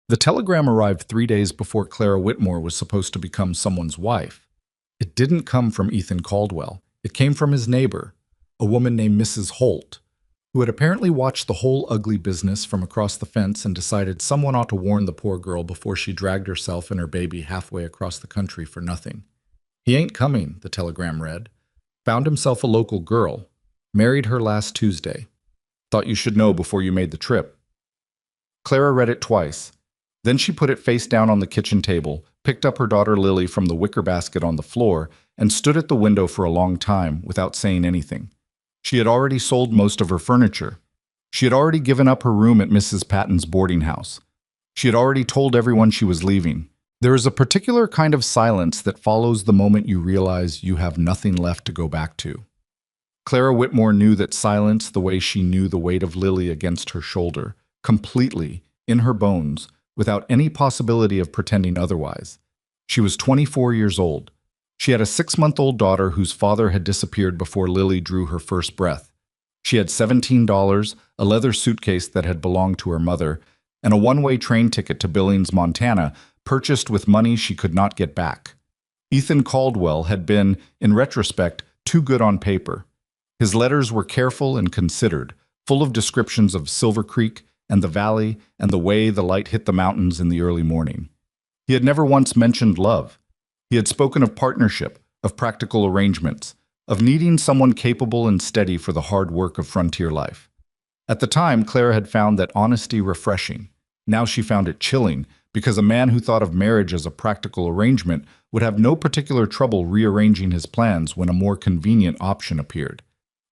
The telegram arrived 3 days before Clara Whitmore was supposed to become someone's wife. It didn't come from Ethan Caldwell. It came from his neighbor, a woman named Mrs. Holt, who had apparently watched the whole ugly business from across the fence and decided someone ought to warn the poor girl before she dragged herself and her baby halfway across the country for nothing. He ain't coming, the telegram read. Found himself a local girl. Married her last Tuesday. Thought you should know before you made the trip. Clara read it twice. Then she put it face down on the kitchen table, picked up her daughter Lily from the wicker basket on the floor, and stood at the window for a long time without saying anything. She had already sold most of her furniture. She had already given up her room at Mrs. Patton's boarding house. She had already told everyone she was leaving. There is a particular kind of silence that follows the moment you realize you have nothing left to go back to. Clara Whitmore knew that silence the way she knew the weight of Lily against her shoulder, completely, in her bones, without any possibility of pretending otherwise. She was 24 years old. She had a 6-month-old daughter whose father had disappeared before Lily drew her first breath. She had $17, a leather suitcase that had belonged to her mother, and a one-way train ticket to Billings, Montana, purchased with money she could not get back. Ethan Caldwell had been, in retrospect, too good on paper. His letters were careful and considered, full of descriptions of Silver Creek and the valley and the way the light hit the mountains in the early morning. He had never once mentioned love. He had spoken of partnership, of practical arrangements, of needing someone capable and steady for the hard work of frontier life. At the time, Clara had found that honesty refreshing. Now she found it chilling, because a man who thought of marriage as a practical arrangement would have no particular trouble rearranging his plans when a more convenient option appeared.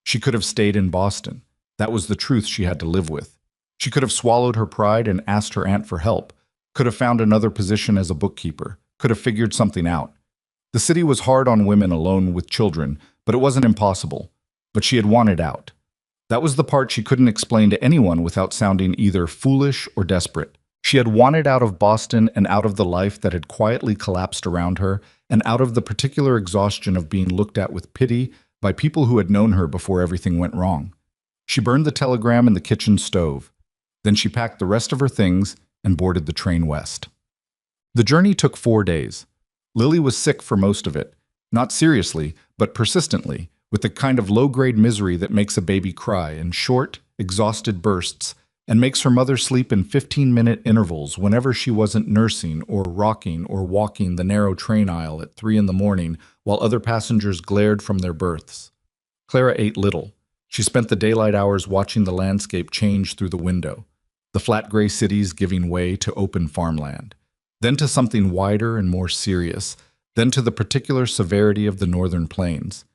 She could have stayed in Boston. That was the truth she had to live with. She could have swallowed her pride and asked her aunt for help, could have found another position as a bookkeeper, could have figured something out. The city was hard on women alone with children, but it wasn't impossible. But she had wanted out. That was the part she couldn't explain to anyone without sounding either foolish or desperate. She had wanted out of Boston and out of the life that had quietly collapsed around her, and out of the particular exhaustion of being looked at with pity by people who had known her before everything went wrong. She burned the telegram in the kitchen stove. Then she packed the rest of her things and boarded the train west. The journey took 4 days. Lily was sick for most of it, not seriously, but persistently, with the kind of low-grade misery that makes a baby cry in short, exhausted bursts and makes her mother sleep in 15-minute intervals whenever she wasn't nursing or rocking or walking the narrow train aisle at 3 a.m. while other passengers glared from their berths. Clara ate little. She spent the daylight hours watching the landscape change through the window, the flat gray cities giving way to open farmland, then to something wider and more serious, then to the particular severity of the northern plains.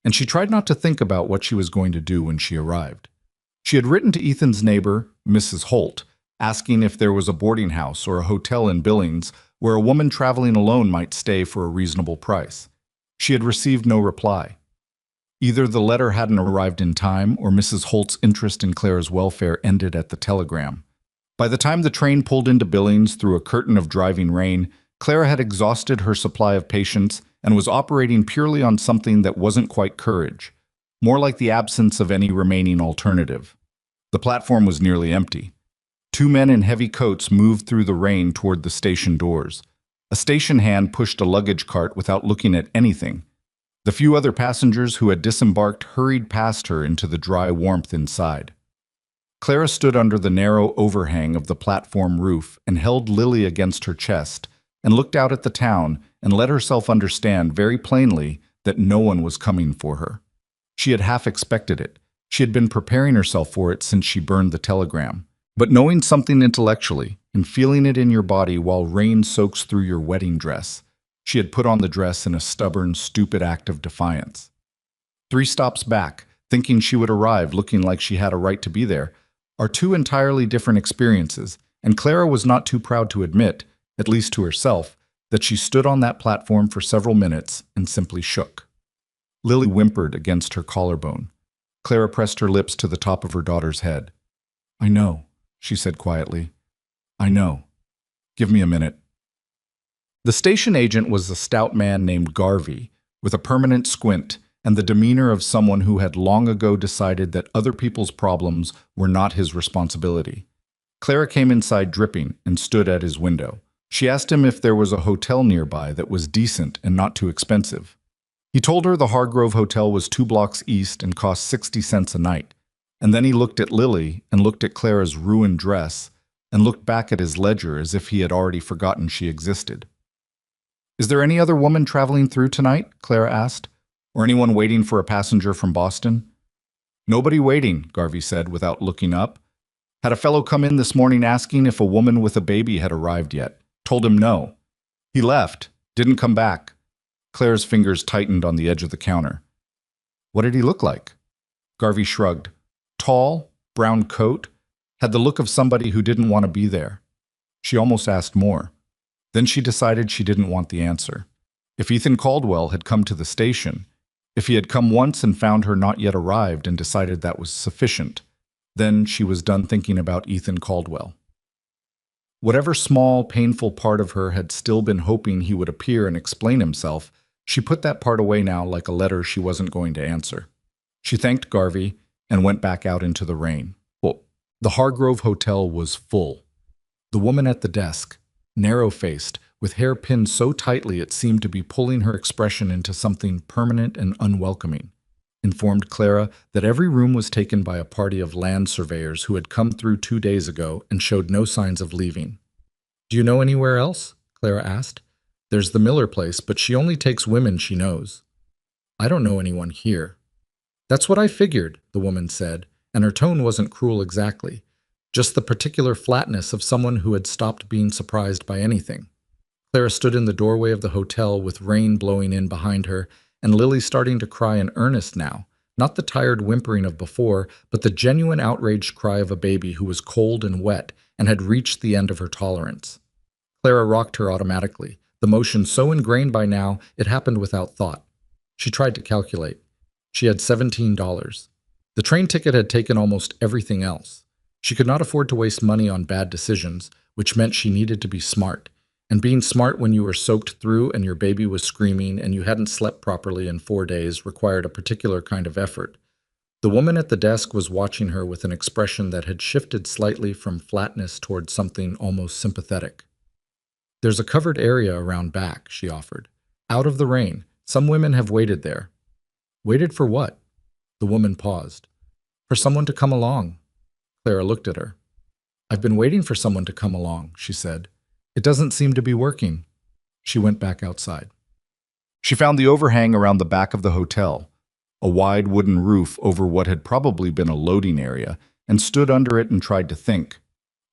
And she tried not to think about what she was going to do when she arrived. She had written to Ethan's neighbor, Mrs. Holt, asking if there was a boarding house or a hotel in Billings where a woman traveling alone might stay for a reasonable price. She had received no reply. Either the letter hadn't arrived in time, or Mrs. Holt's interest in Clara's welfare ended at the telegram. By the time the train pulled into Billings through a curtain of driving rain, Clara had exhausted her supply of patience and was operating purely on something that wasn't quite courage, more like the absence of any remaining alternative. The platform was nearly empty. 2 men in heavy coats moved through the rain toward the station doors. A station hand pushed a luggage cart without looking at anything. The few other passengers who had disembarked hurried past her into the dry warmth inside. Clara stood under the narrow overhang of the platform roof and held Lily against her chest and looked out at the town and let herself understand very plainly that no one was coming for her. She had half expected it. She had been preparing herself for it since she burned the telegram. But knowing something intellectually and feeling it in your body while rain soaks through your wedding dress, she had put on the dress in a stubborn, stupid act of defiance. 3 stops back, thinking she would arrive looking like she had a right to be there, are 2 entirely different experiences, and Clara was not too proud to admit, at least to herself, that she stood on that platform for several minutes and simply shook. Lily whimpered against her collarbone. Clara pressed her lips to the top of her daughter's head. "I know," she said quietly. "I know. Give me a minute." The station agent was a stout man named Garvey, with a permanent squint and the demeanor of someone who had long ago decided that other people's problems were not his responsibility. Clara came inside dripping and stood at his window. She asked him if there was a hotel nearby that was decent and not too expensive. He told her the Hargrove Hotel was 2 blocks east and cost 60 cents a night. And then he looked at Lily and looked at Clara's ruined dress and looked back at his ledger as if he had already forgotten she existed. "Is there any other woman traveling through tonight?" Clara asked. "Or anyone waiting for a passenger from Boston?" "Nobody waiting," Garvey said without looking up. "Had a fellow come in this morning asking if a woman with a baby had arrived yet. Told him no. He left, didn't come back." Clara's fingers tightened on the edge of the counter. "What did he look like?" Garvey shrugged. Tall, brown coat, had the look of somebody who didn't want to be there. She almost asked more. Then she decided she didn't want the answer. If Ethan Caldwell had come to the station, if he had come once and found her not yet arrived and decided that was sufficient, then she was done thinking about Ethan Caldwell. Whatever small, painful part of her had still been hoping he would appear and explain himself, she put that part away now like a letter she wasn't going to answer. She thanked Garvey and went back out into the rain. Well, the Hargrove Hotel was full. The woman at the desk, narrow-faced, with hair pinned so tightly it seemed to be pulling her expression into something permanent and unwelcoming, informed Clara that every room was taken by a party of land surveyors who had come through 2 days ago and showed no signs of leaving. "Do you know anywhere else?" Clara asked. "There's the Miller place, but she only takes women she knows." "I don't know anyone here." "That's what I figured," the woman said, and her tone wasn't cruel exactly, just the particular flatness of someone who had stopped being surprised by anything. Clara stood in the doorway of the hotel with rain blowing in behind her, and Lily starting to cry in earnest now, not the tired whimpering of before, but the genuine outraged cry of a baby who was cold and wet and had reached the end of her tolerance. Clara rocked her automatically, the motion so ingrained by now it happened without thought. She tried to calculate. She had $17. The train ticket had taken almost everything else. She could not afford to waste money on bad decisions, which meant she needed to be smart. And being smart when you were soaked through and your baby was screaming and you hadn't slept properly in 4 days required a particular kind of effort. The woman at the desk was watching her with an expression that had shifted slightly from flatness toward something almost sympathetic. "There's a covered area around back," she offered. "Out of the rain. Some women have waited there." "Waited for what?" The woman paused. "For someone to come along." Clara looked at her. "I've been waiting for someone to come along," she said. "It doesn't seem to be working." She went back outside. She found the overhang around the back of the hotel, a wide wooden roof over what had probably been a loading area, and stood under it and tried to think.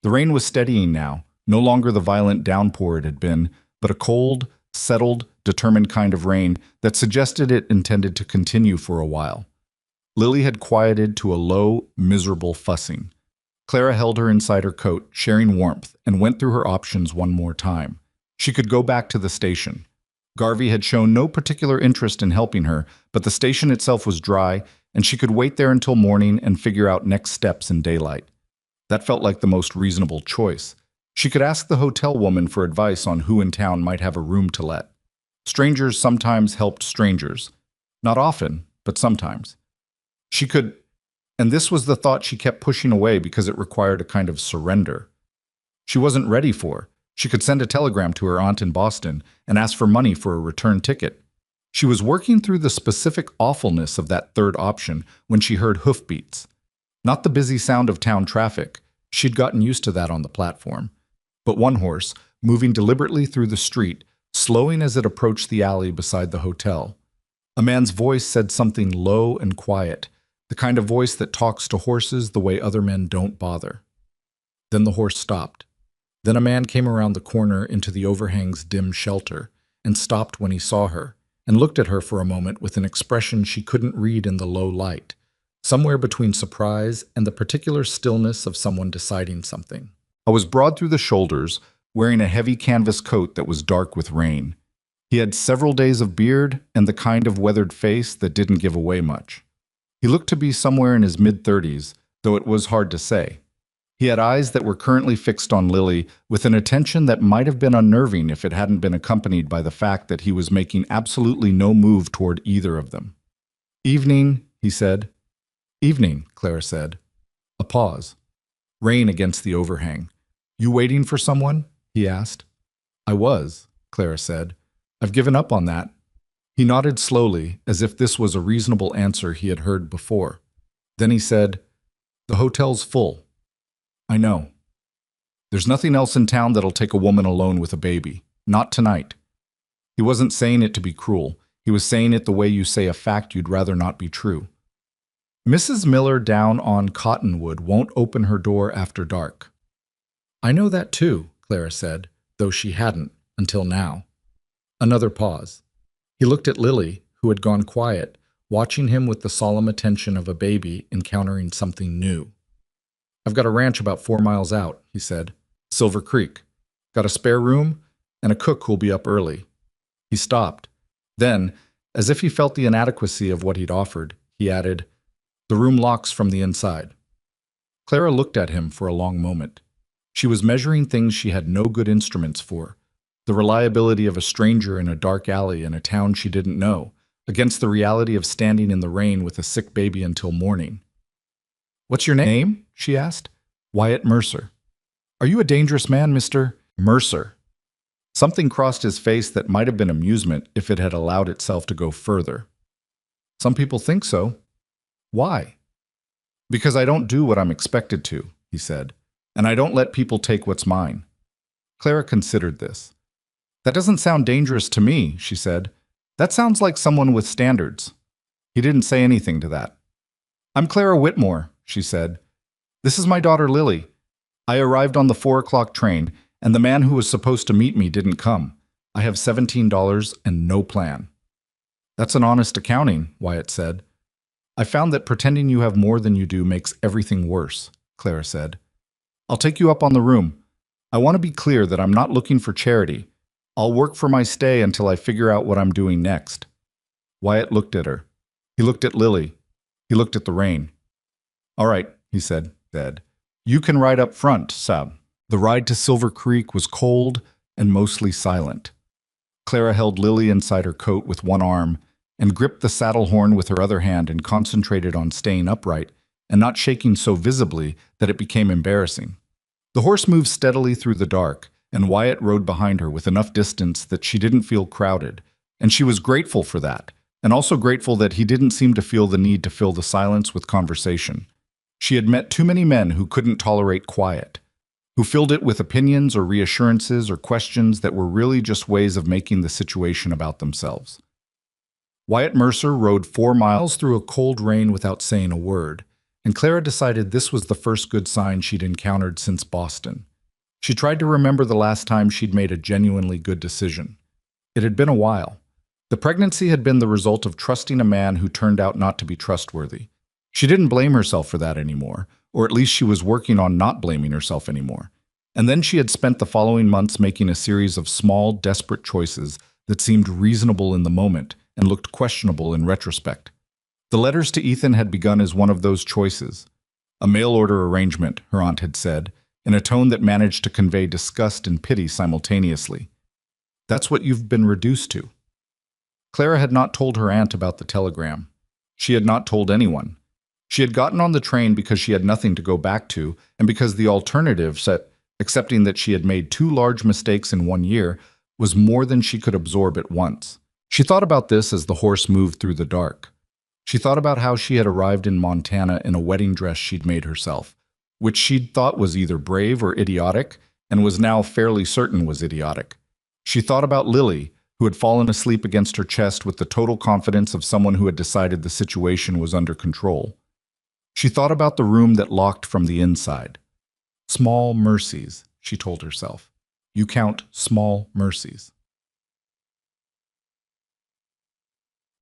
The rain was steadying now, no longer the violent downpour it had been, but a cold, settled, determined kind of rain that suggested it intended to continue for a while. Lily had quieted to a low, miserable fussing. Clara held her inside her coat, sharing warmth, and went through her options one more time. She could go back to the station. Garvey had shown no particular interest in helping her, but the station itself was dry, and she could wait there until morning and figure out next steps in daylight. That felt like the most reasonable choice. She could ask the hotel woman for advice on who in town might have a room to let. Strangers sometimes helped strangers. Not often, but sometimes. She could, and this was the thought she kept pushing away because it required a kind of surrender. She wasn't ready for. She could send a telegram to her aunt in Boston and ask for money for a return ticket. She was working through the specific awfulness of that third option when she heard hoofbeats. Not the busy sound of town traffic. She'd gotten used to that on the platform. But one horse, moving deliberately through the street, slowing as it approached the alley beside the hotel. A man's voice said something low and quiet, the kind of voice that talks to horses the way other men don't bother. Then the horse stopped. Then a man came around the corner into the overhang's dim shelter and stopped when he saw her and looked at her for a moment with an expression she couldn't read in the low light, somewhere between surprise and the particular stillness of someone deciding something. I was broad through the shoulders, wearing a heavy canvas coat that was dark with rain. He had several days of beard and the kind of weathered face that didn't give away much. He looked to be somewhere in his mid-30s, though it was hard to say. He had eyes that were currently fixed on Lily with an attention that might have been unnerving if it hadn't been accompanied by the fact that he was making absolutely no move toward either of them. "Evening," he said. "Evening," Clara said. A pause. rain against the overhang. "You waiting for someone?" he asked. "I was," Clara said. "I've given up on that." He nodded slowly, as if this was a reasonable answer he had heard before. Then he said, "The hotel's full." "I know. There's nothing else in town that'll take a woman alone with a baby. Not tonight." He wasn't saying it to be cruel. He was saying it the way you say a fact you'd rather not be true. "Mrs. Miller down on Cottonwood won't open her door after dark." "I know that too," Clara said, though she hadn't, until now. Another pause. He looked at Lily, who had gone quiet, watching him with the solemn attention of a baby encountering something new. "I've got a ranch about 4 miles out," he said. "Silver Creek. Got a spare room and a cook who'll be up early." He stopped. Then, as if he felt the inadequacy of what he'd offered, he added, "The room locks from the inside." Clara looked at him for a long moment. She was measuring things she had no good instruments for. The reliability of a stranger in a dark alley in a town she didn't know, against the reality of standing in the rain with a sick baby until morning. "What's your name?" she asked. "Wyatt Mercer." "Are you a dangerous man, Mr. Mercer?" Something crossed his face that might have been amusement if it had allowed itself to go further. "Some people think so." "Why?" "Because I don't do what I'm expected to," he said, "and I don't let people take what's mine." Clara considered this. "That doesn't sound dangerous to me," she said. "That sounds like someone with standards." He didn't say anything to that. "I'm Clara Whitmore," she said. "This is my daughter Lily. I arrived on the 4 o'clock train, and the man who was supposed to meet me didn't come. I have $17 and no plan." "That's an honest accounting," Wyatt said. "I found that pretending you have more than you do makes everything worse," Clara said. "I'll take you up on the room. I want to be clear that I'm not looking for charity. I'll work for my stay until I figure out what I'm doing next." Wyatt looked at her. He looked at Lily. He looked at the rain. "All right," he said. "You can ride up front, Sab." The ride to Silver Creek was cold and mostly silent. Clara held Lily inside her coat with one arm and gripped the saddle horn with her other hand and concentrated on staying upright and not shaking so visibly that it became embarrassing. The horse moved steadily through the dark, and Wyatt rode behind her with enough distance that she didn't feel crowded, and she was grateful for that, and also grateful that he didn't seem to feel the need to fill the silence with conversation. She had met too many men who couldn't tolerate quiet, who filled it with opinions or reassurances or questions that were really just ways of making the situation about themselves. Wyatt Mercer rode 4 miles through a cold rain without saying a word, and Clara decided this was the first good sign she'd encountered since Boston. She tried to remember the last time she'd made a genuinely good decision. It had been a while. The pregnancy had been the result of trusting a man who turned out not to be trustworthy. She didn't blame herself for that anymore, or at least she was working on not blaming herself anymore. And then she had spent the following months making a series of small, desperate choices that seemed reasonable in the moment and looked questionable in retrospect. The letters to Ethan had begun as one of those choices. A mail-order arrangement, her aunt had said, in a tone that managed to convey disgust and pity simultaneously. "That's what you've been reduced to." Clara had not told her aunt about the telegram. She had not told anyone. She had gotten on the train because she had nothing to go back to, and because the alternative, accepting that she had made 2 large mistakes in 1 year, was more than she could absorb at once. She thought about this as the horse moved through the dark. She thought about how she had arrived in Montana in a wedding dress she'd made herself, which she'd thought was either brave or idiotic, and was now fairly certain was idiotic. She thought about Lily, who had fallen asleep against her chest with the total confidence of someone who had decided the situation was under control. She thought about the room that locked from the inside. Small mercies, she told herself. You count small mercies.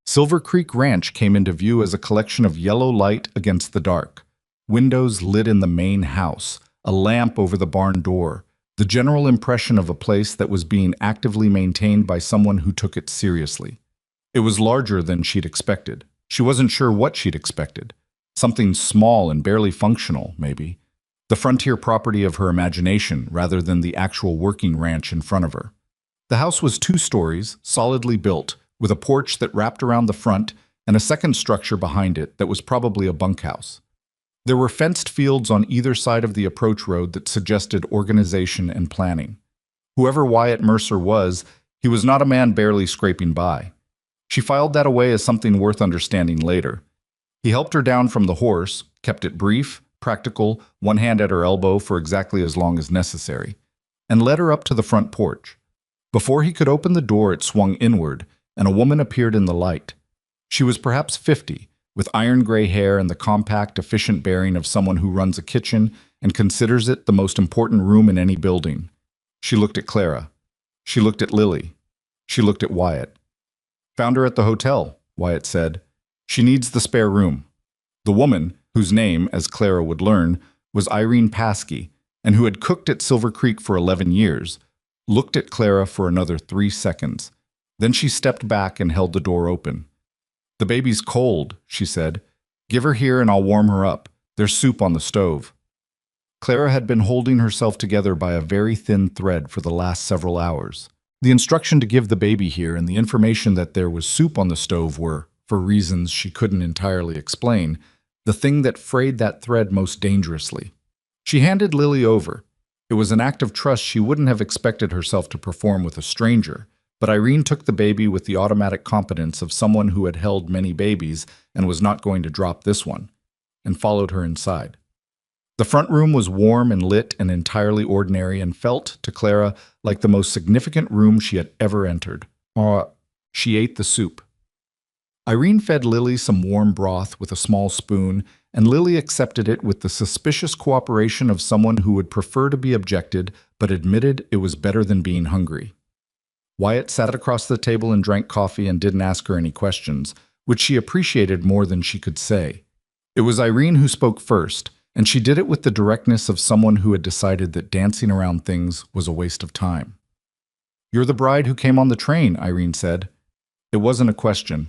Silver Creek Ranch came into view as a collection of yellow light against the dark. Windows lit in the main house, a lamp over the barn door, the general impression of a place that was being actively maintained by someone who took it seriously. It was larger than she'd expected. She wasn't sure what she'd expected. Something small and barely functional, maybe. The frontier property of her imagination rather than the actual working ranch in front of her. The house was 2 stories, solidly built, with a porch that wrapped around the front and a second structure behind it that was probably a bunkhouse. There were fenced fields on either side of the approach road that suggested organization and planning. Whoever Wyatt Mercer was, he was not a man barely scraping by. She filed that away as something worth understanding later. He helped her down from the horse, kept it brief, practical, one hand at her elbow for exactly as long as necessary, and led her up to the front porch. Before he could open the door, it swung inward, and a woman appeared in the light. She was perhaps 50, with iron gray hair and the compact, efficient bearing of someone who runs a kitchen and considers it the most important room in any building. She looked at Clara. She looked at Lily. She looked at Wyatt. "Found her at the hotel," Wyatt said. "She needs the spare room." The woman, whose name, as Clara would learn, was Irene Paskey, and who had cooked at Silver Creek for 11 years, looked at Clara for another 3 seconds. Then she stepped back and held the door open. "The baby's cold," she said. "Give her here and I'll warm her up. There's soup on the stove." Clara had been holding herself together by a very thin thread for the last several hours. The instruction to give the baby here and the information that there was soup on the stove were, for reasons she couldn't entirely explain, the thing that frayed that thread most dangerously. She handed Lily over. It was an act of trust she wouldn't have expected herself to perform with a stranger, but Irene took the baby with the automatic competence of someone who had held many babies and was not going to drop this one, and followed her inside. The front room was warm and lit and entirely ordinary and felt, to Clara, like the most significant room she had ever entered. She ate the soup. Irene fed Lily some warm broth with a small spoon, and Lily accepted it with the suspicious cooperation of someone who would prefer to be objected but admitted it was better than being hungry. Wyatt sat across the table and drank coffee and didn't ask her any questions, which she appreciated more than she could say. It was Irene who spoke first, and she did it with the directness of someone who had decided that dancing around things was a waste of time. "You're the bride who came on the train," Irene said. It wasn't a question.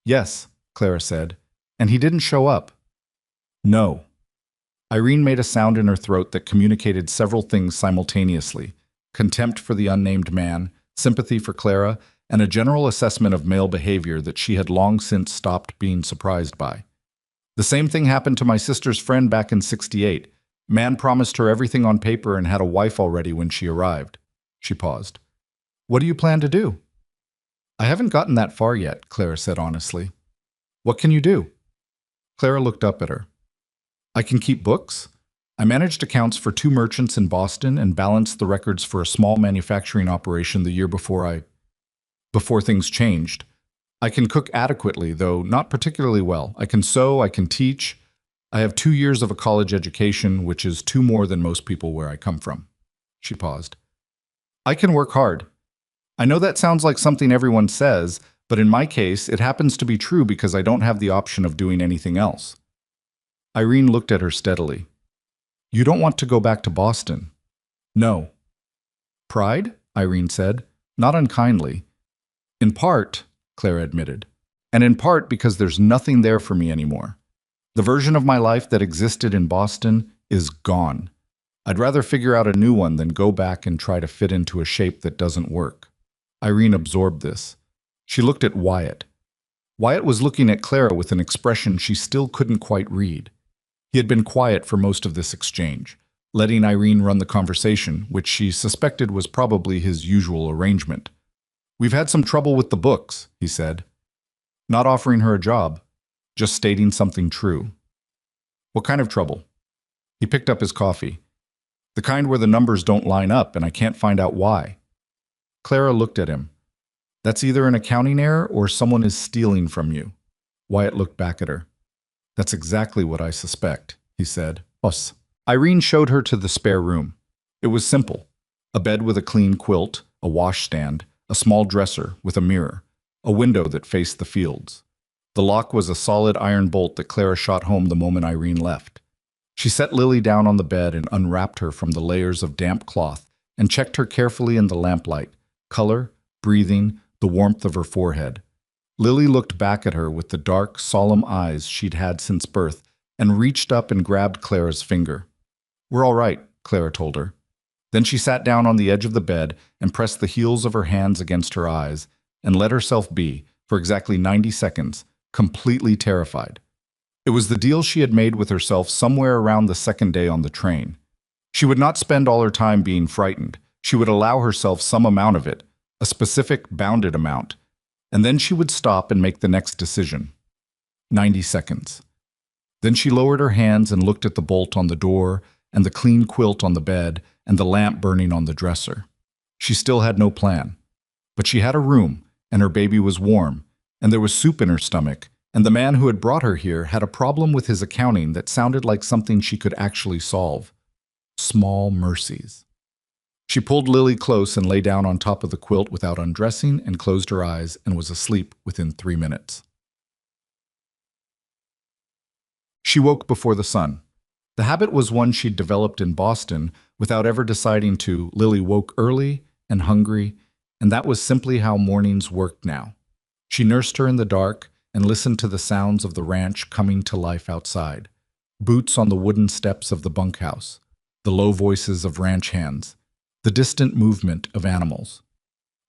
"Yes," Clara said. "And he didn't show up." "No." Irene made a sound in her throat that communicated several things simultaneously: contempt for the unnamed man, sympathy for Clara, and a general assessment of male behavior that she had long since stopped being surprised by. "The same thing happened to my sister's friend back in '68. Man promised her everything on paper and had a wife already when she arrived." She paused. "What do you plan to do?" "I haven't gotten that far yet," Clara said honestly. "What can you do?" Clara looked up at her. "I can keep books. I managed accounts for 2 merchants in Boston and balanced the records for a small manufacturing operation the year before things changed. I can cook adequately, though not particularly well. I can sew, I can teach. I have 2 years of a college education, which is 2 more than most people where I come from." She paused. "I can work hard. I know that sounds like something everyone says, but in my case, it happens to be true because I don't have the option of doing anything else." Irene looked at her steadily. "You don't want to go back to Boston?" "No." "Pride?" Irene said, not unkindly. "In part," Clara admitted, "and in part because there's nothing there for me anymore. The version of my life that existed in Boston is gone. I'd rather figure out a new one than go back and try to fit into a shape that doesn't work." Irene absorbed this. She looked at Wyatt. Wyatt was looking at Clara with an expression she still couldn't quite read. He had been quiet for most of this exchange, letting Irene run the conversation, which she suspected was probably his usual arrangement. "We've had some trouble with the books," he said. Not offering her a job, just stating something true. "What kind of trouble?" He picked up his coffee. "The kind where the numbers don't line up and I can't find out why." Clara looked at him. "That's either an accounting error or someone is stealing from you." Wyatt looked back at her. "That's exactly what I suspect," he said. "Us." Irene showed her to the spare room. It was simple: a bed with a clean quilt, a washstand, a small dresser with a mirror, a window that faced the fields. The lock was a solid iron bolt that Clara shot home the moment Irene left. She set Lily down on the bed and unwrapped her from the layers of damp cloth and checked her carefully in the lamplight: color, breathing, the warmth of her forehead. Lily looked back at her with the dark, solemn eyes she'd had since birth and reached up and grabbed Clara's finger. "We're all right," Clara told her. Then she sat down on the edge of the bed and pressed the heels of her hands against her eyes and let herself be, for exactly 90 seconds, completely terrified. It was the deal she had made with herself somewhere around the second day on the train. She would not spend all her time being frightened. She would allow herself some amount of it, a specific, bounded amount, and then she would stop and make the next decision. 90 seconds. Then she lowered her hands and looked at the bolt on the door and the clean quilt on the bed and the lamp burning on the dresser. She still had no plan. But she had a room, and her baby was warm, and there was soup in her stomach, and the man who had brought her here had a problem with his accounting that sounded like something she could actually solve. Small mercies. She pulled Lily close and lay down on top of the quilt without undressing and closed her eyes and was asleep within 3 minutes. She woke before the sun. The habit was one she'd developed in Boston without ever deciding to. Lily woke early and hungry, and that was simply how mornings worked now. She nursed her in the dark and listened to the sounds of the ranch coming to life outside. Boots on the wooden steps of the bunkhouse, the low voices of ranch hands, the distant movement of animals.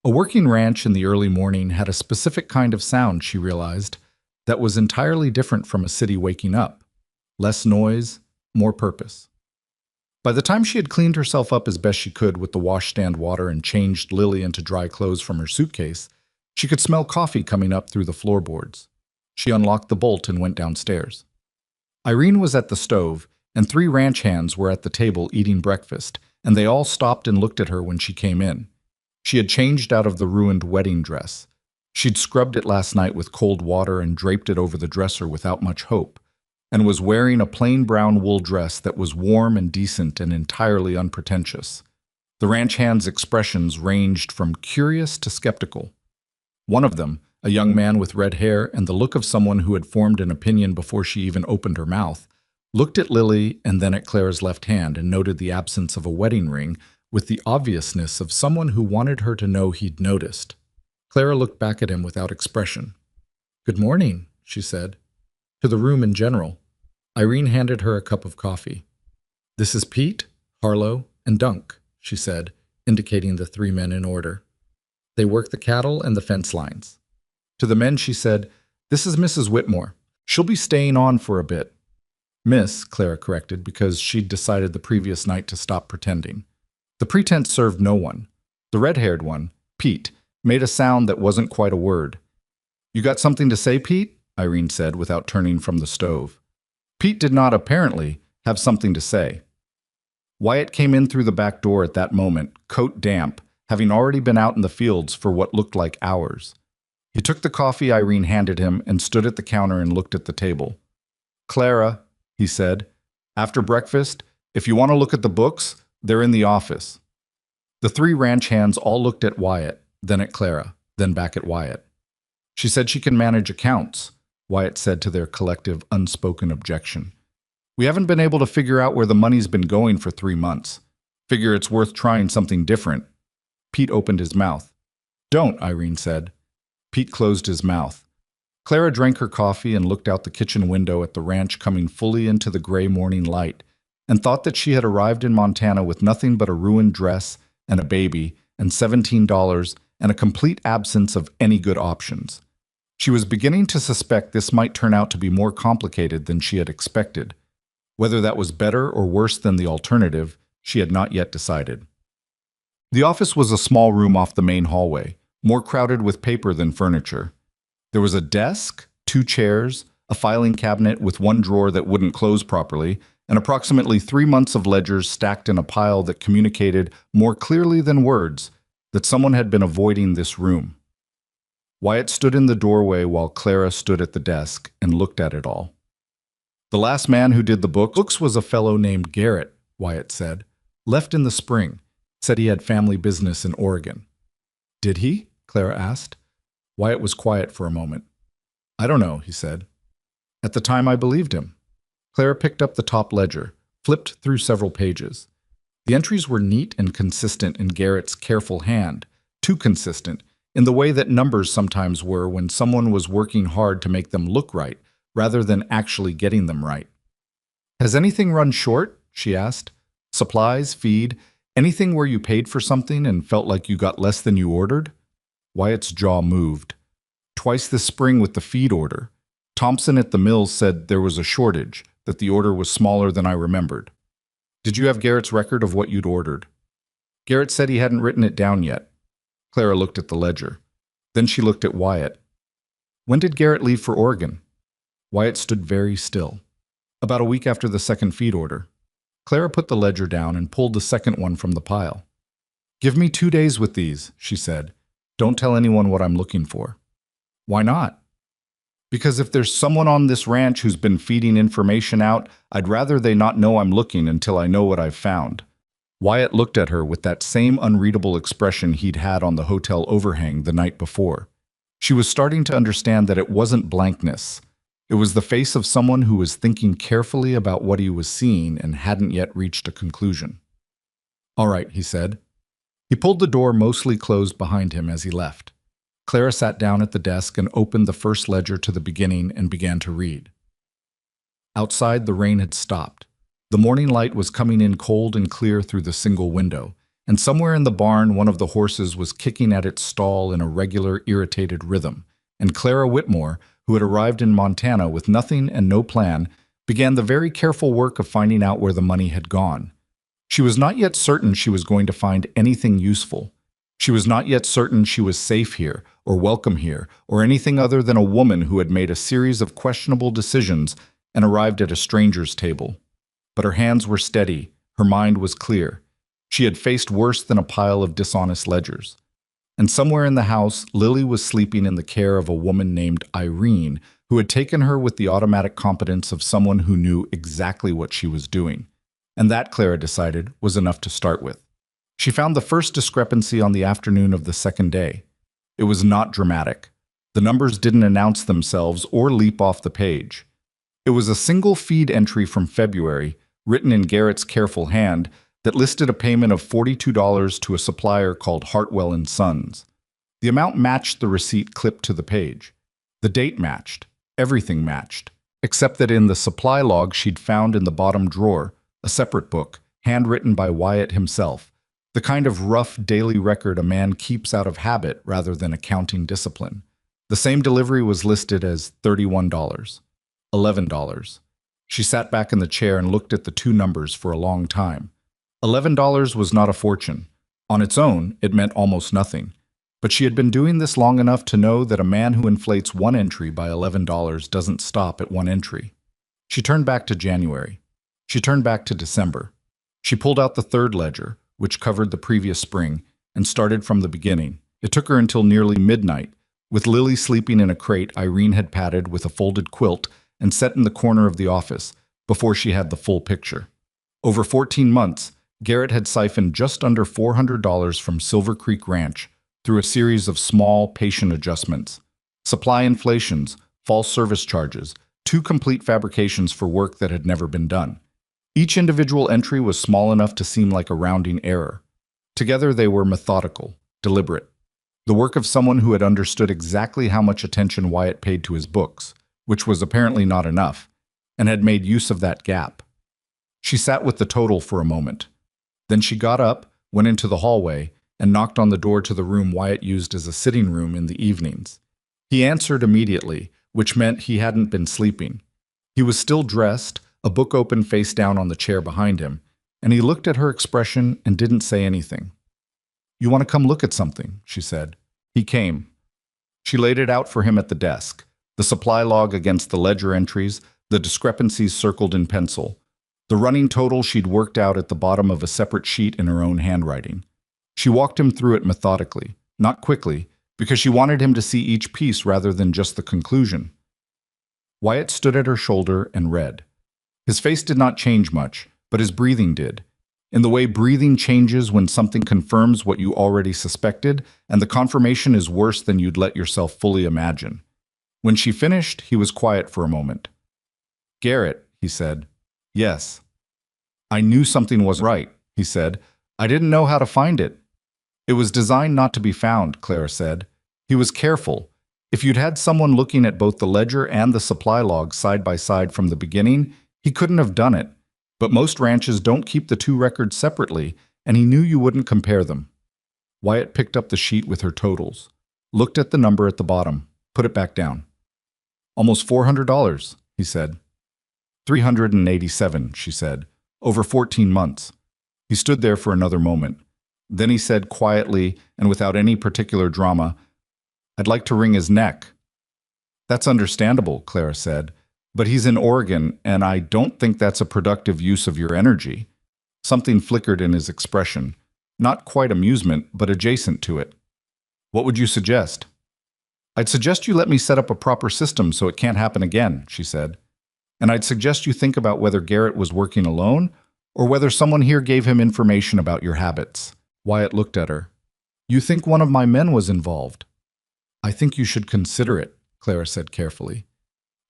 A working ranch in the early morning had a specific kind of sound, she realized, that was entirely different from a city waking up. Less noise, more purpose. By the time she had cleaned herself up as best she could with the washstand water and changed Lily into dry clothes from her suitcase, she could smell coffee coming up through the floorboards. She unlocked the bolt and went downstairs. Irene was at the stove, and 3 ranch hands were at the table eating breakfast, and they all stopped and looked at her when she came in. She had changed out of the ruined wedding dress. She'd scrubbed it last night with cold water and draped it over the dresser without much hope, and was wearing a plain brown wool dress that was warm and decent and entirely unpretentious. The ranch hand's expressions ranged from curious to skeptical. One of them, a young man with red hair and the look of someone who had formed an opinion before she even opened her mouth, looked at Lily and then at Clara's left hand and noted the absence of a wedding ring with the obviousness of someone who wanted her to know he'd noticed. Clara looked back at him without expression. "Good morning," she said. To the room in general. Irene handed her a cup of coffee. "This is Pete, Harlow, and Dunk," she said, indicating the 3 men in order. "They work the cattle and the fence lines." To the men she said, "This is Mrs. Whitmore. She'll be staying on for a bit." "Miss," Clara corrected, because she'd decided the previous night to stop pretending. The pretense served no one. The red-haired one, Pete, made a sound that wasn't quite a word. "You got something to say, Pete?" Irene said without turning from the stove. Pete did not, apparently, have something to say. Wyatt came in through the back door at that moment, coat damp, having already been out in the fields for what looked like hours. He took the coffee Irene handed him and stood at the counter and looked at the table. "Clara," he said, "after breakfast, if you want to look at the books, they're in the office." The 3 ranch hands all looked at Wyatt, then at Clara, then back at Wyatt. "She said she can manage accounts," Wyatt said to their collective unspoken objection. "We haven't been able to figure out where the money's been going for 3 months. Figure it's worth trying something different." Pete opened his mouth. "Don't," Irene said. Pete closed his mouth. Clara drank her coffee and looked out the kitchen window at the ranch coming fully into the gray morning light, and thought that she had arrived in Montana with nothing but a ruined dress and a baby and $17 and a complete absence of any good options. She was beginning to suspect this might turn out to be more complicated than she had expected. Whether that was better or worse than the alternative, she had not yet decided. The office was a small room off the main hallway, more crowded with paper than furniture. There was a desk, 2 chairs, a filing cabinet with 1 drawer that wouldn't close properly, and approximately 3 months of ledgers stacked in a pile that communicated more clearly than words that someone had been avoiding this room. Wyatt stood in the doorway while Clara stood at the desk and looked at it all. "The last man who did the books was a fellow named Garrett," Wyatt said. "Left in the spring. Said he had family business in Oregon." "Did he?" Clara asked. Wyatt was quiet for a moment. "I don't know," he said. "At the time I believed him." Clara picked up the top ledger, flipped through several pages. The entries were neat and consistent in Garrett's careful hand, too consistent, in the way that numbers sometimes were when someone was working hard to make them look right, rather than actually getting them right. "Has anything run short?" she asked. "Supplies, feed, anything where you paid for something and felt like you got less than you ordered?" Wyatt's jaw moved. "Twice this spring with the feed order. Thompson at the mill said there was a shortage, that the order was smaller than I remembered. Did you have Garrett's record of what you'd ordered? Garrett said he hadn't written it down yet. Clara looked at the ledger. Then she looked at Wyatt. When did Garrett leave for Oregon? Wyatt stood very still. About a week after the second feed order. Clara put the ledger down and pulled the second one from the pile. Give me 2 days with these, she said. Don't tell anyone what I'm looking for. Why not? Because if there's someone on this ranch who's been feeding information out, I'd rather they not know I'm looking until I know what I've found. Wyatt looked at her with that same unreadable expression he'd had on the hotel overhang the night before. She was starting to understand that it wasn't blankness. It was the face of someone who was thinking carefully about what he was seeing and hadn't yet reached a conclusion. All right, he said. He pulled the door mostly closed behind him as he left. Clara sat down at the desk and opened the first ledger to the beginning and began to read. Outside, the rain had stopped. The morning light was coming in cold and clear through the single window, and somewhere in the barn one of the horses was kicking at its stall in a regular, irritated rhythm, and Clara Whitmore, who had arrived in Montana with nothing and no plan, began the very careful work of finding out where the money had gone. She was not yet certain she was going to find anything useful. She was not yet certain she was safe here, or welcome here, or anything other than a woman who had made a series of questionable decisions and arrived at a stranger's table. But her hands were steady, her mind was clear. She had faced worse than a pile of dishonest ledgers. And somewhere in the house, Lily was sleeping in the care of a woman named Irene, who had taken her with the automatic competence of someone who knew exactly what she was doing. And that, Clara decided, was enough to start with. She found the first discrepancy on the afternoon of the second day. It was not dramatic. The numbers didn't announce themselves or leap off the page. It was a single feed entry from February, written in Garrett's careful hand, that listed a payment of $42 to a supplier called Hartwell & Sons. The amount matched the receipt clipped to the page. The date matched. Everything matched. Except that in the supply log she'd found in the bottom drawer, a separate book, handwritten by Wyatt himself, the kind of rough daily record a man keeps out of habit rather than accounting discipline. The same delivery was listed as $31. $11. She sat back in the chair and looked at the two numbers for a long time. $11 was not a fortune. On its own, it meant almost nothing. But she had been doing this long enough to know that a man who inflates one entry by $11 doesn't stop at one entry. She turned back to January. She turned back to December. She pulled out the third ledger, which covered the previous spring, and started from the beginning. It took her until nearly midnight. With Lily sleeping in a crate Irene had padded with a folded quilt and set in the corner of the office, before she had the full picture. Over 14 months, Garrett had siphoned just under $400 from Silver Creek Ranch through a series of small, patient adjustments. Supply inflations, false service charges, 2 complete fabrications for work that had never been done. Each individual entry was small enough to seem like a rounding error. Together they were methodical, deliberate. The work of someone who had understood exactly how much attention Wyatt paid to his books, which was apparently not enough, and had made use of that gap. She sat with the total for a moment. Then she got up, went into the hallway, and knocked on the door to the room Wyatt used as a sitting room in the evenings. He answered immediately, which meant he hadn't been sleeping. He was still dressed, a book open face down on the chair behind him, and he looked at her expression and didn't say anything. "You want to come look at something?" she said. He came. She laid it out for him at the desk, the supply log against the ledger entries, the discrepancies circled in pencil, the running total she'd worked out at the bottom of a separate sheet in her own handwriting. She walked him through it methodically, not quickly, because she wanted him to see each piece rather than just the conclusion. Wyatt stood at her shoulder and read. His face did not change much, but his breathing did. In the way breathing changes when something confirms what you already suspected, and the confirmation is worse than you'd let yourself fully imagine. When she finished, he was quiet for a moment. "Garrett," he said. "Yes." "I knew something was right," he said. "I didn't know how to find it." "It was designed not to be found," Clara said. He was careful. If you'd had someone looking at both the ledger and the supply log side by side from the beginning, he couldn't have done it. But most ranches don't keep the two records separately, and he knew you wouldn't compare them. Wyatt picked up the sheet with her totals, looked at the number at the bottom, put it back down. Almost $400, he said. 387, she said. Over 14 months. He stood there for another moment. Then he said quietly and without any particular drama, I'd like to wring his neck. That's understandable, Clara said, but he's in Oregon, and I don't think that's a productive use of your energy. Something flickered in his expression. Not quite amusement, but adjacent to it. What would you suggest? I'd suggest you let me set up a proper system so it can't happen again, she said. And I'd suggest you think about whether Garrett was working alone or whether someone here gave him information about your habits. Wyatt looked at her. You think one of my men was involved? I think you should consider it, Clara said carefully.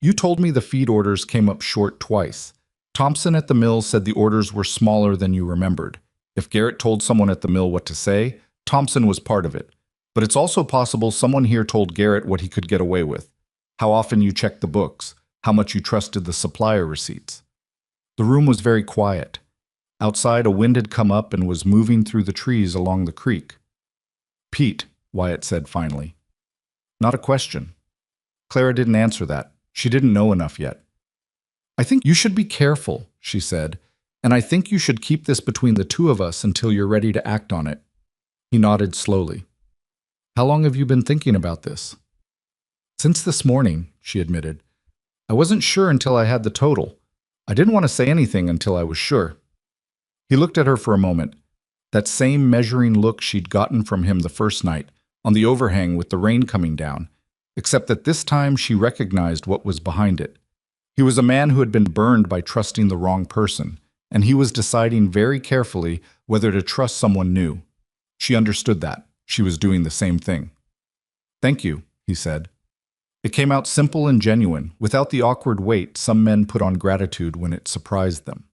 You told me the feed orders came up short twice. Thompson at the mill said the orders were smaller than you remembered. If Garrett told someone at the mill what to say, Thompson was part of it. But it's also possible someone here told Garrett what he could get away with, how often you checked the books, how much you trusted the supplier receipts. The room was very quiet. Outside, a wind had come up and was moving through the trees along the creek. Pete, Wyatt said finally. Not a question. Clara didn't answer that. She didn't know enough yet. I think you should be careful, she said, and I think you should keep this between the two of us until you're ready to act on it. He nodded slowly. How long have you been thinking about this? Since this morning, she admitted. I wasn't sure until I had the total. I didn't want to say anything until I was sure. He looked at her for a moment, that same measuring look she'd gotten from him the first night, on the overhang with the rain coming down, except that this time she recognized what was behind it. He was a man who had been burned by trusting the wrong person, and he was deciding very carefully whether to trust someone new. She understood that. She was doing the same thing. Thank you, he said. It came out simple and genuine, without the awkward weight some men put on gratitude when it surprised them.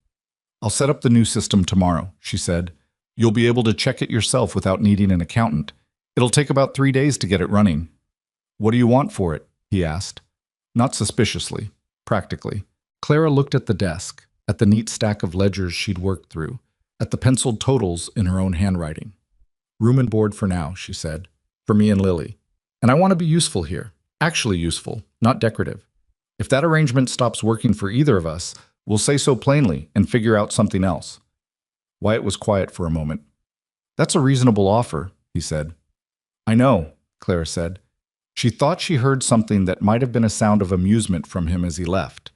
I'll set up the new system tomorrow, she said. You'll be able to check it yourself without needing an accountant. It'll take about 3 days to get it running. What do you want for it? He asked. Not suspiciously, practically. Clara looked at the desk, at the neat stack of ledgers she'd worked through, at the penciled totals in her own handwriting. Room and board for now, she said, for me and Lily. And I want to be useful here, actually useful, not decorative. If that arrangement stops working for either of us, we'll say so plainly and figure out something else. Wyatt was quiet for a moment. That's a reasonable offer, he said. I know, Clara said. She thought she heard something that might have been a sound of amusement from him as he left,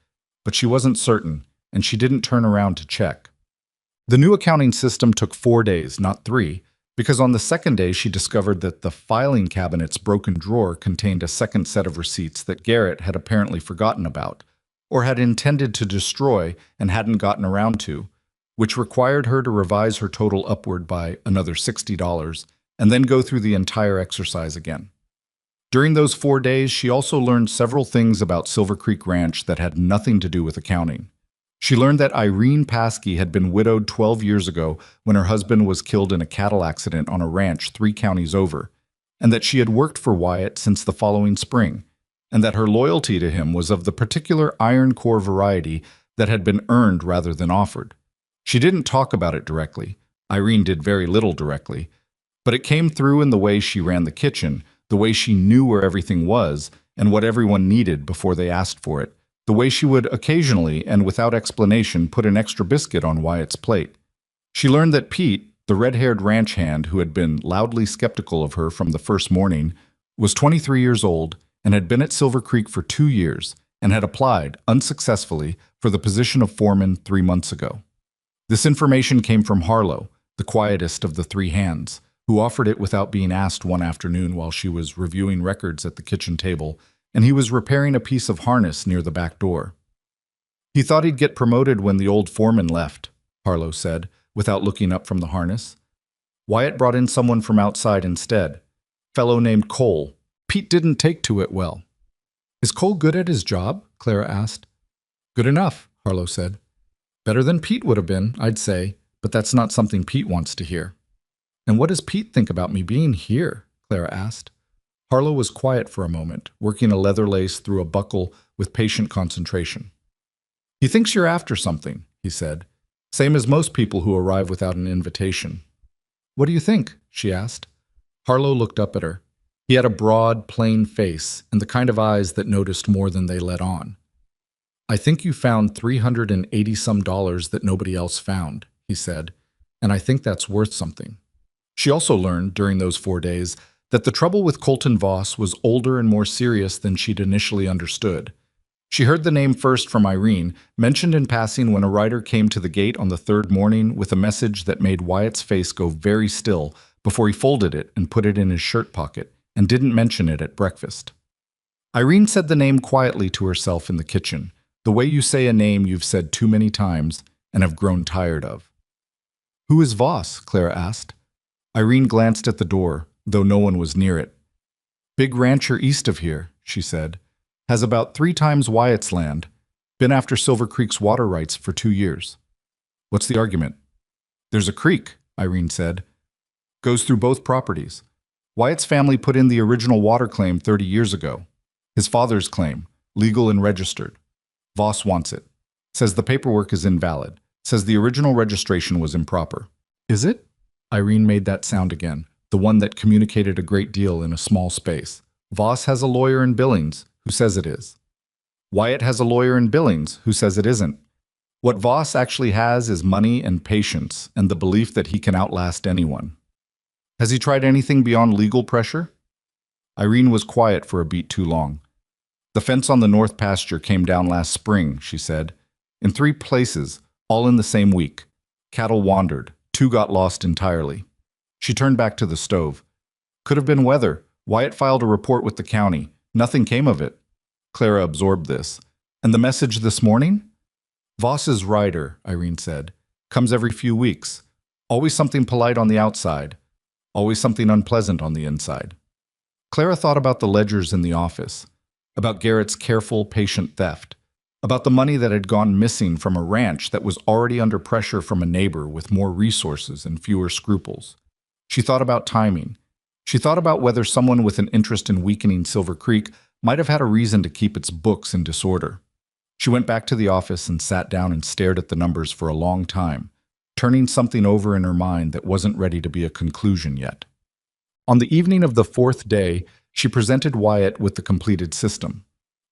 but she wasn't certain, and she didn't turn around to check. The new accounting system took 4 days, not 3, because on the second day she discovered that the filing cabinet's broken drawer contained a second set of receipts that Garrett had apparently forgotten about, or had intended to destroy and hadn't gotten around to, which required her to revise her total upward by another $60 and then go through the entire exercise again. During those 4 days, she also learned several things about Silver Creek Ranch that had nothing to do with accounting. She learned that Irene Paskey had been widowed 12 years ago when her husband was killed in a cattle accident on a ranch 3 counties over, and that she had worked for Wyatt since the following spring, and that her loyalty to him was of the particular iron core variety that had been earned rather than offered. She didn't talk about it directly. Irene did very little directly, but it came through in the way she ran the kitchen, the way she knew where everything was and what everyone needed before they asked for it, the way she would occasionally and without explanation put an extra biscuit on Wyatt's plate. She learned that Pete, the red-haired ranch hand who had been loudly skeptical of her from the first morning, was 23 years old and had been at Silver Creek for 2 years and had applied, unsuccessfully, for the position of foreman 3 months ago. This information came from Harlow, the quietest of the 3 hands, who offered it without being asked one afternoon while she was reviewing records at the kitchen table, and he was repairing a piece of harness near the back door. He thought he'd get promoted when the old foreman left, Harlow said, without looking up from the harness. Wyatt brought in someone from outside instead, fellow named Cole. Pete didn't take to it well. Is Cole good at his job? Clara asked. Good enough, Harlow said. Better than Pete would have been, I'd say, but that's not something Pete wants to hear. And what does Pete think about me being here? Clara asked. Harlow was quiet for a moment, working a leather lace through a buckle with patient concentration. He thinks you're after something, he said, same as most people who arrive without an invitation. What do you think? She asked. Harlow looked up at her. He had a broad, plain face and the kind of eyes that noticed more than they let on. "I think you found $380 some that nobody else found," he said, "and I think that's worth something." She also learned, during those 4 days, that the trouble with Colton Voss was older and more serious than she'd initially understood. She heard the name first from Irene, mentioned in passing when a rider came to the gate on the third morning with a message that made Wyatt's face go very still before he folded it and put it in his shirt pocket, and didn't mention it at breakfast. Irene said the name quietly to herself in the kitchen, the way you say a name you've said too many times and have grown tired of. "Who is Voss?" Clara asked. Irene glanced at the door, though no one was near it. "Big rancher east of here," she said. "Has about 3 times Wyatt's land. Been after Silver Creek's water rights for 2 years." "What's the argument?" "There's a creek," Irene said. "Goes through both properties. Wyatt's family put in the original water claim 30 years ago. His father's claim, legal and registered. Voss wants it. Says the paperwork is invalid. Says the original registration was improper." "Is it?" Irene made that sound again, the one that communicated a great deal in a small space. "Voss has a lawyer in Billings who says it is. Wyatt has a lawyer in Billings who says it isn't. What Voss actually has is money and patience and the belief that he can outlast anyone." "Has he tried anything beyond legal pressure?" Irene was quiet for a beat too long. "The fence on the north pasture came down last spring," she said. "In 3 places, all in the same week. Cattle wandered. 2 got lost entirely." She turned back to the stove. "Could have been weather. Wyatt filed a report with the county. Nothing came of it." Clara absorbed this. "And the message this morning?" "Voss's rider," Irene said. "Comes every few weeks. Always something polite on the outside. Always something unpleasant on the inside." Clara thought about the ledgers in the office, about Garrett's careful, patient theft, about the money that had gone missing from a ranch that was already under pressure from a neighbor with more resources and fewer scruples. She thought about timing. She thought about whether someone with an interest in weakening Silver Creek might have had a reason to keep its books in disorder. She went back to the office and sat down and stared at the numbers for a long time, turning something over in her mind that wasn't ready to be a conclusion yet. On the evening of the 4th day, she presented Wyatt with the completed system.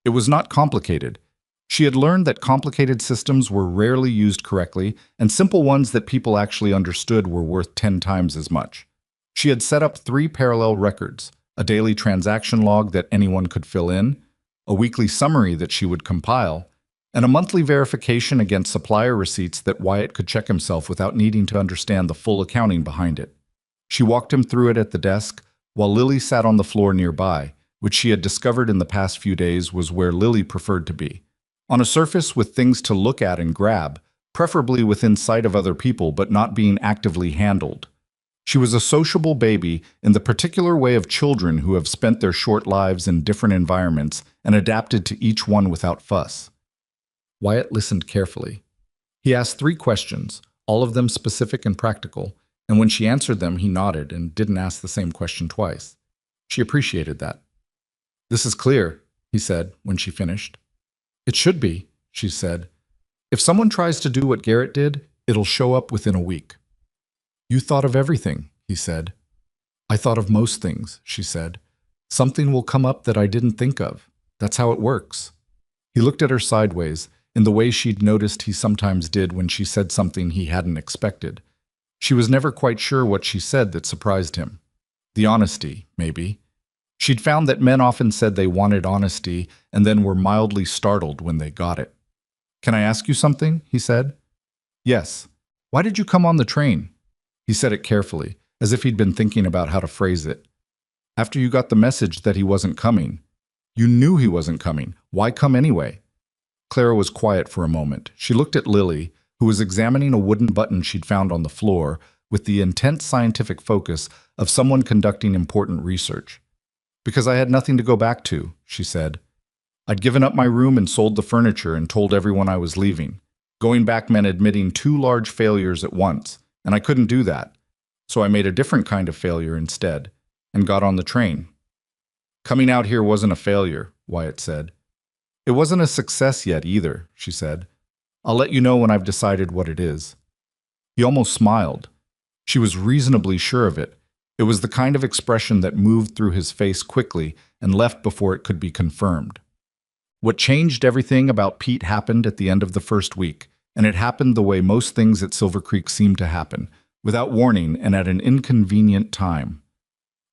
It was not complicated. She had learned that complicated systems were rarely used correctly, and simple ones that people actually understood were worth 10 times as much. She had set up 3 parallel records: a daily transaction log that anyone could fill in, a weekly summary that she would compile, and a monthly verification against supplier receipts that Wyatt could check himself without needing to understand the full accounting behind it. She walked him through it at the desk, while Lily sat on the floor nearby, which she had discovered in the past few days was where Lily preferred to be. On a surface with things to look at and grab, preferably within sight of other people but not being actively handled. She was a sociable baby in the particular way of children who have spent their short lives in different environments and adapted to each one without fuss. Wyatt listened carefully. He asked 3 questions, all of them specific and practical, and when she answered them, he nodded and didn't ask the same question twice. She appreciated that. "This is clear," he said when she finished. "It should be," she said. "If someone tries to do what Garrett did, it'll show up within a week." "You thought of everything," he said. "I thought of most things," she said. "Something will come up that I didn't think of. That's how it works." He looked at her sideways, in the way she'd noticed he sometimes did when she said something he hadn't expected. She was never quite sure what she said that surprised him. The honesty, maybe. She'd found that men often said they wanted honesty and then were mildly startled when they got it. "Can I ask you something?" he said. "Yes. Why did you come on the train?" He said it carefully, as if he'd been thinking about how to phrase it. "After you got the message that he wasn't coming. You knew he wasn't coming. Why come anyway?" Clara was quiet for a moment. She looked at Lily, who was examining a wooden button she'd found on the floor, with the intense scientific focus of someone conducting important research. "Because I had nothing to go back to," she said. "I'd given up my room and sold the furniture and told everyone I was leaving. Going back meant admitting 2 large failures at once, and I couldn't do that. So I made a different kind of failure instead, and got on the train." "Coming out here wasn't a failure," Wyatt said. "It wasn't a success yet either," she said. "I'll let you know when I've decided what it is." He almost smiled. She was reasonably sure of it. It was the kind of expression that moved through his face quickly and left before it could be confirmed. What changed everything about Pete happened at the end of the first week, and it happened the way most things at Silver Creek seemed to happen, without warning and at an inconvenient time.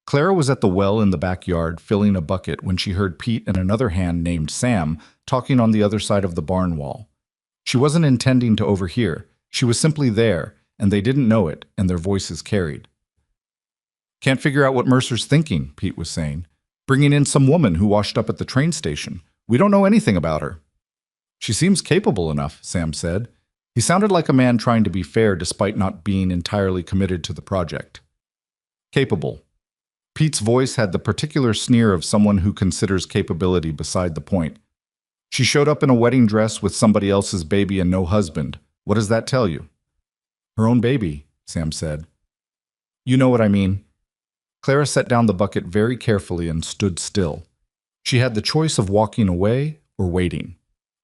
Clara was at the well in the backyard filling a bucket when she heard Pete and another hand named Sam talking on the other side of the barn wall. She wasn't intending to overhear. She was simply there, and they didn't know it, and their voices carried. "Can't figure out what Mercer's thinking," Pete was saying. "Bringing in some woman who washed up at the train station. We don't know anything about her." "She seems capable enough," Sam said. He sounded like a man trying to be fair despite not being entirely committed to the project. Capable. Pete's voice had the particular sneer of someone who considers capability beside the point. "She showed up in a wedding dress with somebody else's baby and no husband. What does that tell you?" "Her own baby," Sam said. "You know what I mean." Clara set down the bucket very carefully and stood still. She had the choice of walking away or waiting.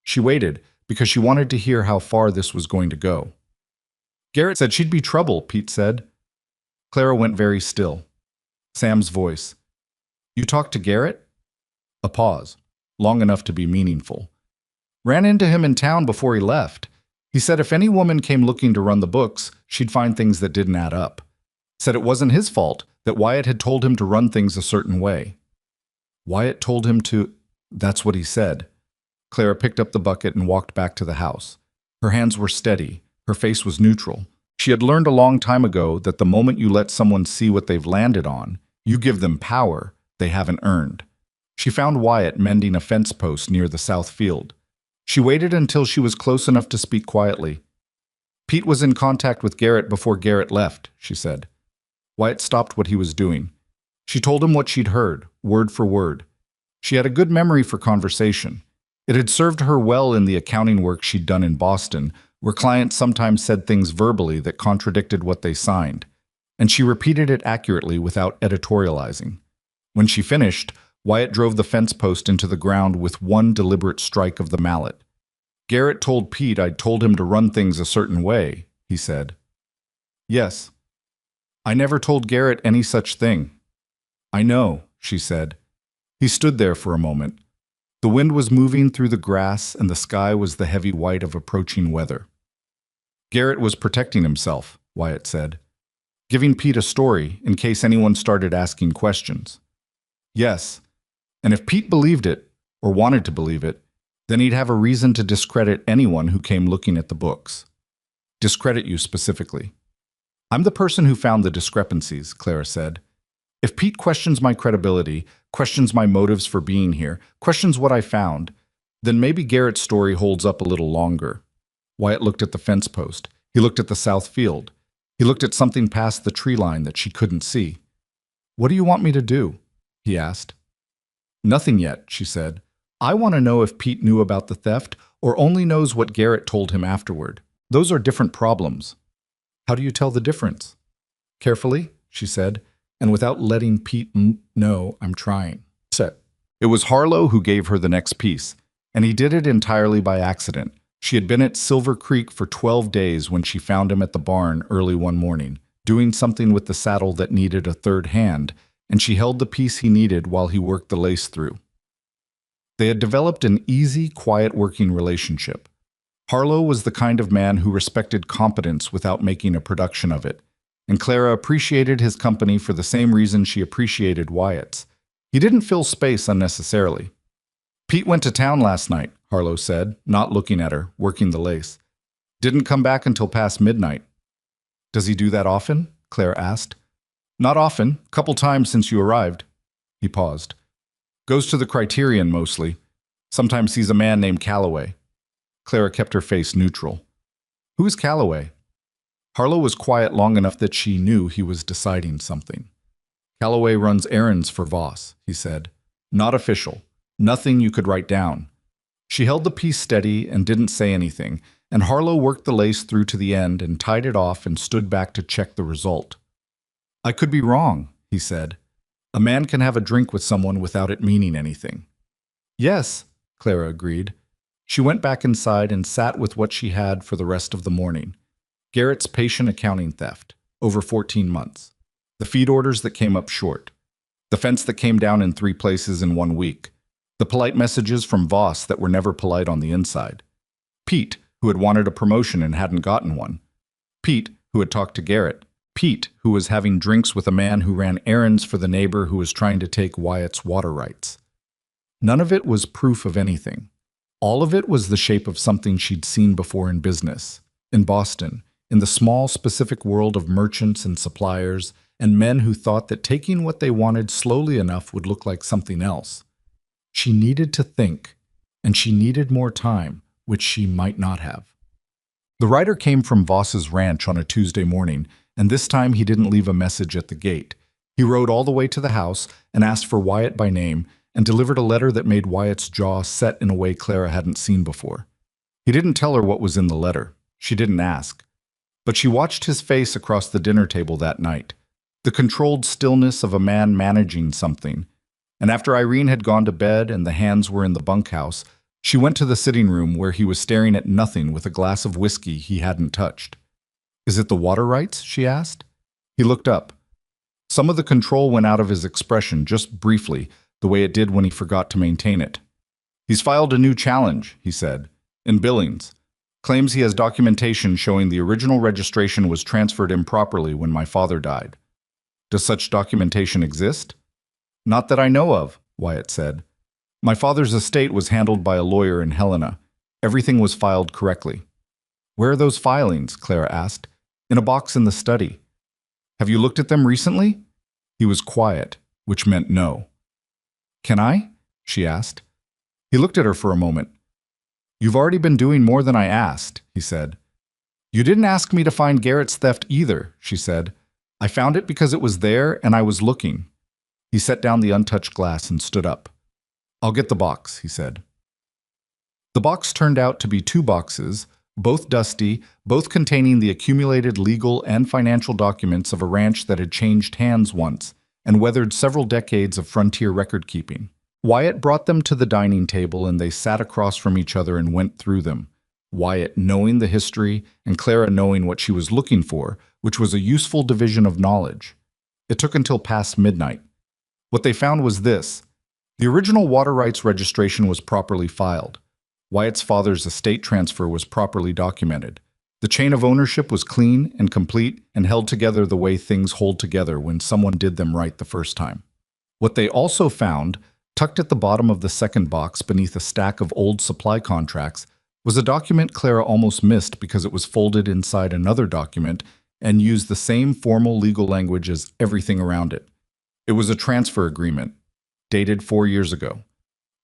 She waited because she wanted to hear how far this was going to go. "Garrett said she'd be trouble," Pete said. Clara went very still. Sam's voice. "You talked to Garrett?" A pause, long enough to be meaningful. "Ran into him in town before he left. He said if any woman came looking to run the books, she'd find things that didn't add up. Said it wasn't his fault, that Wyatt had told him to run things a certain way." "Wyatt told him to—" "That's what he said." Clara picked up the bucket and walked back to the house. Her hands were steady. Her face was neutral. She had learned a long time ago that the moment you let someone see what they've landed on, you give them power they haven't earned. She found Wyatt mending a fence post near the south field. She waited until she was close enough to speak quietly. "Pete was in contact with Garrett before Garrett left," she said. Wyatt stopped what he was doing. She told him what she'd heard, word for word. She had a good memory for conversation. It had served her well in the accounting work she'd done in Boston, where clients sometimes said things verbally that contradicted what they signed, and she repeated it accurately without editorializing. When she finished, Wyatt drove the fence post into the ground with one deliberate strike of the mallet. "Garrett told Pete I'd told him to run things a certain way," he said. "Yes." "I never told Garrett any such thing." "I know," she said. He stood there for a moment. The wind was moving through the grass and the sky was the heavy white of approaching weather. "Garrett was protecting himself," Wyatt said. "Giving Pete a story in case anyone started asking questions." "Yes, and if Pete believed it, or wanted to believe it, then he'd have a reason to discredit anyone who came looking at the books." "Discredit you specifically." "I'm the person who found the discrepancies," Clara said. "If Pete questions my credibility, questions my motives for being here, questions what I found, then maybe Garrett's story holds up a little longer." Wyatt looked at the fence post. He looked at the south field. He looked at something past the tree line that she couldn't see. "What do you want me to do?" he asked. "Nothing yet," she said. "I want to know if Pete knew about the theft or only knows what Garrett told him afterward. Those are different problems." "How do you tell the difference?" "Carefully," she said, "and without letting Pete know I'm trying." It was Harlow who gave her the next piece, and he did it entirely by accident. She had been at Silver Creek for 12 days when she found him at the barn early one morning, doing something with the saddle that needed a third hand, and she held the piece he needed while he worked the lace through. They had developed an easy, quiet working relationship. Harlow was the kind of man who respected competence without making a production of it, and Clara appreciated his company for the same reason she appreciated Wyatt's. He didn't fill space unnecessarily. "Pete went to town last night," Harlow said, not looking at her, working the lace. "Didn't come back until past midnight." "Does he do that often?" Clara asked. "Not often. Couple times since you arrived." He paused. "Goes to the Criterion mostly. Sometimes sees a man named Calloway." Clara kept her face neutral. "Who is Calloway?" Harlow was quiet long enough that she knew he was deciding something. "Calloway runs errands for Voss," he said. "Not official. Nothing you could write down." She held the piece steady and didn't say anything, and Harlow worked the lace through to the end and tied it off and stood back to check the result. "I could be wrong," he said. "A man can have a drink with someone without it meaning anything." "Yes," Clara agreed. She went back inside and sat with what she had for the rest of the morning. Garrett's patient accounting theft, over 14 months. The feed orders that came up short. The fence that came down in 3 places in 1 week. The polite messages from Voss that were never polite on the inside. Pete, who had wanted a promotion and hadn't gotten one. Pete, who had talked to Garrett. Pete, who was having drinks with a man who ran errands for the neighbor who was trying to take Wyatt's water rights. None of it was proof of anything. All of it was the shape of something she'd seen before in business, in Boston, in the small, specific world of merchants and suppliers, and men who thought that taking what they wanted slowly enough would look like something else. She needed to think, and she needed more time, which she might not have. The writer came from Voss's ranch on a Tuesday morning, and this time he didn't leave a message at the gate. He rode all the way to the house and asked for Wyatt by name and delivered a letter that made Wyatt's jaw set in a way Clara hadn't seen before. He didn't tell her what was in the letter. She didn't ask. But she watched his face across the dinner table that night, the controlled stillness of a man managing something. And after Irene had gone to bed and the hands were in the bunkhouse, she went to the sitting room where he was staring at nothing with a glass of whiskey he hadn't touched. "Is it the water rights?" she asked. He looked up. Some of the control went out of his expression just briefly, the way it did when he forgot to maintain it. "He's filed a new challenge," he said, "in Billings. Claims he has documentation showing the original registration was transferred improperly when my father died." "Does such documentation exist?" "Not that I know of," Wyatt said. "My father's estate was handled by a lawyer in Helena. Everything was filed correctly." "Where are those filings?" Clara asked. "In a box in the study." "Have you looked at them recently?" He was quiet, which meant no. "Can I?" she asked. He looked at her for a moment. "You've already been doing more than I asked," he said. "You didn't ask me to find Garrett's theft either," she said. "I found it because it was there and I was looking." He set down the untouched glass and stood up. "I'll get the box," he said. The box turned out to be 2 boxes, both dusty, both containing the accumulated legal and financial documents of a ranch that had changed hands once and weathered several decades of frontier record-keeping. Wyatt brought them to the dining table and they sat across from each other and went through them, Wyatt knowing the history and Clara knowing what she was looking for, which was a useful division of knowledge. It took until past midnight. What they found was this. The original water rights registration was properly filed. Wyatt's father's estate transfer was properly documented. The chain of ownership was clean and complete and held together the way things hold together when someone did them right the first time. What they also found, tucked at the bottom of the second box beneath a stack of old supply contracts, was a document Clara almost missed because it was folded inside another document and used the same formal legal language as everything around it. It was a transfer agreement, dated 4 years ago,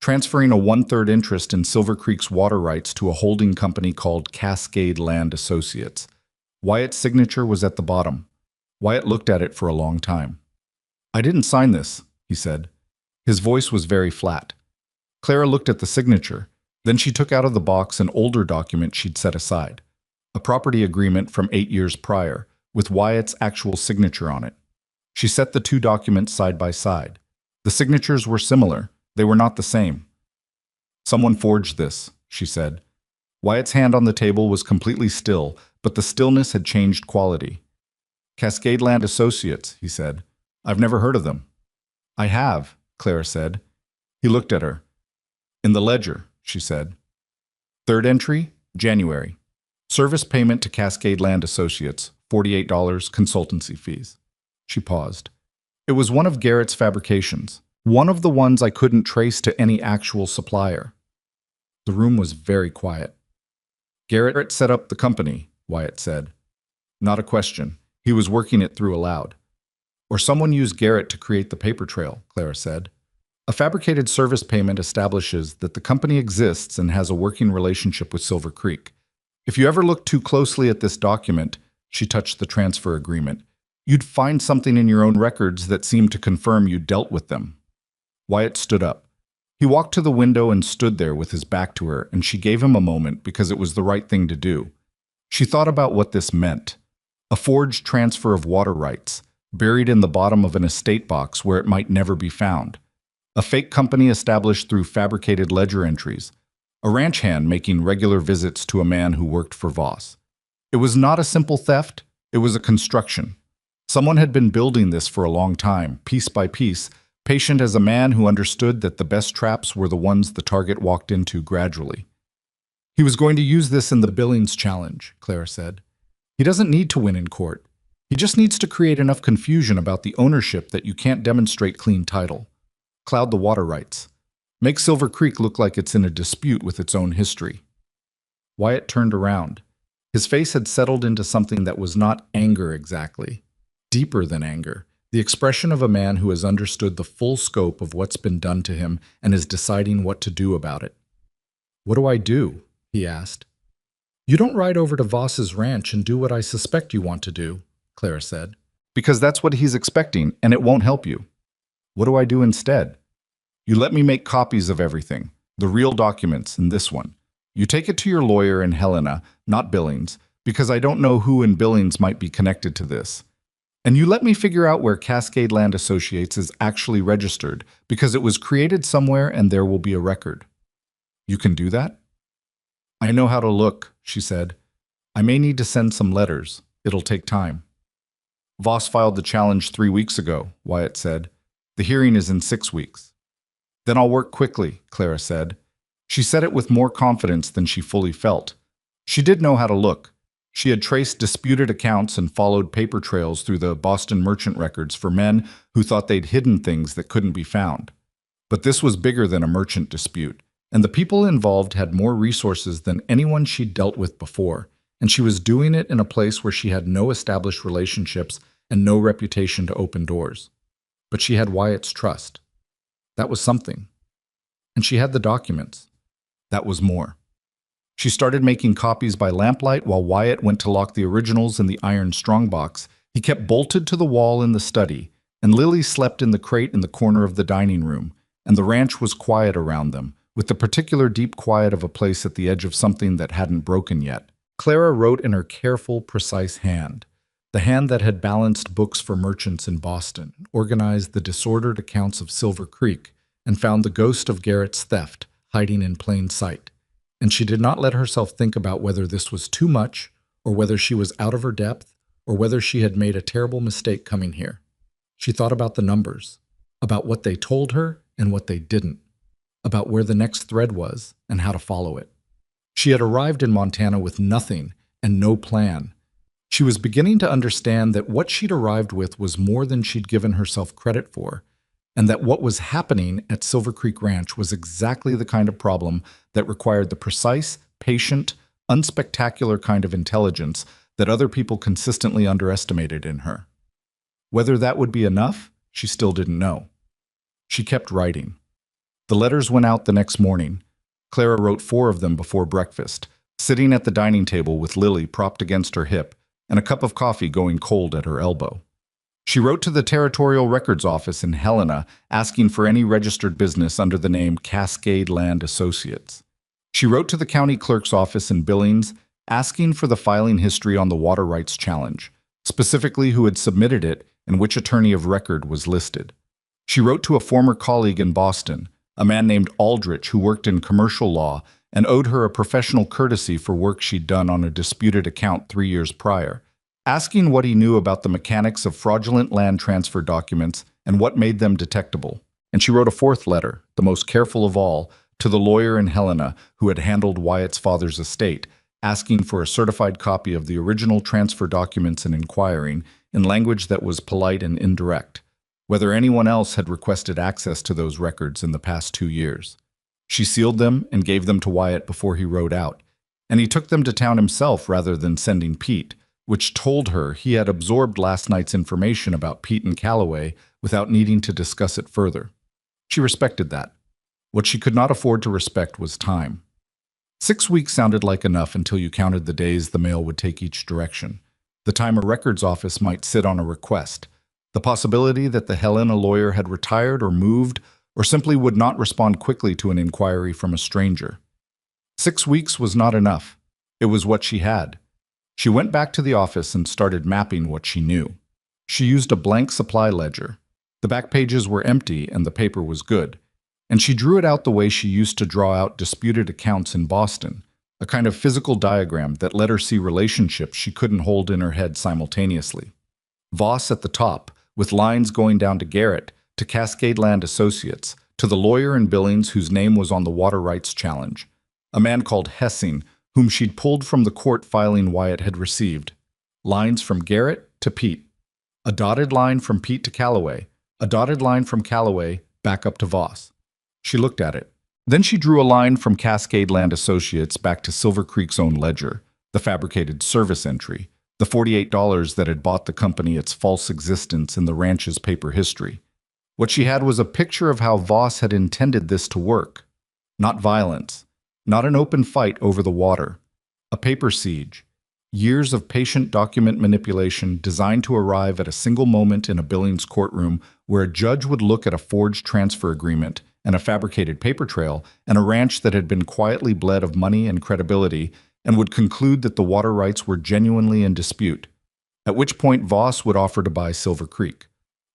transferring a 1/3 interest in Silver Creek's water rights to a holding company called Cascade Land Associates. Wyatt's signature was at the bottom. Wyatt looked at it for a long time. "I didn't sign this," he said. His voice was very flat. Clara looked at the signature. Then she took out of the box an older document she'd set aside, a property agreement from 8 years prior, with Wyatt's actual signature on it. She set the 2 documents side by side. The signatures were similar. They were not the same. "Someone forged this," she said. Wyatt's hand on the table was completely still, but the stillness had changed quality. "Cascade Land Associates," he said. "I've never heard of them." "I have," Clara said. He looked at her. "In the ledger," she said. "Third entry, January. Service payment to Cascade Land Associates, $48 consultancy fees." She paused. "It was one of Garrett's fabrications. One of the ones I couldn't trace to any actual supplier." The room was very quiet. "Garrett set up the company," Wyatt said. Not a question. He was working it through aloud. "Or someone used Garrett to create the paper trail," Clara said. "A fabricated service payment establishes that the company exists and has a working relationship with Silver Creek. If you ever look too closely at this document," she touched the transfer agreement, "you'd find something in your own records that seemed to confirm you dealt with them." Wyatt stood up. He walked to the window and stood there with his back to her, and she gave him a moment because it was the right thing to do. She thought about what this meant. A forged transfer of water rights, buried in the bottom of an estate box where it might never be found. A fake company established through fabricated ledger entries. A ranch hand making regular visits to a man who worked for Voss. It was not a simple theft, it was a construction. Someone had been building this for a long time, piece by piece, patient as a man who understood that the best traps were the ones the target walked into gradually. He was going to use this in the Billings challenge, Clara said. He doesn't need to win in court. He just needs to create enough confusion about the ownership that you can't demonstrate clean title. Cloud the water rights. Make Silver Creek look like it's in a dispute with its own history. Wyatt turned around. His face had settled into something that was not anger exactly. Deeper than anger. The expression of a man who has understood the full scope of what's been done to him and is deciding what to do about it. What do I do? He asked. You don't ride over to Voss's ranch and do what I suspect you want to do, Clara said. Because that's what he's expecting, and it won't help you. What do I do instead? You let me make copies of everything, the real documents and this one. You take it to your lawyer in Helena, not Billings, because I don't know who in Billings might be connected to this. And you let me figure out where Cascade Land Associates is actually registered, because it was created somewhere and there will be a record. You can do that? I know how to look, she said. I may need to send some letters. It'll take time. Voss filed the challenge 3 weeks ago, Wyatt said. The hearing is in 6 weeks. Then I'll work quickly, Clara said. She said it with more confidence than she fully felt. She did know how to look. She had traced disputed accounts and followed paper trails through the Boston merchant records for men who thought they'd hidden things that couldn't be found. But this was bigger than a merchant dispute, and the people involved had more resources than anyone she'd dealt with before, and she was doing it in a place where she had no established relationships and no reputation to open doors. But she had Wyatt's trust. That was something. And she had the documents. That was more. She started making copies by lamplight while Wyatt went to lock the originals in the iron strongbox. He kept bolted to the wall in the study, and Lily slept in the crate in the corner of the dining room, and the ranch was quiet around them, with the particular deep quiet of a place at the edge of something that hadn't broken yet. Clara wrote in her careful, precise hand, the hand that had balanced books for merchants in Boston, organized the disordered accounts of Silver Creek, and found the ghost of Garrett's theft hiding in plain sight. And she did not let herself think about whether this was too much, or whether she was out of her depth, or whether she had made a terrible mistake coming here. She thought about the numbers, about what they told her and what they didn't, about where the next thread was and how to follow it. She had arrived in Montana with nothing and no plan. She was beginning to understand that what she'd arrived with was more than she'd given herself credit for, and that what was happening at Silver Creek Ranch was exactly the kind of problem that required the precise, patient, unspectacular kind of intelligence that other people consistently underestimated in her. Whether that would be enough, she still didn't know. She kept writing. The letters went out the next morning. Clara wrote 4 of them before breakfast, sitting at the dining table with Lily propped against her hip and a cup of coffee going cold at her elbow. She wrote to the Territorial Records Office in Helena asking for any registered business under the name Cascade Land Associates. She wrote to the county clerk's office in Billings asking for the filing history on the water rights challenge, specifically who had submitted it and which attorney of record was listed. She wrote to a former colleague in Boston, a man named Aldrich who worked in commercial law and owed her a professional courtesy for work she'd done on a disputed account 3 years prior, asking what he knew about the mechanics of fraudulent land transfer documents and what made them detectable. And she wrote a 4th letter, the most careful of all, to the lawyer in Helena who had handled Wyatt's father's estate, asking for a certified copy of the original transfer documents and inquiring, in language that was polite and indirect, whether anyone else had requested access to those records in the past 2 years. She sealed them and gave them to Wyatt before he rode out, and he took them to town himself rather than sending Pete, which told her he had absorbed last night's information about Pete and Calloway without needing to discuss it further. She respected that. What she could not afford to respect was time. 6 weeks sounded like enough until you counted the days the mail would take each direction, the time a records office might sit on a request, the possibility that the Helena lawyer had retired or moved or simply would not respond quickly to an inquiry from a stranger. 6 weeks was not enough. It was what she had. She went back to the office and started mapping what she knew. She used a blank supply ledger. The back pages were empty and the paper was good. And she drew it out the way she used to draw out disputed accounts in Boston, a kind of physical diagram that let her see relationships she couldn't hold in her head simultaneously. Voss at the top, with lines going down to Garrett, to Cascade Land Associates, to the lawyer in Billings whose name was on the water rights challenge, a man called Hessing, whom she'd pulled from the court filing Wyatt had received. Lines from Garrett to Pete. A dotted line from Pete to Calloway. A dotted line from Calloway back up to Voss. She looked at it. Then she drew a line from Cascade Land Associates back to Silver Creek's own ledger, the fabricated service entry, the $48 that had bought the company its false existence in the ranch's paper history. What she had was a picture of how Voss had intended this to work. Not violence, not an open fight over the water, a paper siege, years of patient document manipulation designed to arrive at a single moment in a Billings courtroom where a judge would look at a forged transfer agreement and a fabricated paper trail and a ranch that had been quietly bled of money and credibility and would conclude that the water rights were genuinely in dispute, at which point Voss would offer to buy Silver Creek,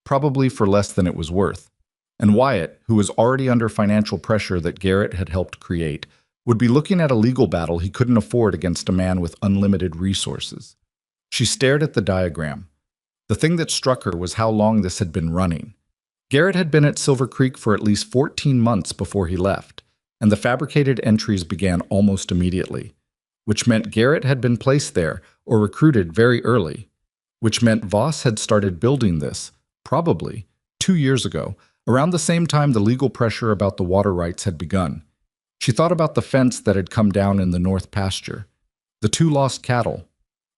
probably for less than it was worth. And Wyatt, who was already under financial pressure that Garrett had helped create, would be looking at a legal battle he couldn't afford against a man with unlimited resources. She stared at the diagram. The thing that struck her was how long this had been running. Garrett had been at Silver Creek for at least 14 months before he left, and the fabricated entries began almost immediately, which meant Garrett had been placed there or recruited very early, which meant Voss had started building this, probably, 2 years ago, around the same time the legal pressure about the water rights had begun. She thought about the fence that had come down in the north pasture, the 2 lost cattle,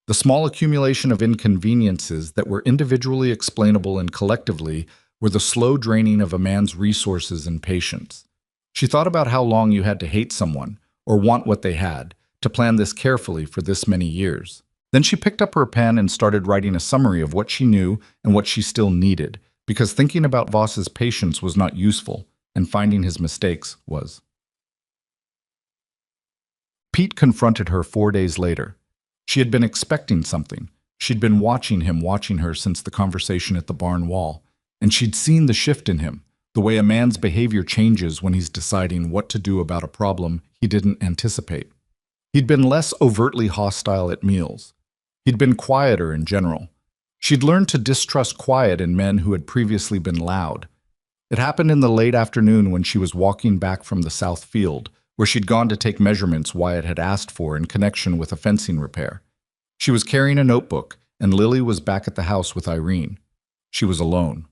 the small accumulation of inconveniences that were individually explainable and collectively were the slow draining of a man's resources and patience. She thought about how long you had to hate someone, or want what they had, to plan this carefully for this many years. Then she picked up her pen and started writing a summary of what she knew and what she still needed, because thinking about Voss's patience was not useful, and finding his mistakes was. Pete confronted her 4 days later. She had been expecting something. She'd been watching him watching her since the conversation at the barn wall, and she'd seen the shift in him, the way a man's behavior changes when he's deciding what to do about a problem he didn't anticipate. He'd been less overtly hostile at meals. He'd been quieter in general. She'd learned to distrust quiet in men who had previously been loud. It happened in the late afternoon when she was walking back from the south field, where she'd gone to take measurements Wyatt had asked for in connection with a fencing repair. She was carrying a notebook, and Lily was back at the house with Irene. She was alone.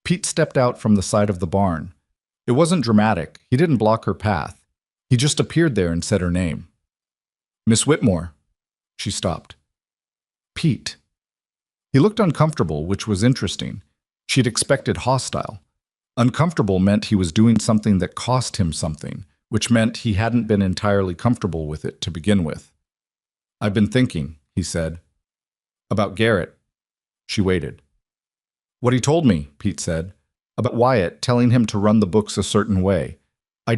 Pete stepped out from the side of the barn. It wasn't dramatic. He didn't block her path. He just appeared there and said her name. "Miss Whitmore." She stopped. "Pete." He looked uncomfortable, which was interesting. She'd expected hostile. Uncomfortable meant he was doing something that cost him something, which meant he hadn't been entirely comfortable with it to begin with. "I've been thinking," he said. "About Garrett." She waited. "What he told me," Pete said. "About Wyatt telling him to run the books a certain way. I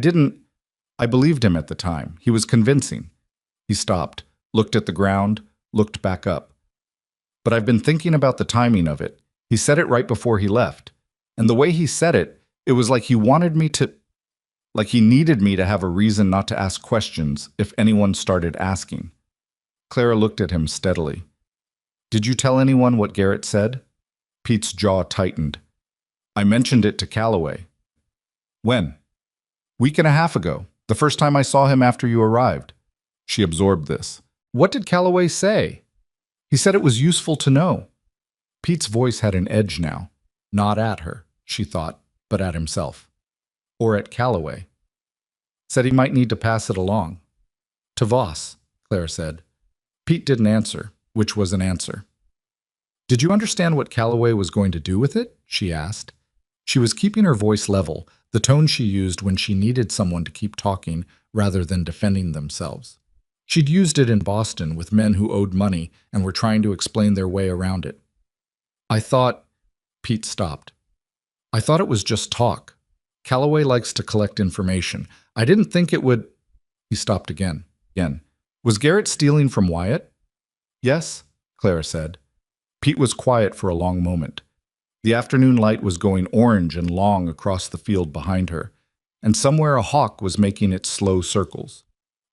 believed him at the time. He was convincing." He stopped, looked at the ground, looked back up. "But I've been thinking about the timing of it. He said it right before he left. And the way he said it, it was like he wanted me to... like he needed me to have a reason not to ask questions if anyone started asking." Clara looked at him steadily. "Did you tell anyone what Garrett said?" Pete's jaw tightened. "I mentioned it to Calloway." "When?" "Week and a half ago, the first time I saw him after you arrived." She absorbed this. "What did Calloway say?" "He said it was useful to know." Pete's voice had an edge now. Not at her, she thought, but at himself. Or at Calloway. "Said he might need to pass it along." "To Voss," Clara said. Pete didn't answer, which was an answer. "Did you understand what Calloway was going to do with it?" she asked. She was keeping her voice level, the tone she used when she needed someone to keep talking rather than defending themselves. She'd used it in Boston with men who owed money and were trying to explain their way around it. "I thought..." Pete stopped. "I thought it was just talk. Calloway likes to collect information. I didn't think it would..." He stopped again. "Was Garrett stealing from Wyatt?" "Yes," Clara said. Pete was quiet for a long moment. The afternoon light was going orange and long across the field behind her, and somewhere a hawk was making its slow circles.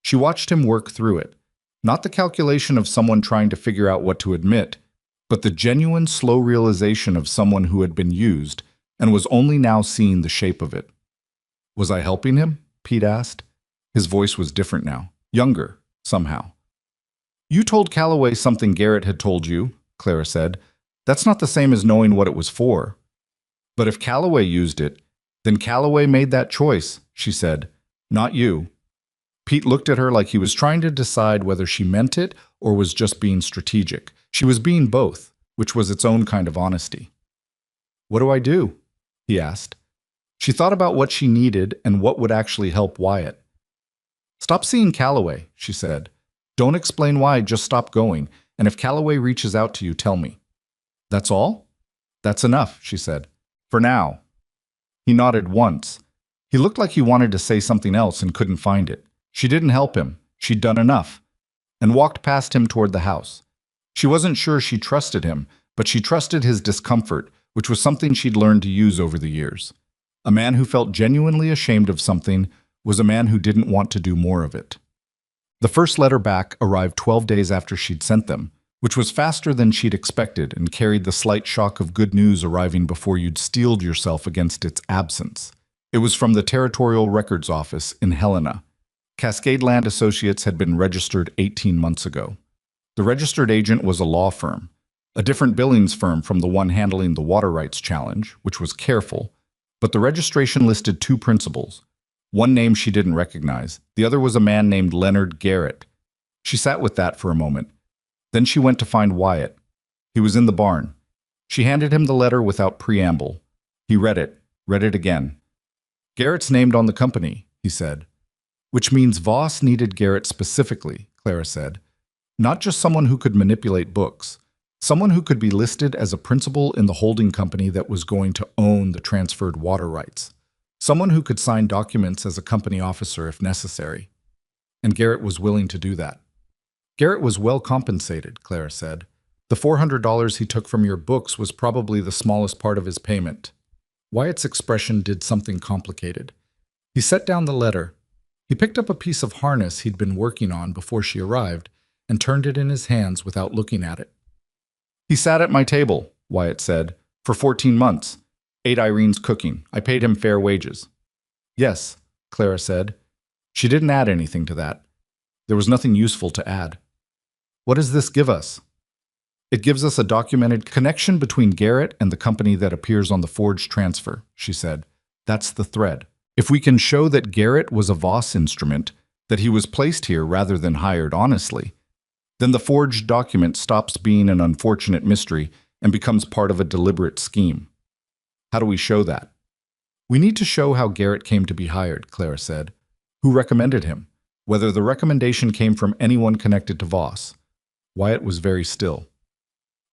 She watched him work through it. Not the calculation of someone trying to figure out what to admit, but the genuine, slow realization of someone who had been used and was only now seeing the shape of it. Was I helping him? Pete asked. His voice was different now, younger, somehow. You told Calloway something Garrett had told you, Clara said. That's not the same as knowing what it was for. But if Calloway used it, then Calloway made that choice, she said. Not you. Pete looked at her like he was trying to decide whether she meant it or was just being strategic. She was being both, which was its own kind of honesty. What do I do? He asked. She thought about what she needed and what would actually help Wyatt. Stop seeing Calloway, she said. Don't explain why, just stop going, and if Calloway reaches out to you, tell me. That's all? That's enough, she said. For now. He nodded once. He looked like he wanted to say something else and couldn't find it. She didn't help him. She'd done enough. And walked past him toward the house. She wasn't sure she trusted him, but she trusted his discomfort, which was something she'd learned to use over the years. A man who felt genuinely ashamed of something was a man who didn't want to do more of it. The first letter back arrived 12 days after she'd sent them, which was faster than she'd expected and carried the slight shock of good news arriving before you'd steeled yourself against its absence. It was from the Territorial Records Office in Helena. Cascade Land Associates had been registered 18 months ago. The registered agent was a law firm, a different billings firm from the one handling the water rights challenge, which was careful, but the registration listed two principals. One name she didn't recognize. The other was a man named Leonard Garrett. She sat with that for a moment. Then she went to find Wyatt. He was in the barn. She handed him the letter without preamble. He read it again. Garrett's named on the company, he said. Which means Voss needed Garrett specifically, Clara said. Not just someone who could manipulate books. Someone who could be listed as a principal in the holding company that was going to own the transferred water rights. Someone who could sign documents as a company officer if necessary. And Garrett was willing to do that. Garrett was well compensated, Clara said. The $400 he took from your books was probably the smallest part of his payment. Wyatt's expression did something complicated. He set down the letter. He picked up a piece of harness he'd been working on before she arrived and turned it in his hands without looking at it. He sat at my table, Wyatt said, for 14 months. Ate Irene's cooking. I paid him fair wages. Yes, Clara said. She didn't add anything to that. There was nothing useful to add. What does this give us? It gives us a documented connection between Garrett and the company that appears on the forged transfer, she said. That's the thread. If we can show that Garrett was a Voss instrument, that he was placed here rather than hired honestly, then the forged document stops being an unfortunate mystery and becomes part of a deliberate scheme. How do we show that? We need to show how Garrett came to be hired, Clara said. Who recommended him? Whether the recommendation came from anyone connected to Voss. Wyatt was very still.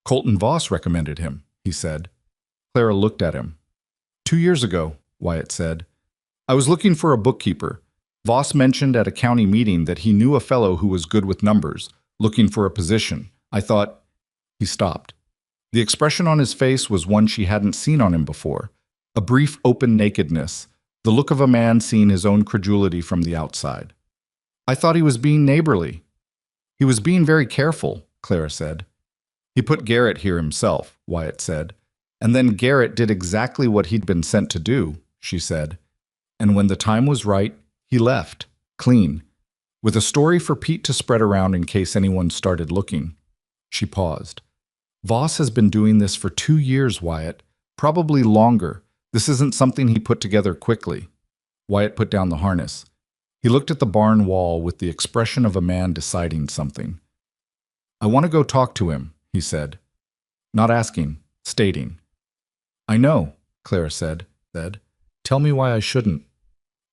Colton Voss recommended him, he said. Clara looked at him. 2 years ago, Wyatt said. I was looking for a bookkeeper. Voss mentioned at a county meeting that he knew a fellow who was good with numbers, looking for a position. I thought... He stopped. The expression on his face was one she hadn't seen on him before. A brief open nakedness, the look of a man seeing his own credulity from the outside. I thought he was being neighborly. He was being very careful, Clara said. He put Garrett here himself, Wyatt said. And then Garrett did exactly what he'd been sent to do, she said. And when the time was right, he left, clean, with a story for Pete to spread around in case anyone started looking. She paused. Voss has been doing this for 2 years, Wyatt. Probably longer. This isn't something he put together quickly. Wyatt put down the harness. He looked at the barn wall with the expression of a man deciding something. I want to go talk to him, he said. Not asking, stating. I know, Clara said. Tell me why I shouldn't.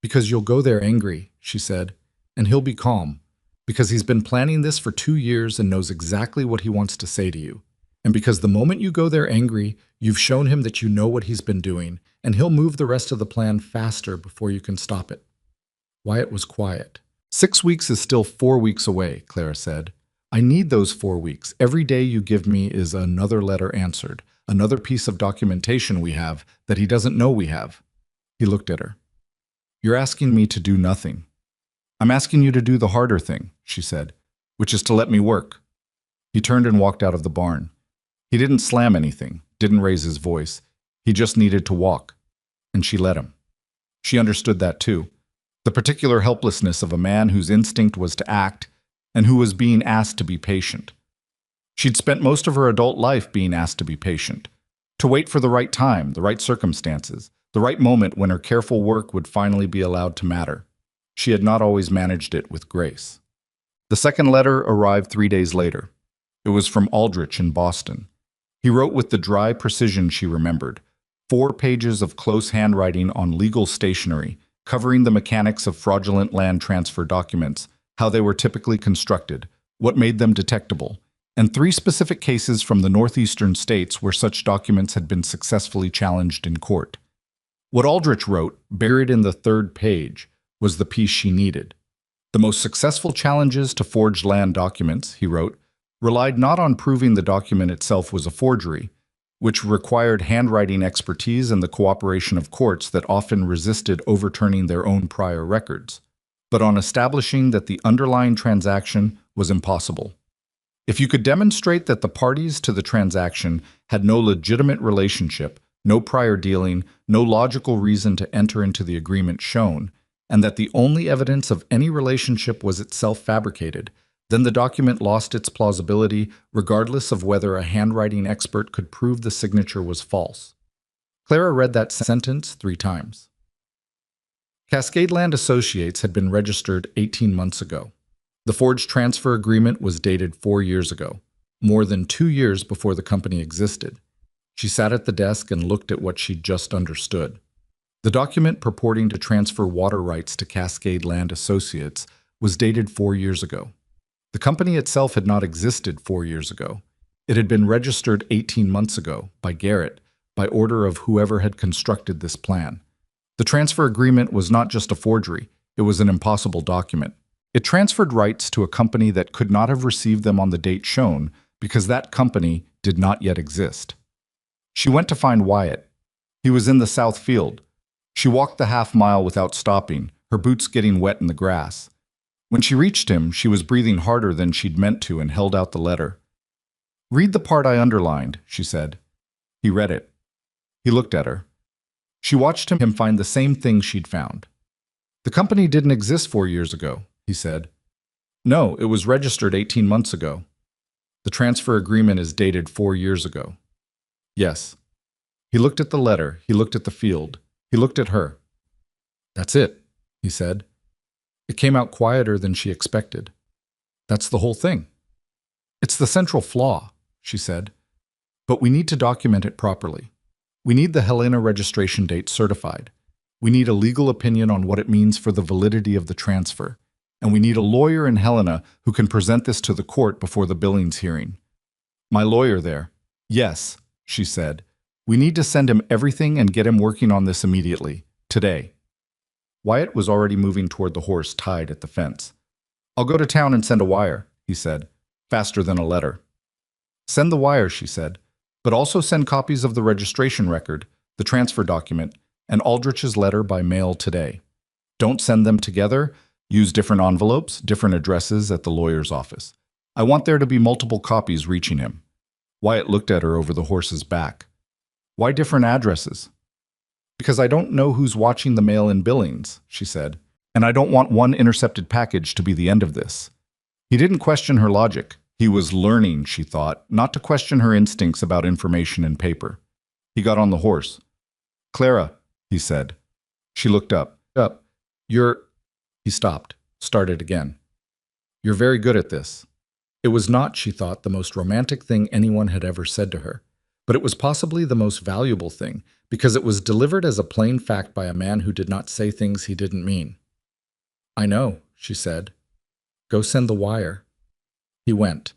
Because you'll go there angry, she said, and he'll be calm. Because he's been planning this for 2 years and knows exactly what he wants to say to you. And because the moment you go there angry, you've shown him that you know what he's been doing, and he'll move the rest of the plan faster before you can stop it. Wyatt was quiet. 6 weeks is still 4 weeks away, Clara said. I need those 4 weeks. Every day you give me is another letter answered, another piece of documentation we have that he doesn't know we have. He looked at her. You're asking me to do nothing. I'm asking you to do the harder thing, she said, which is to let me work. He turned and walked out of the barn. He didn't slam anything, didn't raise his voice. He just needed to walk. And she let him. She understood that too. The particular helplessness of a man whose instinct was to act and who was being asked to be patient. She'd spent most of her adult life being asked to be patient, to wait for the right time, the right circumstances, the right moment when her careful work would finally be allowed to matter. She had not always managed it with grace. The second letter arrived 3 days later. It was from Aldrich in Boston. He wrote with the dry precision she remembered, 4 pages of close handwriting on legal stationery, covering the mechanics of fraudulent land transfer documents, how they were typically constructed, what made them detectable, and 3 specific cases from the northeastern states where such documents had been successfully challenged in court. What Aldrich wrote, buried in the 3rd page, was the piece she needed. The most successful challenges to forged land documents, he wrote, relied not on proving the document itself was a forgery, which required handwriting expertise and the cooperation of courts that often resisted overturning their own prior records, but on establishing that the underlying transaction was impossible. If you could demonstrate that the parties to the transaction had no legitimate relationship, no prior dealing, no logical reason to enter into the agreement shown, and that the only evidence of any relationship was itself fabricated, then the document lost its plausibility regardless of whether a handwriting expert could prove the signature was false. Clara read that sentence 3 times. Cascade Land Associates had been registered 18 months ago. The forged transfer agreement was dated 4 years ago, more than 2 years before the company existed. She sat at the desk and looked at what she'd just understood. The document purporting to transfer water rights to Cascade Land Associates was dated 4 years ago. The company itself had not existed 4 years ago. It had been registered 18 months ago by Garrett, by order of whoever had constructed this plan. The transfer agreement was not just a forgery, it was an impossible document. It transferred rights to a company that could not have received them on the date shown because that company did not yet exist. She went to find Wyatt. He was in the south field. She walked the half-mile without stopping, her boots getting wet in the grass. When she reached him, she was breathing harder than she'd meant to and held out the letter. "Read the part I underlined," she said. He read it. He looked at her. She watched him find the same thing she'd found. "The company didn't exist 4 years ago," he said. "No, it was registered 18 months ago. The transfer agreement is dated 4 years ago." "Yes." He looked at the letter, he looked at the field, he looked at her. "That's it," he said. It came out quieter than she expected. "That's the whole thing." "It's the central flaw," she said. "But we need to document it properly. We need the Helena registration date certified. We need a legal opinion on what it means for the validity of the transfer. And we need a lawyer in Helena who can present this to the court before the Billings hearing." "My lawyer there." "Yes," she said. "We need to send him everything and get him working on this immediately. Today." Wyatt was already moving toward the horse tied at the fence. "I'll go to town and send a wire," he said, faster than a letter. "Send the wire," she said, "but also send copies of the registration record, the transfer document, and Aldrich's letter by mail today. Don't send them together. Use different envelopes, different addresses at the lawyer's office. I want there to be multiple copies reaching him." Wyatt looked at her over the horse's back. "Why different addresses?" "Because I don't know who's watching the mail in Billings," she said, "and I don't want one intercepted package to be the end of this." He didn't question her logic. He was learning, she thought, not to question her instincts about information and paper. He got on the horse. "Clara," he said. She looked up. You're... He stopped, started again. "You're very good at this." It was not, she thought, the most romantic thing anyone had ever said to her, but it was possibly the most valuable thing, because it was delivered as a plain fact by a man who did not say things he didn't mean. "I know," she said. "Go send the wire." He went.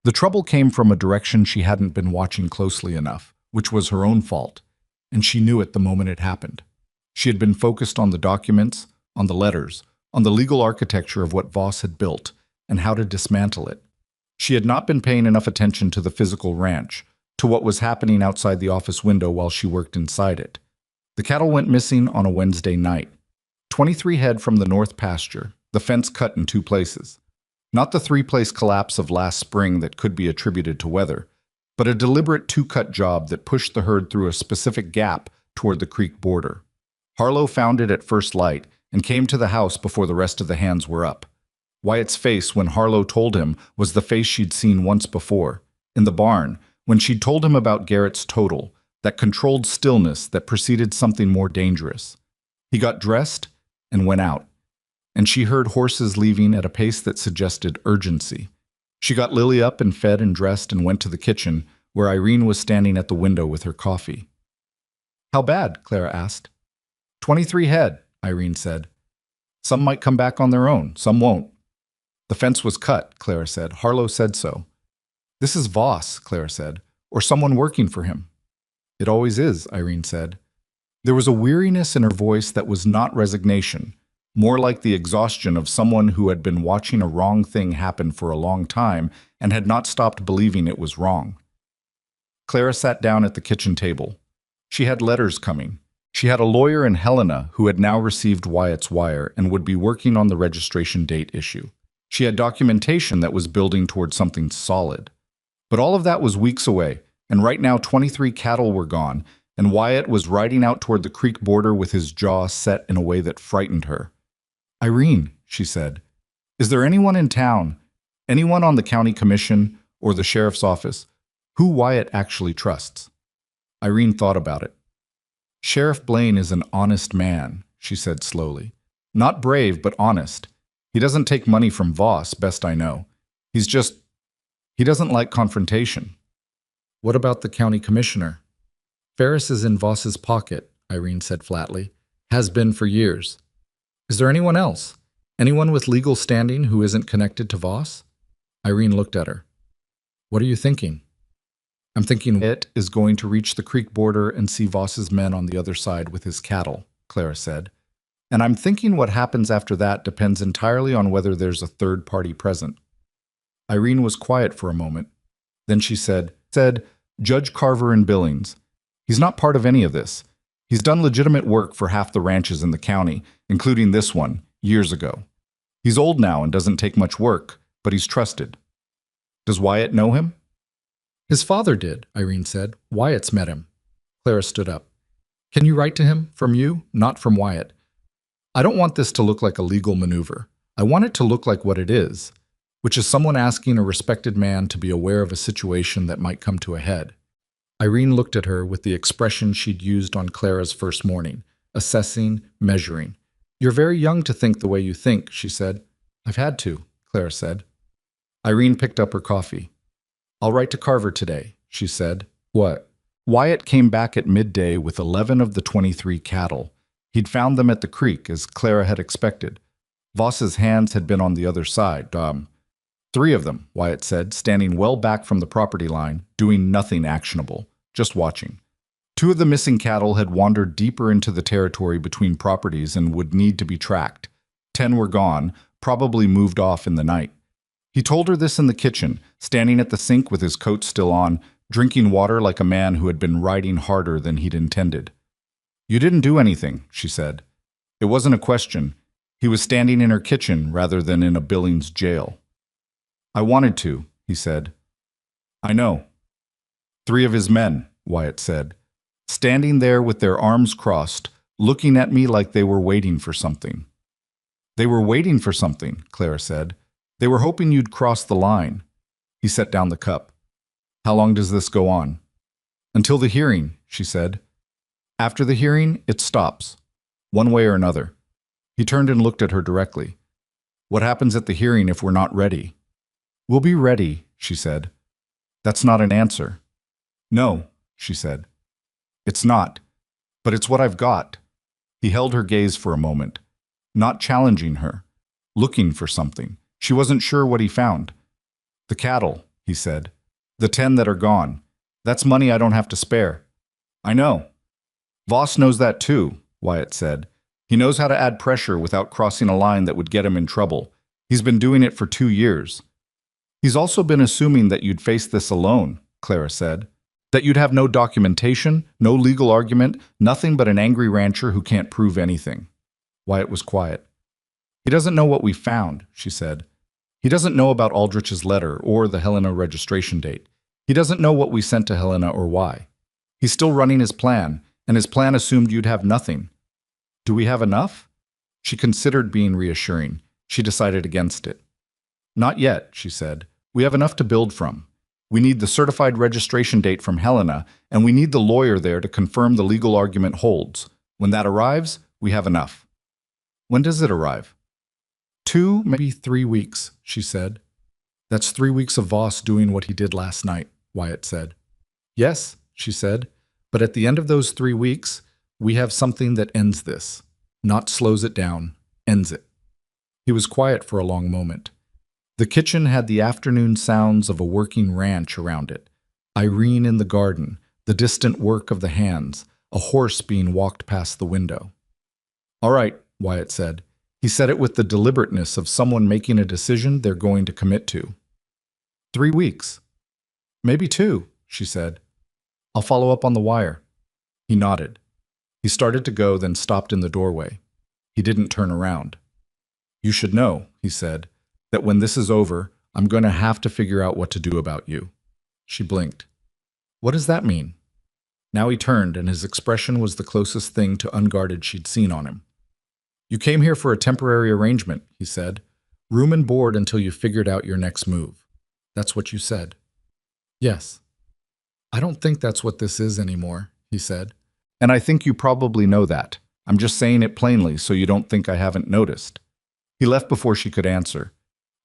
The trouble came from a direction she hadn't been watching closely enough, which was her own fault, and she knew it the moment it happened. She had been focused on the documents, on the letters, on the legal architecture of what Voss had built, and how to dismantle it. She had not been paying enough attention to the physical ranch, to what was happening outside the office window while she worked inside it. The cattle went missing on a Wednesday night. 23 head from the north pasture, the fence cut in 2 places. Not the 3-place collapse of last spring that could be attributed to weather, but a deliberate two-cut job that pushed the herd through a specific gap toward the creek border. Harlow found it at first light and came to the house before the rest of the hands were up. Wyatt's face when Harlow told him was the face she'd seen once before, in the barn, when she'd told him about Garrett's total, that controlled stillness that preceded something more dangerous. He got dressed and went out, and she heard horses leaving at a pace that suggested urgency. She got Lily up and fed and dressed and went to the kitchen, where Irene was standing at the window with her coffee. "How bad?" Clara asked. 23 head, Irene said. "Some might come back on their own, some won't." "The fence was cut," Clara said. "Harlow said so." "This is Voss," Clara said, "or someone working for him." "It always is," Irene said. There was a weariness in her voice that was not resignation, more like the exhaustion of someone who had been watching a wrong thing happen for a long time and had not stopped believing it was wrong. Clara sat down at the kitchen table. She had letters coming. She had a lawyer in Helena who had now received Wyatt's wire and would be working on the registration date issue. She had documentation that was building toward something solid. But all of that was weeks away, and right now 23 cattle were gone, and Wyatt was riding out toward the creek border with his jaw set in a way that frightened her. "Irene," she said, "is there anyone in town, anyone on the county commission or the sheriff's office, who Wyatt actually trusts?" Irene thought about it. "Sheriff Blaine is an honest man," she said slowly. "Not brave, but honest. He doesn't take money from Voss, best I know. He doesn't like confrontation." "What about the county commissioner?" "Ferris is in Voss's pocket," Irene said flatly. "Has been for years." "Is there anyone else? Anyone with legal standing who isn't connected to Voss?" Irene looked at her. "What are you thinking?" "I'm thinking Wyatt is going to reach the creek border and see Voss's men on the other side with his cattle," Clara said. "And I'm thinking what happens after that depends entirely on whether there's a third party present." Irene was quiet for a moment. Then she said, "Judge Carver in Billings. He's not part of any of this. He's done legitimate work for half the ranches in the county, including this one, years ago. He's old now and doesn't take much work, but he's trusted." "Does Wyatt know him?" "His father did," Irene said. "Wyatt's met him." Clara stood up. "Can you write to him? From you, not from Wyatt. I don't want this to look like a legal maneuver. I want it to look like what it is, which is someone asking a respected man to be aware of a situation that might come to a head." Irene looked at her with the expression she'd used on Clara's first morning, assessing, measuring. "You're very young to think the way you think," she said. "I've had to," Clara said. Irene picked up her coffee. "I'll write to Carver today," she said. "What?" "Wyatt came back at midday with 11 of the 23 cattle. He'd found them at the creek, as Clara had expected. Voss's hands had been on the other side. 3 of them," Wyatt said, standing well back from the property line, doing nothing actionable, just watching. 2 of the missing cattle had wandered deeper into the territory between properties and would need to be tracked. 10 were gone, probably moved off in the night. He told her this in the kitchen, standing at the sink with his coat still on, drinking water like a man who had been riding harder than he'd intended. "You didn't do anything," she said. It wasn't a question. He was standing in her kitchen rather than in a Billings jail. "I wanted to," he said. "I know." 3 of his men, Wyatt said, standing there with their arms crossed, looking at me like they were waiting for something. "They were waiting for something," Clara said. "They were hoping you'd cross the line." He set down the cup. "How long does this go on?" "Until the hearing," she said. "After the hearing, it stops, one way or another." He turned and looked at her directly. "What happens at the hearing if we're not ready?" "We'll be ready," she said. "That's not an answer." "No," she said. "It's not. But it's what I've got." He held her gaze for a moment, not challenging her, looking for something. She wasn't sure what he found. "The cattle," he said. "The 10 that are gone. That's money I don't have to spare." "I know." "Voss knows that too," Wyatt said. "He knows how to add pressure without crossing a line that would get him in trouble. He's been doing it for 2 years. "He's also been assuming that you'd face this alone," Clara said. "That you'd have no documentation, no legal argument, nothing but an angry rancher who can't prove anything." Wyatt was quiet. "He doesn't know what we found," she said. "He doesn't know about Aldrich's letter or the Helena registration date. He doesn't know what we sent to Helena or why. He's still running his plan, and his plan assumed you'd have nothing. Do we have enough? She considered being reassuring. She decided against it. Not yet, she said. We have enough to build from. We need the certified registration date from Helena, and we need the lawyer there to confirm the legal argument holds. When that arrives, we have enough. When does it arrive? 2, maybe 3 weeks, she said. That's 3 weeks of Voss doing what he did last night, Wyatt said. Yes, she said, but at the end of those 3 weeks, we have something that ends this. Not slows it down, ends it. He was quiet for a long moment. The kitchen had the afternoon sounds of a working ranch around it. Irene in the garden, the distant work of the hands, a horse being walked past the window. All right, Wyatt said. He said it with the deliberateness of someone making a decision they're going to commit to. 3 weeks. Maybe 2, she said. I'll follow up on the wire. He nodded. He started to go, then stopped in the doorway. He didn't turn around. You should know, he said, that when this is over, I'm going to have to figure out what to do about you. She blinked. What does that mean? Now he turned, and his expression was the closest thing to unguarded she'd seen on him. You came here for a temporary arrangement, he said. Room and board until you figured out your next move. That's what you said. Yes. I don't think that's what this is anymore, he said. And I think you probably know that. I'm just saying it plainly so you don't think I haven't noticed. He left before she could answer.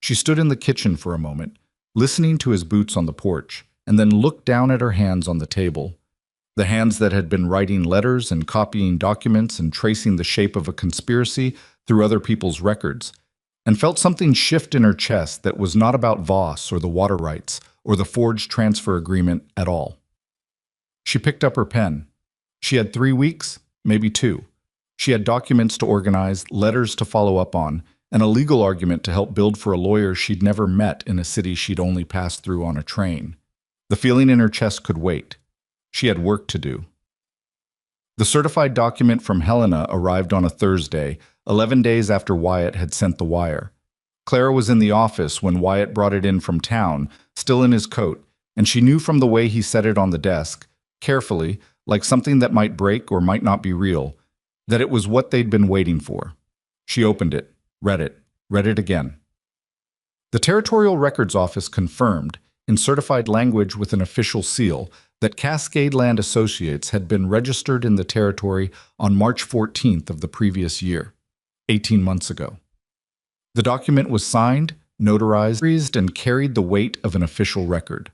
She stood in the kitchen for a moment, listening to his boots on the porch, and then looked down at her hands on the table. The hands that had been writing letters and copying documents and tracing the shape of a conspiracy through other people's records, and felt something shift in her chest that was not about Voss or the water rights or the forged transfer agreement at all. She picked up her pen. She had 3 weeks, maybe 2. She had documents to organize, letters to follow up on, and a legal argument to help build for a lawyer she'd never met in a city she'd only passed through on a train. The feeling in her chest could wait. She had work to do. The certified document from Helena arrived on a Thursday, 11 days after Wyatt had sent the wire. Clara was in the office when Wyatt brought it in from town, still in his coat, and she knew from the way he set it on the desk, carefully, like something that might break or might not be real, that it was what they'd been waiting for. She opened it, read it again. The Territorial Records Office confirmed, in certified language with an official seal, that Cascade Land Associates had been registered in the territory on March 14th of the previous year, 18 months ago. The document was signed, notarized, and carried the weight of an official record.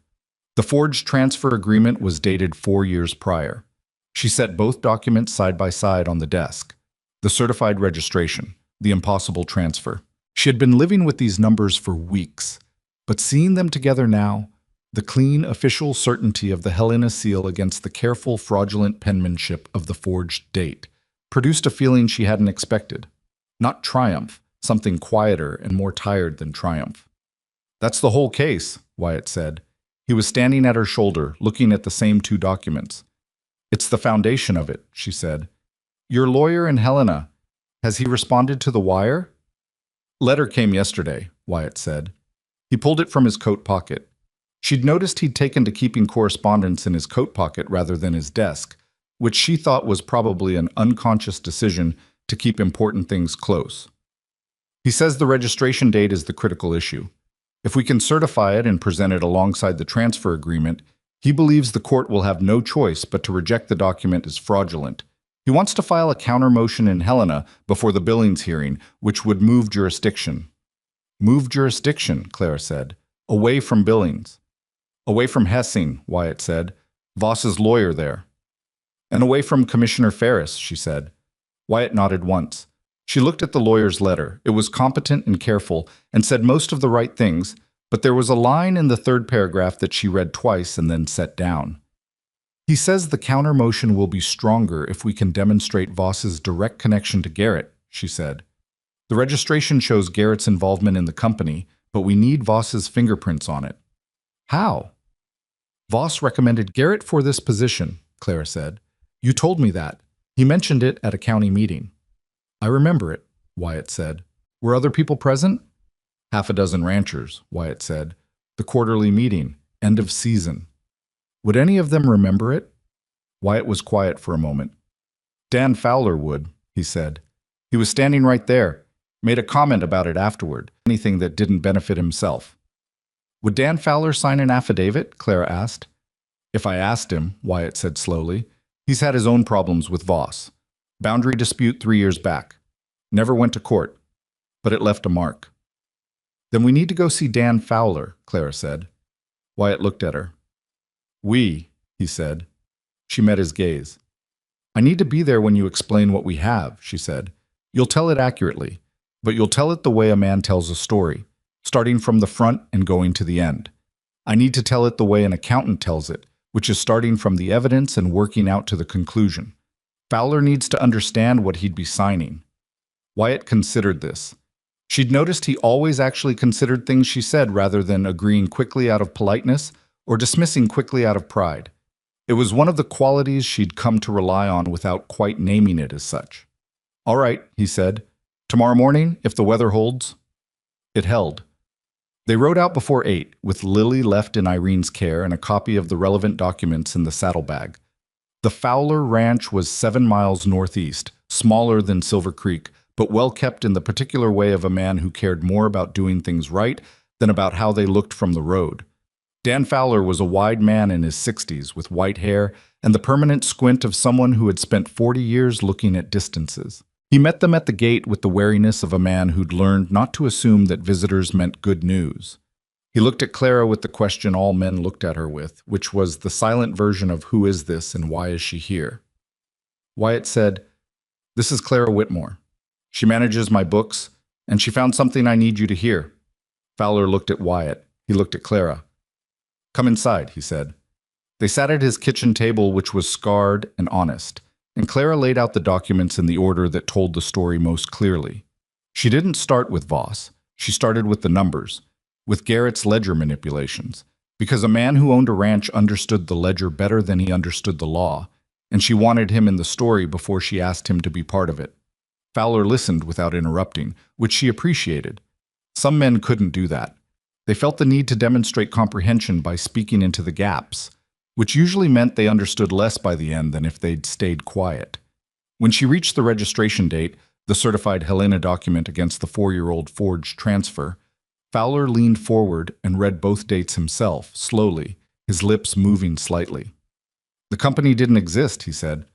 The forged transfer agreement was dated 4 years prior. She set both documents side by side on the desk. The certified registration, the impossible transfer. She had been living with these numbers for weeks, but seeing them together now, the clean, official certainty of the Helena seal against the careful, fraudulent penmanship of the forged date, produced a feeling she hadn't expected. Not triumph, something quieter and more tired than triumph. That's the whole case, Wyatt said. He was standing at her shoulder, looking at the same 2 documents. It's the foundation of it, she said. Your lawyer in Helena, has he responded to the wire? Letter came yesterday, Wyatt said. He pulled it from his coat pocket. She'd noticed he'd taken to keeping correspondence in his coat pocket rather than his desk, which she thought was probably an unconscious decision to keep important things close. He says the registration date is the critical issue. If we can certify it and present it alongside the transfer agreement, he believes the court will have no choice but to reject the document as fraudulent. He wants to file a counter motion in Helena before the Billings hearing, which would move jurisdiction. Move jurisdiction, Clara said. Away from Billings. Away from Hessing, Wyatt said. Voss's lawyer there. And away from Commissioner Ferris, she said. Wyatt nodded once. She looked at the lawyer's letter. It was competent and careful, and said most of the right things, but there was a line in the 3rd paragraph that she read twice and then set down. He says the counter motion will be stronger if we can demonstrate Voss's direct connection to Garrett, she said. The registration shows Garrett's involvement in the company, but we need Voss's fingerprints on it. How? Voss recommended Garrett for this position, Clara said. You told me that. He mentioned it at a county meeting. I remember it, Wyatt said. Were other people present? 6 ranchers, Wyatt said. The quarterly meeting, end of season. Would any of them remember it? Wyatt was quiet for a moment. Dan Fowler would, he said. He was standing right there, made a comment about it afterward, anything that didn't benefit himself. Would Dan Fowler sign an affidavit? Clara asked. If I asked him, Wyatt said slowly. He's had his own problems with Voss. Boundary dispute 3 years back. Never went to court, but it left a mark. Then we need to go see Dan Fowler, Clara said. Wyatt looked at her. We, he said. She met his gaze. I need to be there when you explain what we have, she said. You'll tell it accurately, but you'll tell it the way a man tells a story, starting from the front and going to the end. I need to tell it the way an accountant tells it, which is starting from the evidence and working out to the conclusion. Fowler needs to understand what he'd be signing. Wyatt considered this. She'd noticed he always actually considered things she said rather than agreeing quickly out of politeness or dismissing quickly out of pride. It was one of the qualities she'd come to rely on without quite naming it as such. All right, he said. Tomorrow morning, if the weather holds. It held. They rode out before 8, with Lily left in Irene's care and a copy of the relevant documents in the saddlebag. The Fowler Ranch was 7 miles northeast, smaller than Silver Creek, but well kept in the particular way of a man who cared more about doing things right than about how they looked from the road. Dan Fowler was a wide man in his 60s with white hair and the permanent squint of someone who had spent 40 years looking at distances. He met them at the gate with the wariness of a man who'd learned not to assume that visitors meant good news. He looked at Clara with the question all men looked at her with, which was the silent version of who is this and why is she here? Wyatt said, This is Clara Whitmore. She manages my books, and she found something I need you to hear. Fowler looked at Wyatt. He looked at Clara. Come inside, he said. They sat at his kitchen table, which was scarred and honest, and Clara laid out the documents in the order that told the story most clearly. She didn't start with Voss. She started with the numbers, with Garrett's ledger manipulations, because a man who owned a ranch understood the ledger better than he understood the law, and she wanted him in the story before she asked him to be part of it. Fowler listened without interrupting, which she appreciated. Some men couldn't do that. They felt the need to demonstrate comprehension by speaking into the gaps, which usually meant they understood less by the end than if they'd stayed quiet. When she reached the registration date, the certified Helena document against the 4-year-old forged transfer, Fowler leaned forward and read both dates himself, slowly, his lips moving slightly. The company didn't exist, he said.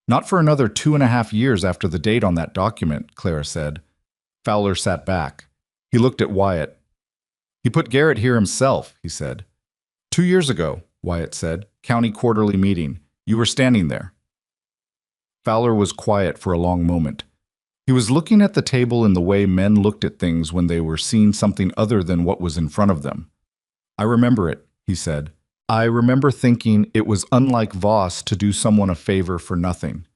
Not for another 2.5 years after the date on that document, Clara said. Fowler sat back. He looked at Wyatt. He put Garrett here himself, he said. 2 years ago, Wyatt said, county quarterly meeting. You were standing there. Fowler was quiet for a long moment. He was looking at the table in the way men looked at things when they were seeing something other than what was in front of them. I remember it, he said. I remember thinking it was unlike Voss to do someone a favor for nothing.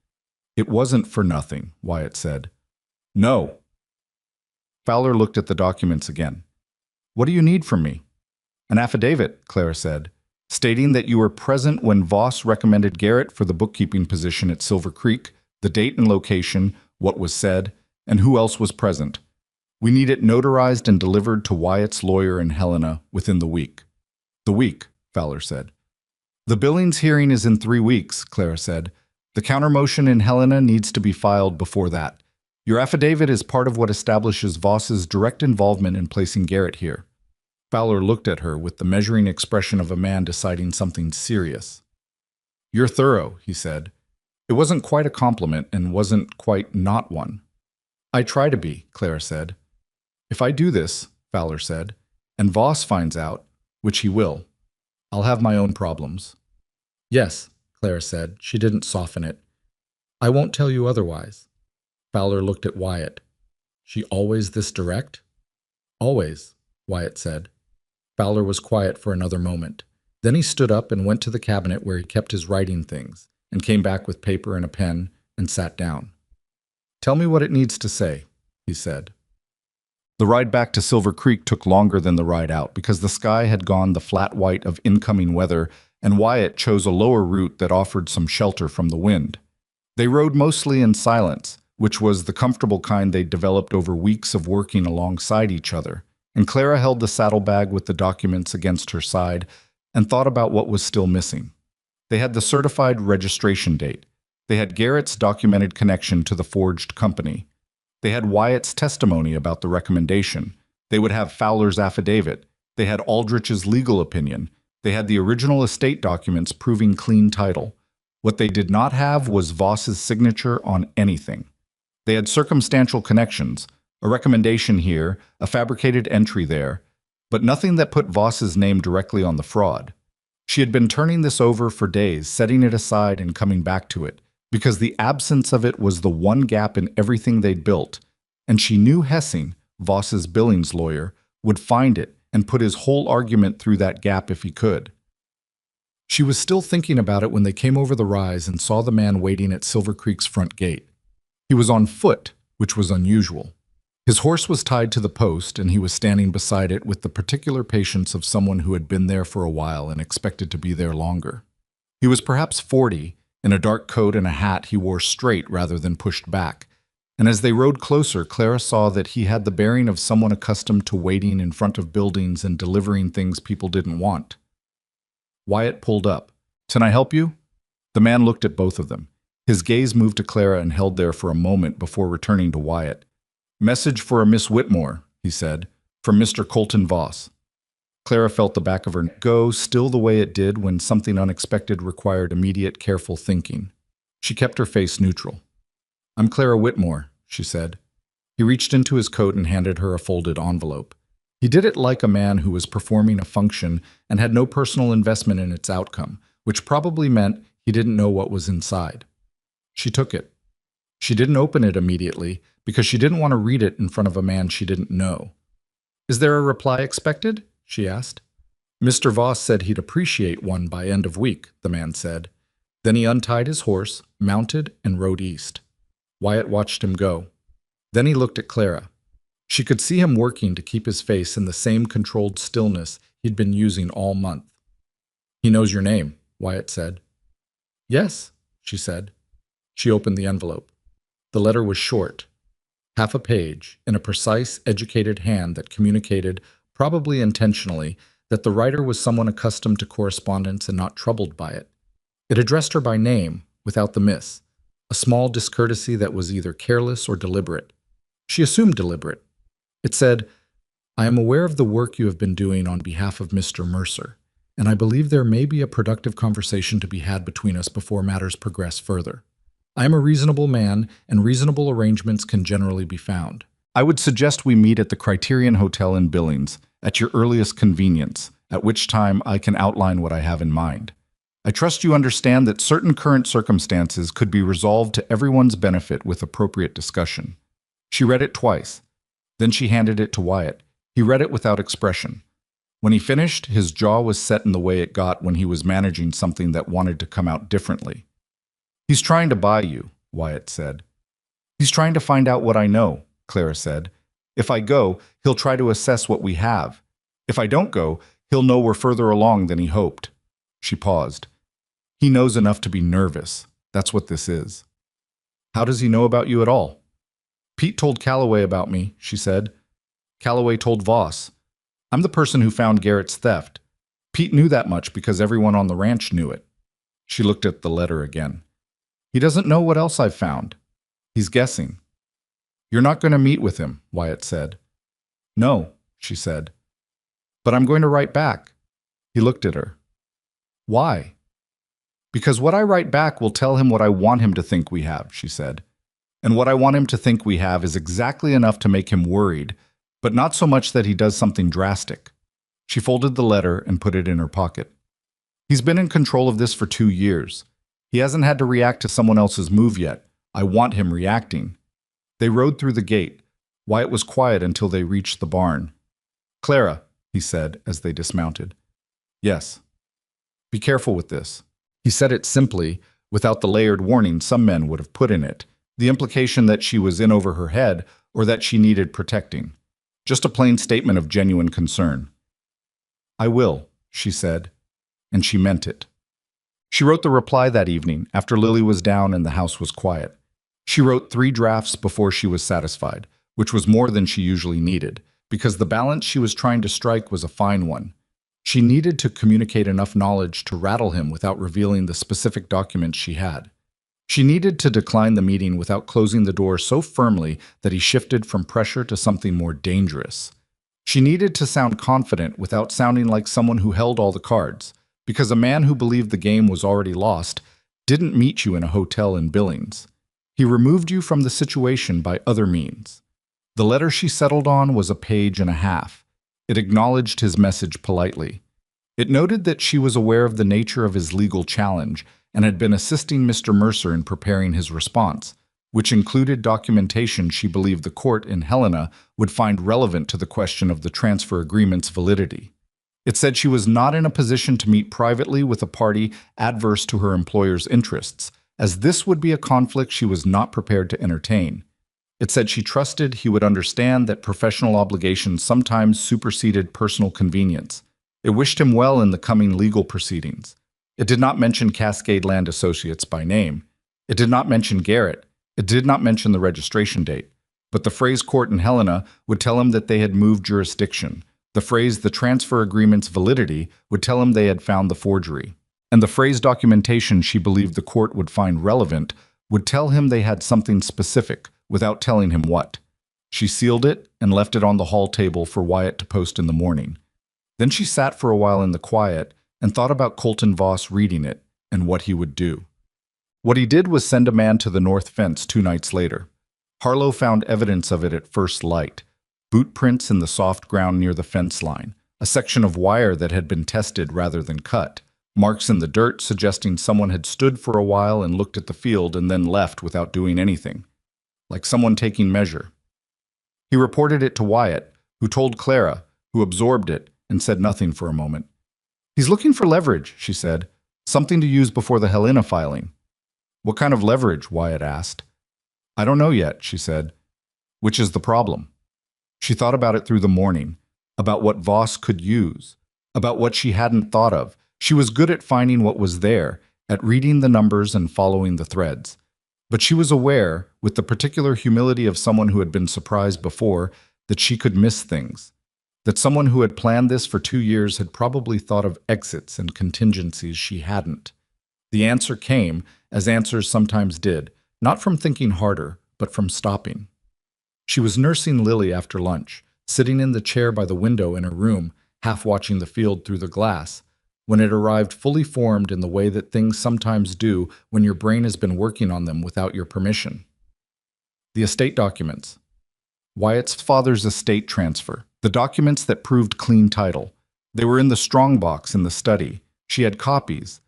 It wasn't for nothing, Wyatt said. No. Fowler looked at the documents again. What do you need from me? An affidavit, Clara said, stating that you were present when Voss recommended Garrett for the bookkeeping position at Silver Creek, the date and location, what was said, and who else was present. We need it notarized and delivered to Wyatt's lawyer in Helena within the week. The week, Fowler said. The Billings hearing is in 3 weeks, Clara said. The countermotion in Helena needs to be filed before that. Your affidavit is part of what establishes Voss's direct involvement in placing Garrett here. Fowler looked at her with the measuring expression of a man deciding something serious. You're thorough, he said. It wasn't quite a compliment and wasn't quite not one. I try to be, Clara said. If I do this, Fowler said, and Voss finds out, which he will, I'll have my own problems. Yes, Clara said. She didn't soften it. I won't tell you otherwise. Fowler looked at Wyatt. She always this direct? Always, Wyatt said. Fowler was quiet for another moment. Then he stood up and went to the cabinet where he kept his writing things, and came back with paper and a pen and sat down. Tell me what it needs to say, he said. The ride back to Silver Creek took longer than the ride out because the sky had gone the flat white of incoming weather, and Wyatt chose a lower route that offered some shelter from the wind. They rode mostly in silence, which was the comfortable kind they'd developed over weeks of working alongside each other, and Clara held the saddlebag with the documents against her side, and thought about what was still missing. They had the certified registration date. They had Garrett's documented connection to the forged company. They had Wyatt's testimony about the recommendation. They would have Fowler's affidavit. They had Aldrich's legal opinion. They had the original estate documents proving clean title. What they did not have was Voss's signature on anything. They had circumstantial connections, a recommendation here, a fabricated entry there, but nothing that put Voss's name directly on the fraud. She had been turning this over for days, setting it aside and coming back to it, because the absence of it was the one gap in everything they'd built, and she knew Hessing, Voss's Billings lawyer, would find it and put his whole argument through that gap if he could. She was still thinking about it when they came over the rise and saw the man waiting at Silver Creek's front gate. He was on foot, which was unusual. His horse was tied to the post, and he was standing beside it with the particular patience of someone who had been there for a while and expected to be there longer. He was perhaps 40. In a dark coat and a hat he wore straight rather than pushed back, and as they rode closer, Clara saw that he had the bearing of someone accustomed to waiting in front of buildings and delivering things people didn't want. Wyatt pulled up. "Can I help you?" The man looked at both of them. His gaze moved to Clara and held there for a moment before returning to Wyatt. "Message for a Miss Whitmore," he said, "from Mr. Colton Voss." Clara felt the back of her neck go still the way it did when something unexpected required immediate, careful thinking. She kept her face neutral. "I'm Clara Whitmore," she said. He reached into his coat and handed her a folded envelope. He did it like a man who was performing a function and had no personal investment in its outcome, which probably meant he didn't know what was inside. She took it. She didn't open it immediately because she didn't want to read it in front of a man she didn't know. "Is there a reply expected?" she asked. "Mr. Voss said he'd appreciate one by end of week," the man said. Then he untied his horse, mounted, and rode east. Wyatt watched him go. Then he looked at Clara. She could see him working to keep his face in the same controlled stillness he'd been using all month. "He knows your name," Wyatt said. "Yes," she said. She opened the envelope. The letter was short, half a page, in a precise, educated hand that communicated, probably intentionally, that the writer was someone accustomed to correspondence and not troubled by it. It addressed her by name, without the miss, a small discourtesy that was either careless or deliberate. She assumed deliberate. It said, "I am aware of the work you have been doing on behalf of Mr. Mercer, and I believe there may be a productive conversation to be had between us before matters progress further. I am a reasonable man, and reasonable arrangements can generally be found. I would suggest we meet at the Criterion Hotel in Billings, at your earliest convenience, at which time I can outline what I have in mind. I trust you understand that certain current circumstances could be resolved to everyone's benefit with appropriate discussion." She read it twice. Then she handed it to Wyatt. He read it without expression. When he finished, his jaw was set in the way it got when he was managing something that wanted to come out differently. "He's trying to buy you," Wyatt said. "He's trying to find out what I know," Clara said. "If I go, he'll try to assess what we have. If I don't go, he'll know we're further along than he hoped." She paused. "He knows enough to be nervous. That's what this is." "How does he know about you at all?" "Pete told Calloway about me," she said. "Calloway told Voss. I'm the person who found Garrett's theft. Pete knew that much because everyone on the ranch knew it." She looked at the letter again. "He doesn't know what else I've found. He's guessing." "You're not going to meet with him," Wyatt said. "No," she said. "But I'm going to write back." He looked at her. "Why?" "Because what I write back will tell him what I want him to think we have," she said. "And what I want him to think we have is exactly enough to make him worried, but not so much that he does something drastic." She folded the letter and put it in her pocket. "He's been in control of this for 2 years. He hasn't had to react to someone else's move yet. I want him reacting." They rode through the gate. Wyatt was quiet until they reached the barn. "Clara," he said as they dismounted. "Yes." "Be careful with this." He said it simply, without the layered warning some men would have put in it, the implication that she was in over her head or that she needed protecting. Just a plain statement of genuine concern. "I will," she said, and she meant it. She wrote the reply that evening, after Lily was down and the house was quiet. She wrote 3 drafts before she was satisfied, which was more than she usually needed, because the balance she was trying to strike was a fine one. She needed to communicate enough knowledge to rattle him without revealing the specific documents she had. She needed to decline the meeting without closing the door so firmly that he shifted from pressure to something more dangerous. She needed to sound confident without sounding like someone who held all the cards, because a man who believed the game was already lost didn't meet you in a hotel in Billings. He removed you from the situation by other means. The letter she settled on was a page and a half. It acknowledged his message politely. It noted that she was aware of the nature of his legal challenge and had been assisting Mr. Mercer in preparing his response, which included documentation she believed the court in Helena would find relevant to the question of the transfer agreement's validity. It said she was not in a position to meet privately with a party adverse to her employer's interests, as this would be a conflict she was not prepared to entertain. It said she trusted he would understand that professional obligations sometimes superseded personal convenience. It wished him well in the coming legal proceedings. It did not mention Cascade Land Associates by name. It did not mention Garrett. It did not mention the registration date. But the phrase court in Helena would tell him that they had moved jurisdiction. The phrase the transfer agreement's validity would tell him they had found the forgery. And the phrase documentation she believed the court would find relevant would tell him they had something specific, without telling him what. She sealed it and left it on the hall table for Wyatt to post in the morning. Then she sat for a while in the quiet and thought about Colton Voss reading it and what he would do. What he did was send a man to the north fence 2 nights later. Harlow found evidence of it at first light: boot prints in the soft ground near the fence line, a section of wire that had been tested rather than cut, marks in the dirt suggesting someone had stood for a while and looked at the field and then left without doing anything, like someone taking measure. He reported it to Wyatt, who told Clara, who absorbed it and said nothing for a moment. "He's looking for leverage," she said. "Something to use before the Helena filing." "What kind of leverage?" Wyatt asked. "I don't know yet," she said. "Which is the problem." She thought about it through the morning, about what Voss could use, about what she hadn't thought of. She was good at finding what was there, at reading the numbers and following the threads. But she was aware, with the particular humility of someone who had been surprised before, that she could miss things. That someone who had planned this for 2 years had probably thought of exits and contingencies she hadn't. The answer came, as answers sometimes did, not from thinking harder, but from stopping. She was nursing Lily after lunch, sitting in the chair by the window in her room, half watching the field through the glass, when it arrived fully formed in the way that things sometimes do when your brain has been working on them without your permission. The estate documents. Wyatt's father's estate transfer. The documents that proved clean title. They were in the strongbox in the study. She had copies,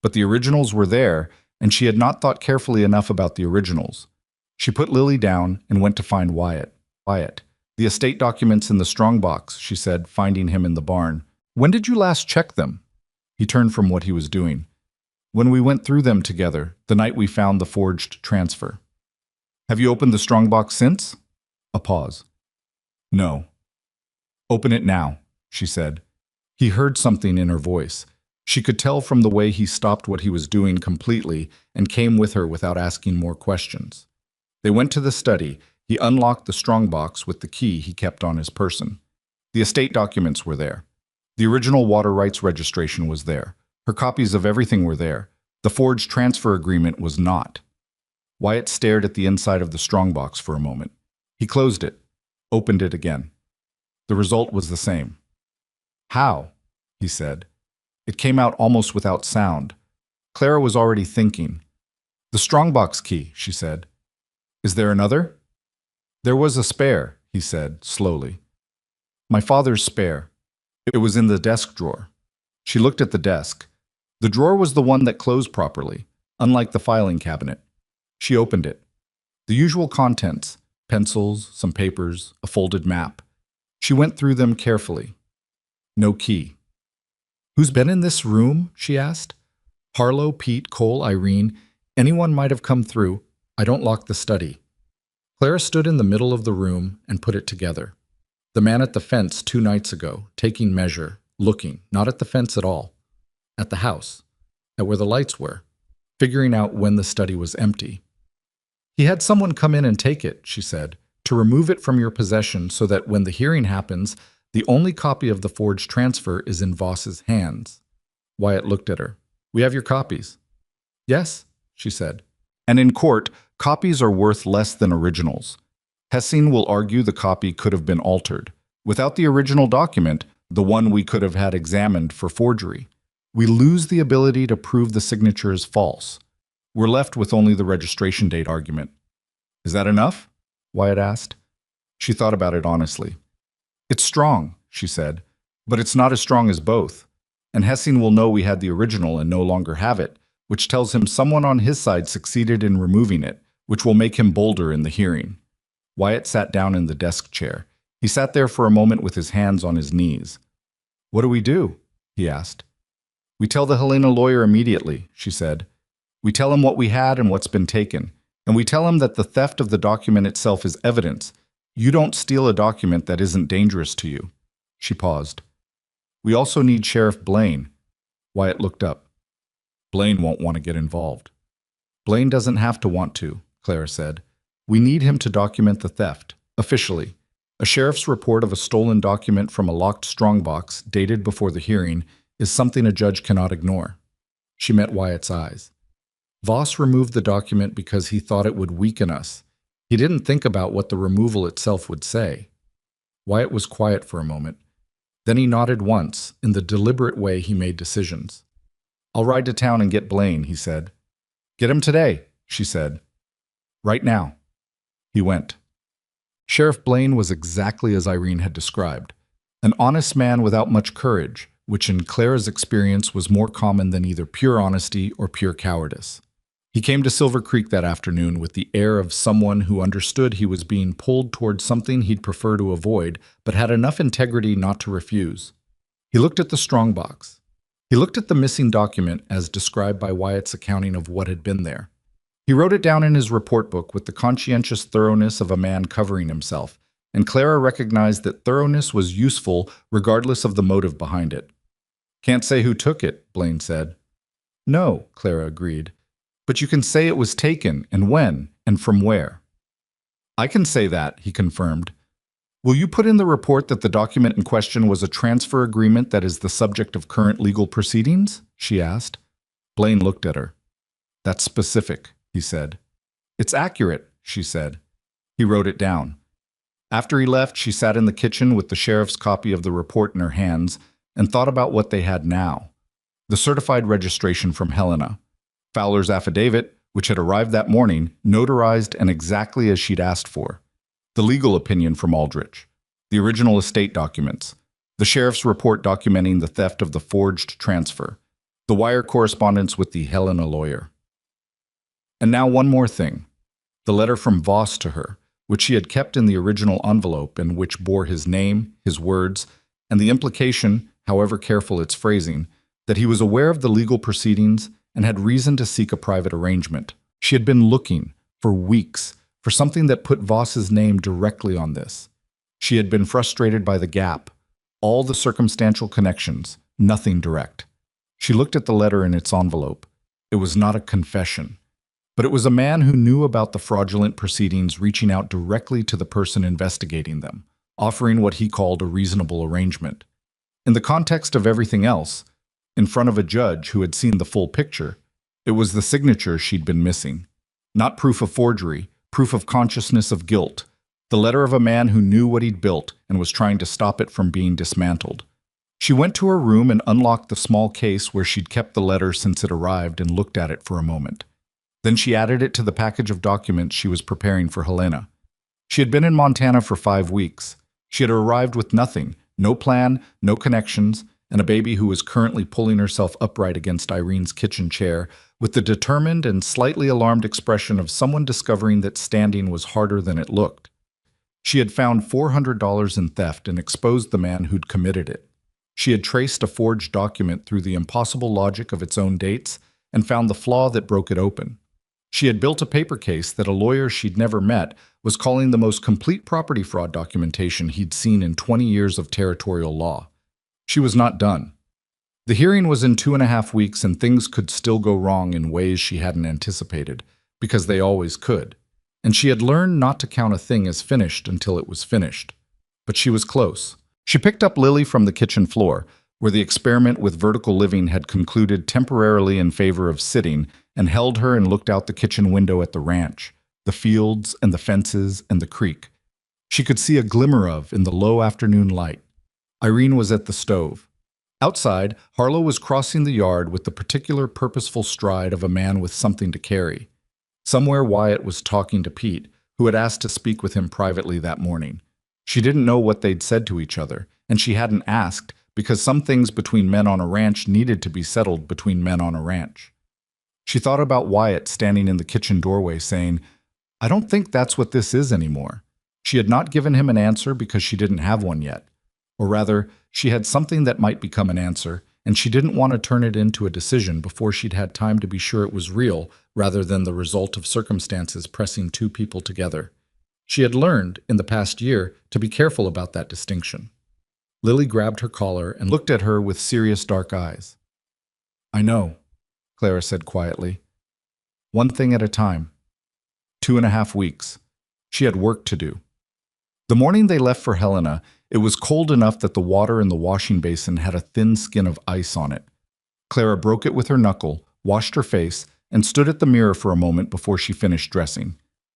but the originals were there, and she had not thought carefully enough about the originals. She put Lily down and went to find Wyatt. "Wyatt, the estate documents in the strongbox," she said, finding him in the barn. "When did you last check them?" He turned from what he was doing. "When we went through them together, the night we found the forged transfer." "Have you opened the strongbox since?" A pause. "No." "Open it now," she said. He heard something in her voice. She could tell from the way he stopped what he was doing completely and came with her without asking more questions. They went to the study. He unlocked the strongbox with the key he kept on his person. The estate documents were there. The original water rights registration was there. Her copies of everything were there. The forged transfer agreement was not. Wyatt stared at the inside of the strongbox for a moment. He closed it, opened it again. The result was the same. "How?" he said. It came out almost without sound. Clara was already thinking. "The strongbox key," she said. "Is there another?" "There was a spare," he said, slowly. "My father's spare. It was in the desk drawer." She looked at the desk. The drawer was the one that closed properly, unlike the filing cabinet. She opened it. The usual contents: pencils, some papers, a folded map. She went through them carefully. No key. "Who's been in this room?" she asked. "Harlow, Pete, Cole, Irene. Anyone might have come through. I don't lock the study." Clara stood in the middle of the room and put it together. The man at the fence 2 nights ago, taking measure, looking, not at the fence at all, at the house, at where the lights were, figuring out when the study was empty. "He had someone come in and take it," she said, "to remove it from your possession so that when the hearing happens, The only copy of the forged transfer is in Voss's hands. Wyatt looked at her. We have your copies. Yes, she said. And in court, copies are worth less than originals. Hessing will argue the copy could have been altered. Without the original document, the one we could have had examined for forgery, we lose the ability to prove the signature is false. We're left with only the registration date argument. Is that enough? Wyatt asked. She thought about it honestly. It's strong, she said, but it's not as strong as both. And Hessing will know we had the original and no longer have it, which tells him someone on his side succeeded in removing it, which will make him bolder in the hearing. Wyatt sat down in the desk chair. He sat there for a moment with his hands on his knees. What do we do? He asked. We tell the Helena lawyer immediately, she said. We tell him what we had and what's been taken, and we tell him that the theft of the document itself is evidence. You don't steal a document that isn't dangerous to you. She paused. We also need Sheriff Blaine. Wyatt looked up. Blaine won't want to get involved. Blaine doesn't have to want to, Clara said. We need him to document the theft, officially. A sheriff's report of a stolen document from a locked strongbox, dated before the hearing, is something a judge cannot ignore. She met Wyatt's eyes. Voss removed the document because he thought it would weaken us. He didn't think about what the removal itself would say. Wyatt was quiet for a moment. Then he nodded once, in the deliberate way he made decisions. I'll ride to town and get Blaine, he said. Get him today, she said. Right now. He went. Sheriff Blaine was exactly as Irene had described. An honest man without much courage, which in Clara's experience was more common than either pure honesty or pure cowardice. He came to Silver Creek that afternoon with the air of someone who understood he was being pulled towards something he'd prefer to avoid, but had enough integrity not to refuse. He looked at the strongbox. He looked at the missing document as described by Wyatt's accounting of what had been there. He wrote it down in his report book with the conscientious thoroughness of a man covering himself, and Clara recognized that thoroughness was useful regardless of the motive behind it. Can't say who took it, Blaine said. No, Clara agreed. But you can say it was taken, and when, and from where. I can say that, he confirmed. Will you put in the report that the document in question was a transfer agreement that is the subject of current legal proceedings? She asked. Blaine looked at her. That's specific, he said. It's accurate, she said. He wrote it down. After he left, she sat in the kitchen with the sheriff's copy of the report in her hands and thought about what they had now. The certified registration from Helena. Fowler's affidavit, which had arrived that morning, notarized and exactly as she'd asked for. The legal opinion from Aldrich. The original estate documents. The sheriff's report documenting the theft of the forged transfer. The wire correspondence with the Helena lawyer. And now one more thing. The letter from Voss to her, which she had kept in the original envelope and which bore his name, his words, and the implication, however careful its phrasing, that he was aware of the legal proceedings and had reason to seek a private arrangement. She had been looking, for weeks, for something that put Voss's name directly on this. She had been frustrated by the gap, all the circumstantial connections, nothing direct. She looked at the letter in its envelope. It was not a confession, but it was a man who knew about the fraudulent proceedings reaching out directly to the person investigating them, offering what he called a reasonable arrangement. In the context of everything else, in front of a judge who had seen the full picture, it was the signature she'd been missing. Not proof of forgery, proof of consciousness of guilt. The letter of a man who knew what he'd built and was trying to stop it from being dismantled. She went to her room and unlocked the small case where she'd kept the letter since it arrived and looked at it for a moment. Then she added it to the package of documents she was preparing for Helena. She had been in Montana for 5 weeks. She had arrived with nothing, no plan, no connections, and a baby who was currently pulling herself upright against Irene's kitchen chair with the determined and slightly alarmed expression of someone discovering that standing was harder than it looked. She had found $400 in theft and exposed the man who'd committed it. She had traced a forged document through the impossible logic of its own dates and found the flaw that broke it open. She had built a paper case that a lawyer she'd never met was calling the most complete property fraud documentation he'd seen in 20 years of territorial law. She was not done. The hearing was in 2.5 weeks and things could still go wrong in ways she hadn't anticipated, because they always could. And she had learned not to count a thing as finished until it was finished. But she was close. She picked up Lily from the kitchen floor, where the experiment with vertical living had concluded temporarily in favor of sitting, and held her and looked out the kitchen window at the ranch, the fields and the fences and the creek. She could see a glimmer of in the low afternoon light. Irene was at the stove. Outside, Harlow was crossing the yard with the particular purposeful stride of a man with something to carry. Somewhere Wyatt was talking to Pete, who had asked to speak with him privately that morning. She didn't know what they'd said to each other, and she hadn't asked because some things between men on a ranch needed to be settled between men on a ranch. She thought about Wyatt standing in the kitchen doorway saying, "I don't think that's what this is anymore." She had not given him an answer because she didn't have one yet. Or rather, she had something that might become an answer, and she didn't want to turn it into a decision before she'd had time to be sure it was real rather than the result of circumstances pressing two people together. She had learned, in the past year, to be careful about that distinction. Lily grabbed her collar and looked at her with serious dark eyes. "I know," Clara said quietly. "One thing at a time. 2.5 weeks. She had work to do." The morning they left for Helena, it was cold enough that the water in the washing basin had a thin skin of ice on it. Clara broke it with her knuckle, washed her face, and stood at the mirror for a moment before she finished dressing.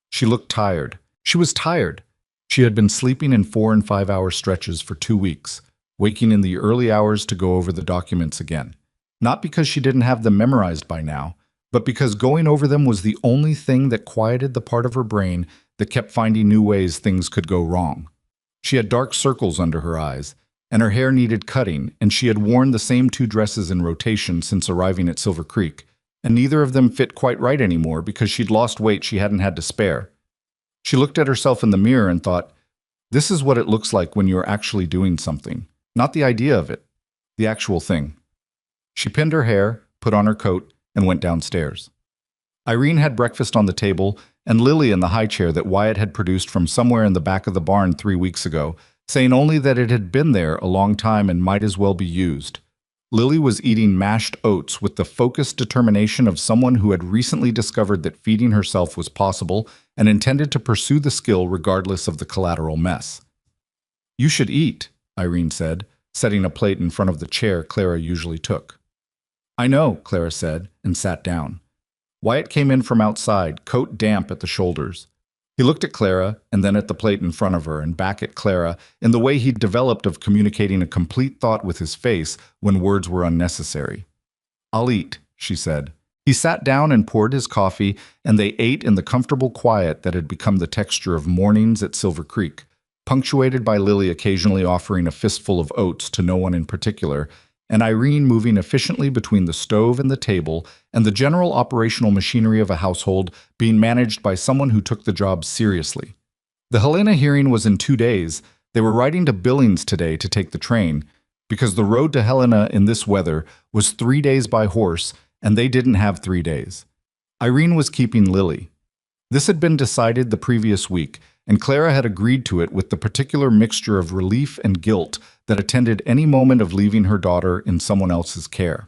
She looked tired. She was tired. She had been sleeping in 4- and 5-hour stretches for 2 weeks, waking in the early hours to go over the documents again. Not because she didn't have them memorized by now, but because going over them was the only thing that quieted the part of her brain that kept finding new ways things could go wrong. She had dark circles under her eyes, and her hair needed cutting, and she had worn the same 2 dresses in rotation since arriving at Silver Creek, and neither of them fit quite right anymore because she'd lost weight she hadn't had to spare. She looked at herself in the mirror and thought, this is what it looks like when you're actually doing something. Not the idea of it, the actual thing. She pinned her hair, put on her coat, and went downstairs. Irene had breakfast on the table, and Lily in the high chair that Wyatt had produced from somewhere in the back of the barn 3 weeks ago, saying only that it had been there a long time and might as well be used. Lily was eating mashed oats with the focused determination of someone who had recently discovered that feeding herself was possible and intended to pursue the skill regardless of the collateral mess. "You should eat," Irene said, setting a plate in front of the chair Clara usually took. "I know," Clara said, and sat down. Wyatt came in from outside, coat damp at the shoulders. He looked at Clara, and then at the plate in front of her, and back at Clara, in the way he'd developed of communicating a complete thought with his face when words were unnecessary. "I'll eat," she said. He sat down and poured his coffee, and they ate in the comfortable quiet that had become the texture of mornings at Silver Creek, punctuated by Lily occasionally offering a fistful of oats to no one in particular, and Irene moving efficiently between the stove and the table, and the general operational machinery of a household being managed by someone who took the job seriously. The Helena hearing was in 2 days. They were riding to Billings today to take the train, because the road to Helena in this weather was 3 days by horse, and they didn't have 3 days. Irene was keeping Lily. This had been decided the previous week, and Clara had agreed to it with the particular mixture of relief and guilt that attended any moment of leaving her daughter in someone else's care.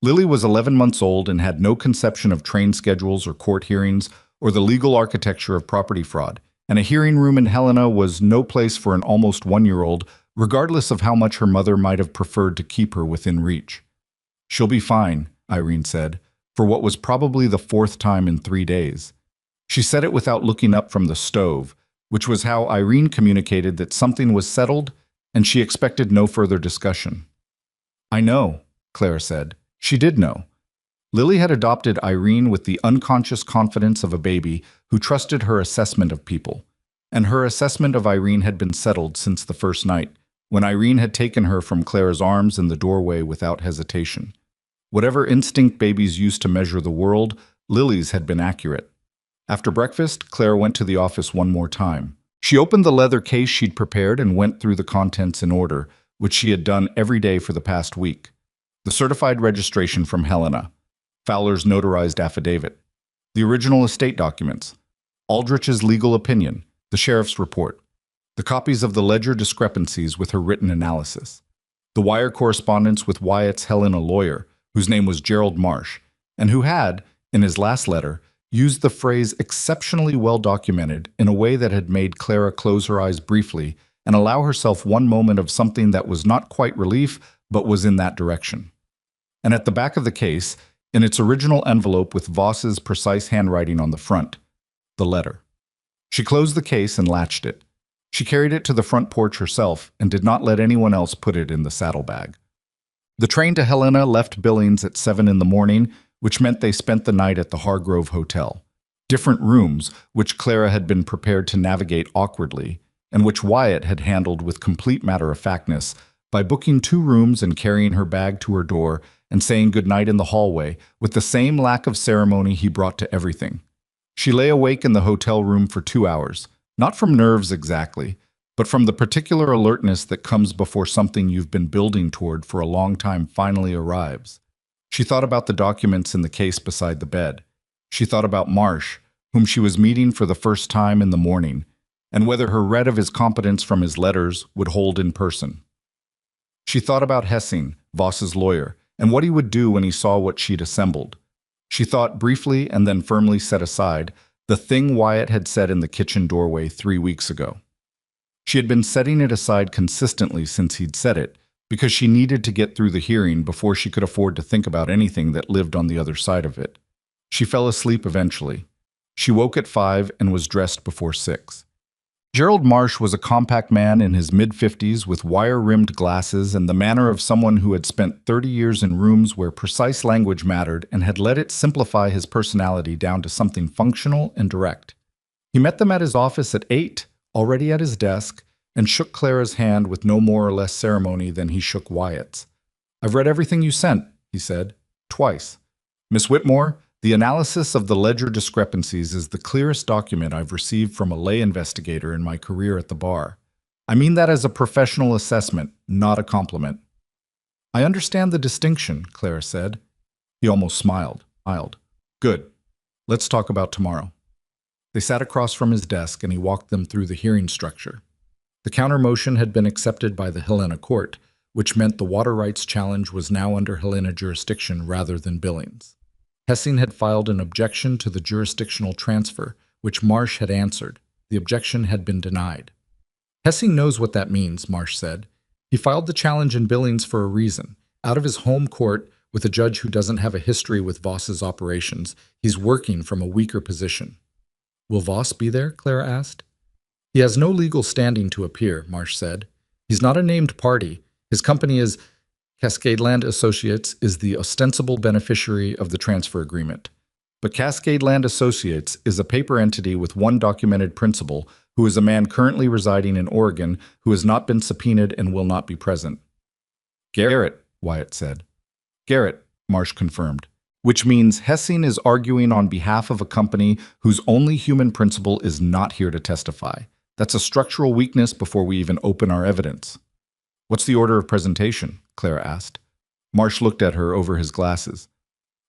Lily was 11 months old and had no conception of train schedules or court hearings or the legal architecture of property fraud, and a hearing room in Helena was no place for an almost 1-year-old, regardless of how much her mother might have preferred to keep her within reach. "She'll be fine," Irene said, for what was probably the 4th time in 3 days. She said it without looking up from the stove, which was how Irene communicated that something was settled, and she expected no further discussion. "I know," Clara said. She did know. Lily had adopted Irene with the unconscious confidence of a baby who trusted her assessment of people, and her assessment of Irene had been settled since the first night, when Irene had taken her from Clara's arms in the doorway without hesitation. Whatever instinct babies use to measure the world, Lily's had been accurate. After breakfast, Clara went to the office one more time. She opened the leather case she'd prepared and went through the contents in order, which she had done every day for the past week. The certified registration from Helena, Fowler's notarized affidavit, the original estate documents, Aldrich's legal opinion, the sheriff's report, the copies of the ledger discrepancies with her written analysis, the wire correspondence with Wyatt's Helena lawyer, whose name was Gerald Marsh, and who had, in his last letter, used the phrase exceptionally well documented in a way that had made Clara close her eyes briefly and allow herself one moment of something that was not quite relief, but was in that direction. And at the back of the case, in its original envelope with Voss's precise handwriting on the front, the letter. She closed the case and latched it. She carried it to the front porch herself and did not let anyone else put it in the saddlebag. The train to Helena left Billings at 7 in the morning, which meant they spent the night at the Hargrove Hotel. Different rooms, which Clara had been prepared to navigate awkwardly, and which Wyatt had handled with complete matter-of-factness by booking 2 rooms and carrying her bag to her door and saying goodnight in the hallway with the same lack of ceremony he brought to everything. She lay awake in the hotel room for 2 hours, not from nerves exactly, but from the particular alertness that comes before something you've been building toward for a long time finally arrives. She thought about the documents in the case beside the bed. She thought about Marsh, whom she was meeting for the first time in the morning, and whether her read of his competence from his letters would hold in person. She thought about Hessing, Voss's lawyer, and what he would do when he saw what she'd assembled. She thought briefly and then firmly set aside the thing Wyatt had said in the kitchen doorway 3 weeks ago. She had been setting it aside consistently since he'd said it, because she needed to get through the hearing before she could afford to think about anything that lived on the other side of it. She fell asleep eventually. She woke at 5 and was dressed before 6. Gerald Marsh was a compact man in his mid-50s with wire-rimmed glasses and the manner of someone who had spent 30 years in rooms where precise language mattered and had let it simplify his personality down to something functional and direct. He met them at his office at 8, already at his desk, and shook Clara's hand with no more or less ceremony than he shook Wyatt's. "I've read everything you sent," he said, "twice. Miss Whitmore, the analysis of the ledger discrepancies is the clearest document I've received from a lay investigator in my career at the bar. I mean that as a professional assessment, not a compliment." "I understand the distinction," Clara said. He almost smiled. "Good. Let's talk about tomorrow." They sat across from his desk and he walked them through the hearing structure. The counter-motion had been accepted by the Helena court, which meant the water rights challenge was now under Helena jurisdiction rather than Billings. Hessing had filed an objection to the jurisdictional transfer, which Marsh had answered. The objection had been denied. "Hessing knows what that means," Marsh said. "He filed the challenge in Billings for a reason. Out of his home court, with a judge who doesn't have a history with Voss's operations, he's working from a weaker position." "Will Voss be there?" Clara asked. "He has no legal standing to appear," Marsh said. "He's not a named party. His company is Cascade Land Associates is the ostensible beneficiary of the transfer agreement. But Cascade Land Associates is a paper entity with one documented principal who is a man currently residing in Oregon who has not been subpoenaed and will not be present." "Garrett," Wyatt said. "Garrett," Marsh confirmed, "which means Hessing is arguing on behalf of a company whose only human principal is not here to testify. That's a structural weakness before we even open our evidence." "What's the order of presentation?" Clara asked. Marsh looked at her over his glasses.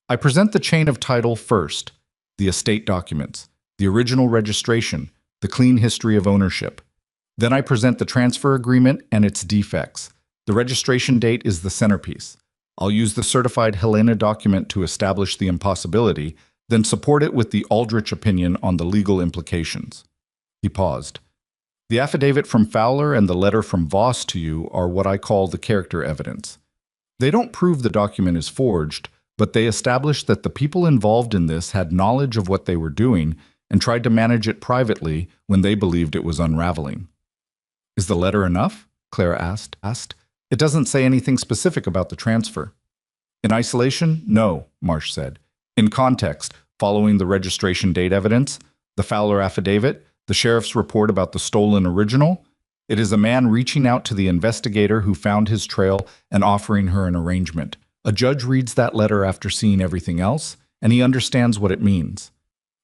"I present the chain of title first, the estate documents, the original registration, the clean history of ownership. Then I present the transfer agreement and its defects. The registration date is the centerpiece. I'll use the certified Helena document to establish the impossibility, then support it with the Aldrich opinion on the legal implications." He paused. "The affidavit from Fowler and the letter from Voss to you are what I call the character evidence. They don't prove the document is forged, but they establish that the people involved in this had knowledge of what they were doing and tried to manage it privately when they believed it was unraveling." "Is the letter enough?" Clara asked. "It doesn't say anything specific about the transfer." "In isolation, no," Marsh said. "In context, following the registration date evidence, the Fowler affidavit, the sheriff's report about the stolen original, it is a man reaching out to the investigator who found his trail and offering her an arrangement. A judge reads that letter after seeing everything else, and he understands what it means."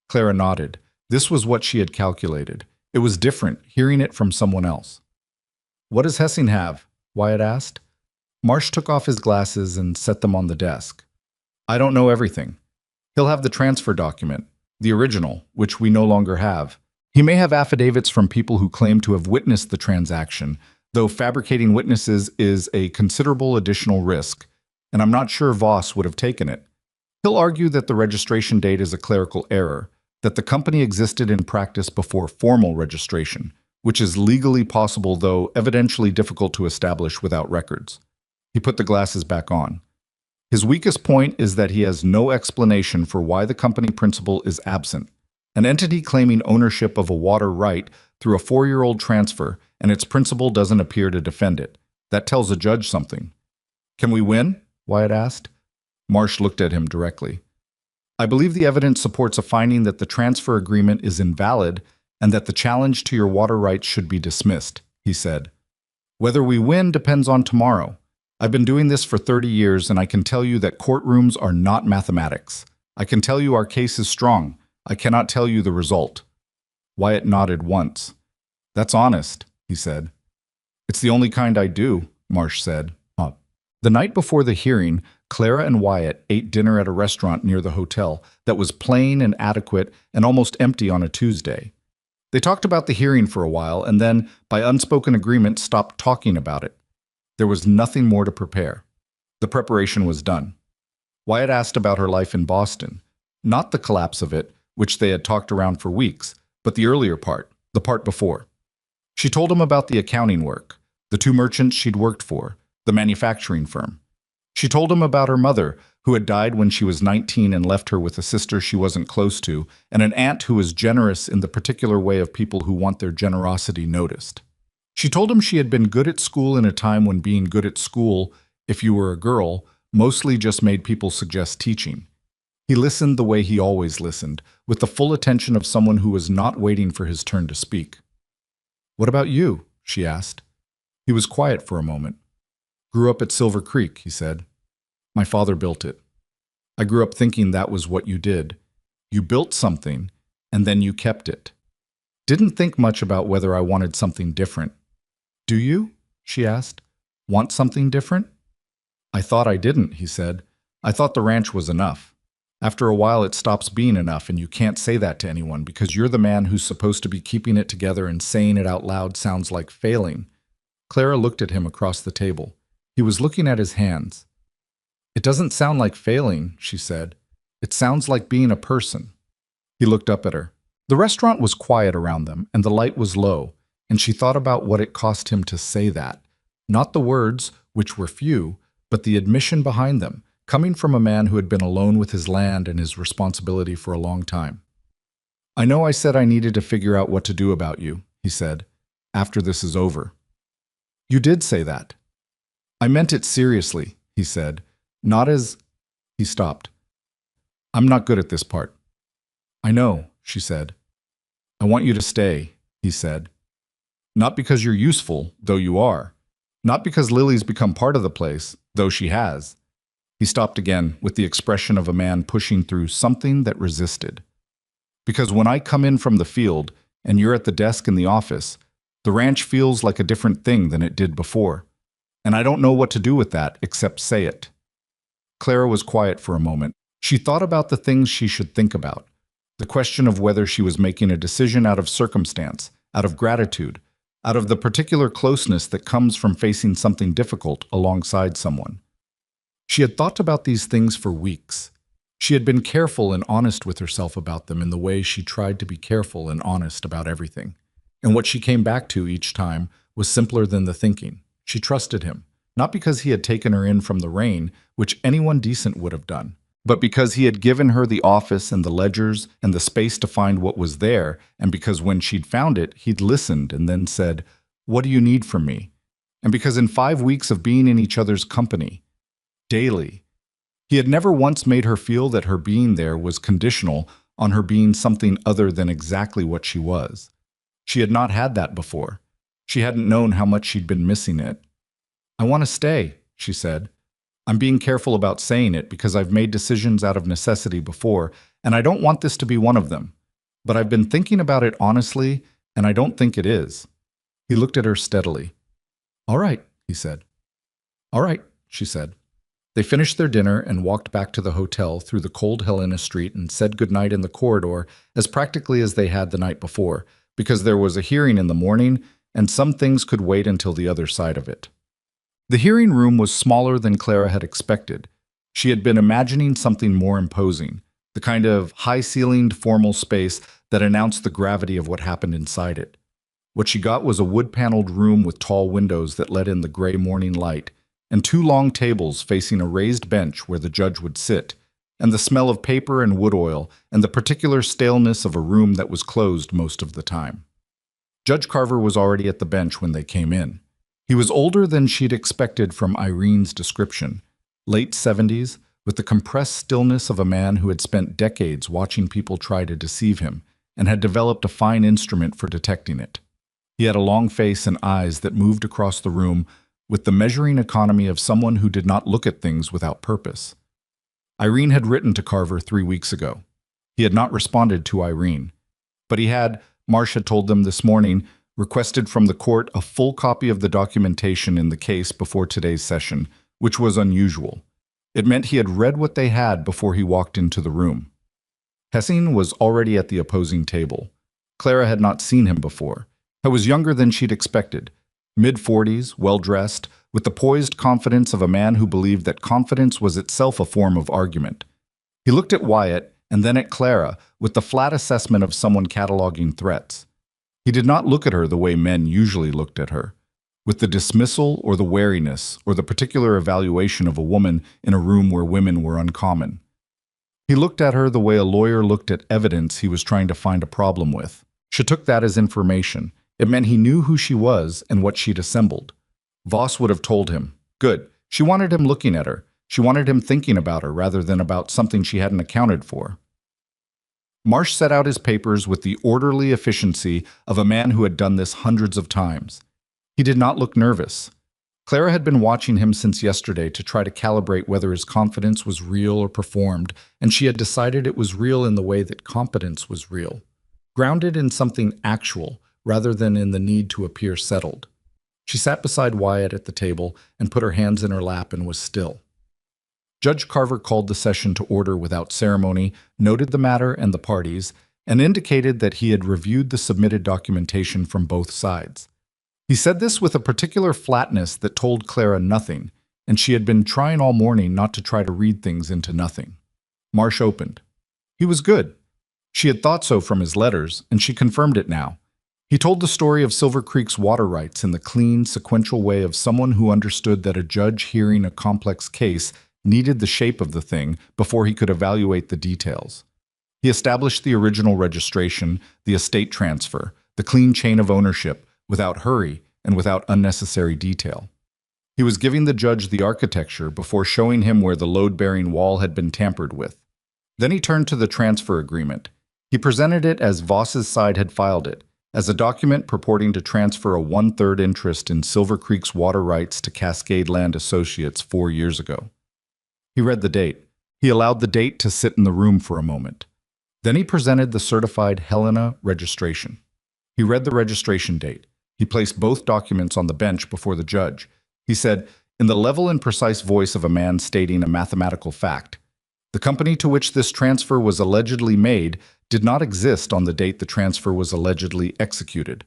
Clara nodded. This was what she had calculated. It was different, hearing it from someone else. "What does Hessing have?" Wyatt asked. Marsh took off his glasses and set them on the desk. "I don't know everything. He'll have the transfer document, the original, which we no longer have. He may have affidavits from people who claim to have witnessed the transaction, though fabricating witnesses is a considerable additional risk, and I'm not sure Voss would have taken it. He'll argue that the registration date is a clerical error, that the company existed in practice before formal registration, which is legally possible though evidentially difficult to establish without records. He put the glasses back on. His weakest point is that he has no explanation for why the company principal is absent. An entity claiming ownership of a water right through a 4-year-old transfer, and its principal doesn't appear to defend it. That tells a judge something. Can we win? Wyatt asked. Marsh looked at him directly. I believe the evidence supports a finding that the transfer agreement is invalid and that the challenge to your water rights should be dismissed, he said. Whether we win depends on tomorrow. I've been doing this for 30 years and I can tell you that courtrooms are not mathematics. I can tell you our case is strong. I cannot tell you the result. Wyatt nodded once. That's honest, he said. It's the only kind I do, Marsh said. The night before the hearing, Clara and Wyatt ate dinner at a restaurant near the hotel that was plain and adequate and almost empty on a Tuesday. They talked about the hearing for a while and then, by unspoken agreement, stopped talking about it. There was nothing more to prepare. The preparation was done. Wyatt asked about her life in Boston, not the collapse of it, which they had talked around for weeks, but the earlier part, the part before. She told him about the accounting work, the 2 merchants she'd worked for, the manufacturing firm. She told him about her mother, who had died when she was 19 and left her with a sister she wasn't close to, and an aunt who was generous in the particular way of people who want their generosity noticed. She told him she had been good at school in a time when being good at school, if you were a girl, mostly just made people suggest teaching. He listened the way he always listened, with the full attention of someone who was not waiting for his turn to speak. What about you? She asked. He was quiet for a moment. Grew up at Silver Creek, he said. My father built it. I grew up thinking that was what you did. You built something, and then you kept it. Didn't think much about whether I wanted something different. Do you? She asked. Want something different? I thought I didn't, he said. I thought the ranch was enough. After a while it stops being enough, and you can't say that to anyone because you're the man who's supposed to be keeping it together, and saying it out loud sounds like failing. Clara looked at him across the table. He was looking at his hands. It doesn't sound like failing, she said. It sounds like being a person. He looked up at her. The restaurant was quiet around them, and the light was low, and she thought about what it cost him to say that. Not the words, which were few, but the admission behind them, coming from a man who had been alone with his land and his responsibility for a long time. I know I said I needed to figure out what to do about you, he said, after this is over. You did say that. I meant it seriously, he said, not as... He stopped. I'm not good at this part. I know, she said. I want you to stay, he said. Not because you're useful, though you are. Not because Lily's become part of the place, though she has. He stopped again with the expression of a man pushing through something that resisted. Because when I come in from the field and you're at the desk in the office, the ranch feels like a different thing than it did before. And I don't know what to do with that except say it. Clara was quiet for a moment. She thought about the things she should think about. The question of whether she was making a decision out of circumstance, out of gratitude, out of the particular closeness that comes from facing something difficult alongside someone. She had thought about these things for weeks. She had been careful and honest with herself about them in the way she tried to be careful and honest about everything. And what she came back to each time was simpler than the thinking. She trusted him, not because he had taken her in from the rain, which anyone decent would have done, but because he had given her the office and the ledgers and the space to find what was there, and because when she'd found it, he'd listened and then said, "What do you need from me?" And because in 5 weeks of being in each other's company, daily, he had never once made her feel that her being there was conditional on her being something other than exactly what she was. She had not had that before. She hadn't known how much she'd been missing it. I want to stay, she said. I'm being careful about saying it because I've made decisions out of necessity before, and I don't want this to be one of them. But I've been thinking about it honestly, and I don't think it is. He looked at her steadily. All right, he said. All right, she said. They finished their dinner and walked back to the hotel through the cold Helena street and said goodnight in the corridor as practically as they had the night before, because there was a hearing in the morning and some things could wait until the other side of it. The hearing room was smaller than Clara had expected. She had been imagining something more imposing, the kind of high-ceilinged formal space that announced the gravity of what happened inside it. What she got was a wood-paneled room with tall windows that let in the gray morning light, and two long tables facing a raised bench where the judge would sit, and the smell of paper and wood oil, and the particular staleness of a room that was closed most of the time. Judge Carver was already at the bench when they came in. He was older than she'd expected from Irene's description, late 70s, with the compressed stillness of a man who had spent decades watching people try to deceive him and had developed a fine instrument for detecting it. He had a long face and eyes that moved across the room with the measuring economy of someone who did not look at things without purpose. Irene had written to Carver 3 weeks ago. He had not responded to Irene, but he had, Marsh had told them this morning, requested from the court a full copy of the documentation in the case before today's session, which was unusual. It meant he had read what they had before he walked into the room. Hessing was already at the opposing table. Clara had not seen him before. He was younger than she'd expected, mid-40s, well-dressed, with the poised confidence of a man who believed that confidence was itself a form of argument. He looked at Wyatt and then at Clara with the flat assessment of someone cataloging threats. He did not look at her the way men usually looked at her, with the dismissal or the wariness or the particular evaluation of a woman in a room where women were uncommon. He looked at her the way a lawyer looked at evidence he was trying to find a problem with. She took that as information. It meant he knew who she was and what she'd assembled. Voss would have told him. Good. She wanted him looking at her. She wanted him thinking about her rather than about something she hadn't accounted for. Marsh set out his papers with the orderly efficiency of a man who had done this hundreds of times. He did not look nervous. Clara had been watching him since yesterday to try to calibrate whether his confidence was real or performed, and she had decided it was real in the way that competence was real, grounded in something actual rather than in the need to appear settled. She sat beside Wyatt at the table and put her hands in her lap and was still. Judge Carver called the session to order without ceremony, noted the matter and the parties, and indicated that he had reviewed the submitted documentation from both sides. He said this with a particular flatness that told Clara nothing, and she had been trying all morning not to try to read things into nothing. Marsh opened. He was good. She had thought so from his letters, and she confirmed it now. He told the story of Silver Creek's water rights in the clean, sequential way of someone who understood that a judge hearing a complex case needed the shape of the thing before he could evaluate the details. He established the original registration, the estate transfer, the clean chain of ownership, without hurry and without unnecessary detail. He was giving the judge the architecture before showing him where the load-bearing wall had been tampered with. Then he turned to the transfer agreement. He presented it as Voss's side had filed it, as a document purporting to transfer a 1/3 interest in Silver Creek's water rights to Cascade Land Associates 4 years ago. He read the date. He allowed the date to sit in the room for a moment. Then he presented the certified Helena registration. He read the registration date. He placed both documents on the bench before the judge. He said, in the level and precise voice of a man stating a mathematical fact, the company to which this transfer was allegedly made did not exist on the date the transfer was allegedly executed.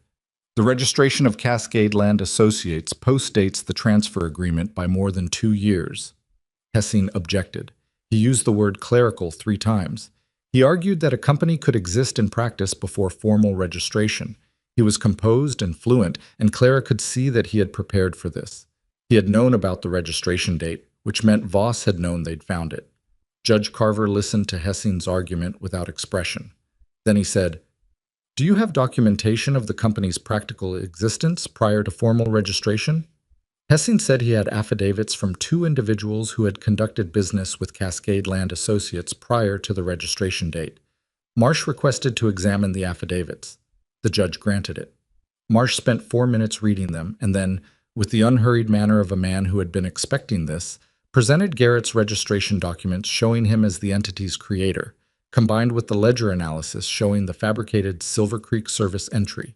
The registration of Cascade Land Associates postdates the transfer agreement by more than 2 years. Hessing objected. He used the word clerical 3 times. He argued that a company could exist in practice before formal registration. He was composed and fluent, and Clara could see that he had prepared for this. He had known about the registration date, which meant Voss had known they'd found it. Judge Carver listened to Hessing's argument without expression. Then he said, "Do you have documentation of the company's practical existence prior to formal registration?" Hessing said he had affidavits from 2 individuals who had conducted business with Cascade Land Associates prior to the registration date. Marsh requested to examine the affidavits. The judge granted it. Marsh spent 4 minutes reading them and then, with the unhurried manner of a man who had been expecting this, presented Garrett's registration documents showing him as the entity's creator, combined with the ledger analysis showing the fabricated Silver Creek service entry,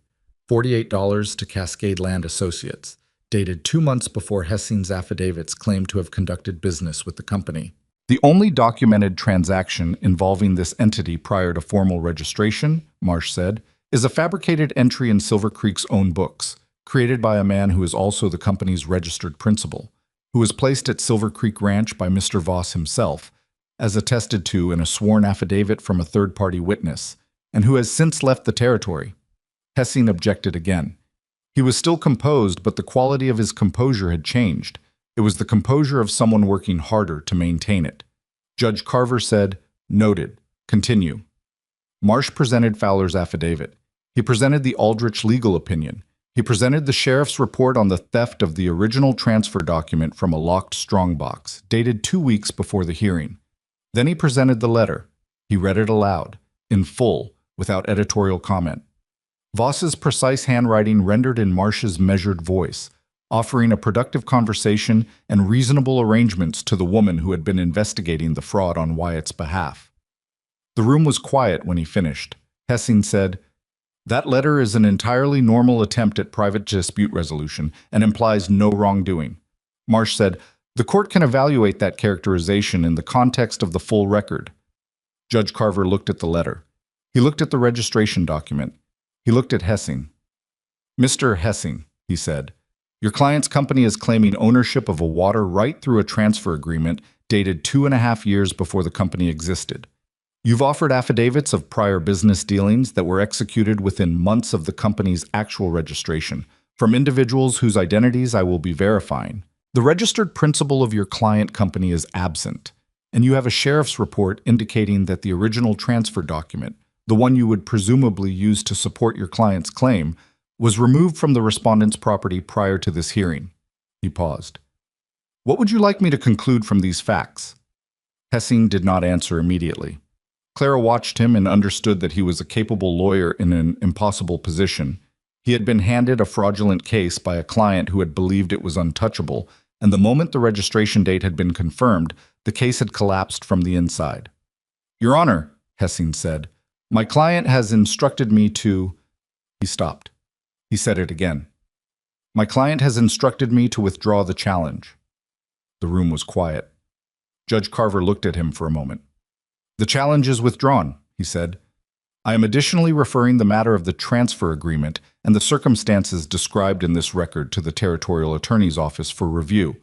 $48 to Cascade Land Associates, dated 2 months before Hessing's affidavits claimed to have conducted business with the company. The only documented transaction involving this entity prior to formal registration, Marsh said, is a fabricated entry in Silver Creek's own books, created by a man who is also the company's registered principal, who was placed at Silver Creek Ranch by Mr. Voss himself, as attested to in a sworn affidavit from a third-party witness, and who has since left the territory. Hessing objected again. He was still composed, but the quality of his composure had changed. It was the composure of someone working harder to maintain it. Judge Carver said, "Noted. Continue." Marsh presented Fowler's affidavit. He presented the Aldrich legal opinion. He presented the sheriff's report on the theft of the original transfer document from a locked strongbox, dated 2 weeks before the hearing. Then he presented the letter. He read it aloud, in full, without editorial comment. Voss's precise handwriting rendered in Marsh's measured voice, offering a productive conversation and reasonable arrangements to the woman who had been investigating the fraud on Wyatt's behalf. The room was quiet when he finished. Hessing said, "That letter is an entirely normal attempt at private dispute resolution and implies no wrongdoing." Marsh said, "The court can evaluate that characterization in the context of the full record." Judge Carver looked at the letter. He looked at the registration document. He looked at Hessing. "Mr. Hessing," he said, "your client's company is claiming ownership of a water right through a transfer agreement dated 2.5 years before the company existed. You've offered affidavits of prior business dealings that were executed within months of the company's actual registration, from individuals whose identities I will be verifying. The registered principal of your client company is absent, and you have a sheriff's report indicating that the original transfer document, the one you would presumably use to support your client's claim, was removed from the respondent's property prior to this hearing." He paused. "What would you like me to conclude from these facts?" Hessing did not answer immediately. Clara watched him and understood that he was a capable lawyer in an impossible position. He had been handed a fraudulent case by a client who had believed it was untouchable, and the moment the registration date had been confirmed, the case had collapsed from the inside. "Your Honor," Hessing said, "my client has instructed me to—" He stopped. He said it again. "My client has instructed me to withdraw the challenge." The room was quiet. Judge Carver looked at him for a moment. "The challenge is withdrawn," he said. "I am additionally referring the matter of the transfer agreement and the circumstances described in this record to the Territorial Attorney's Office for review.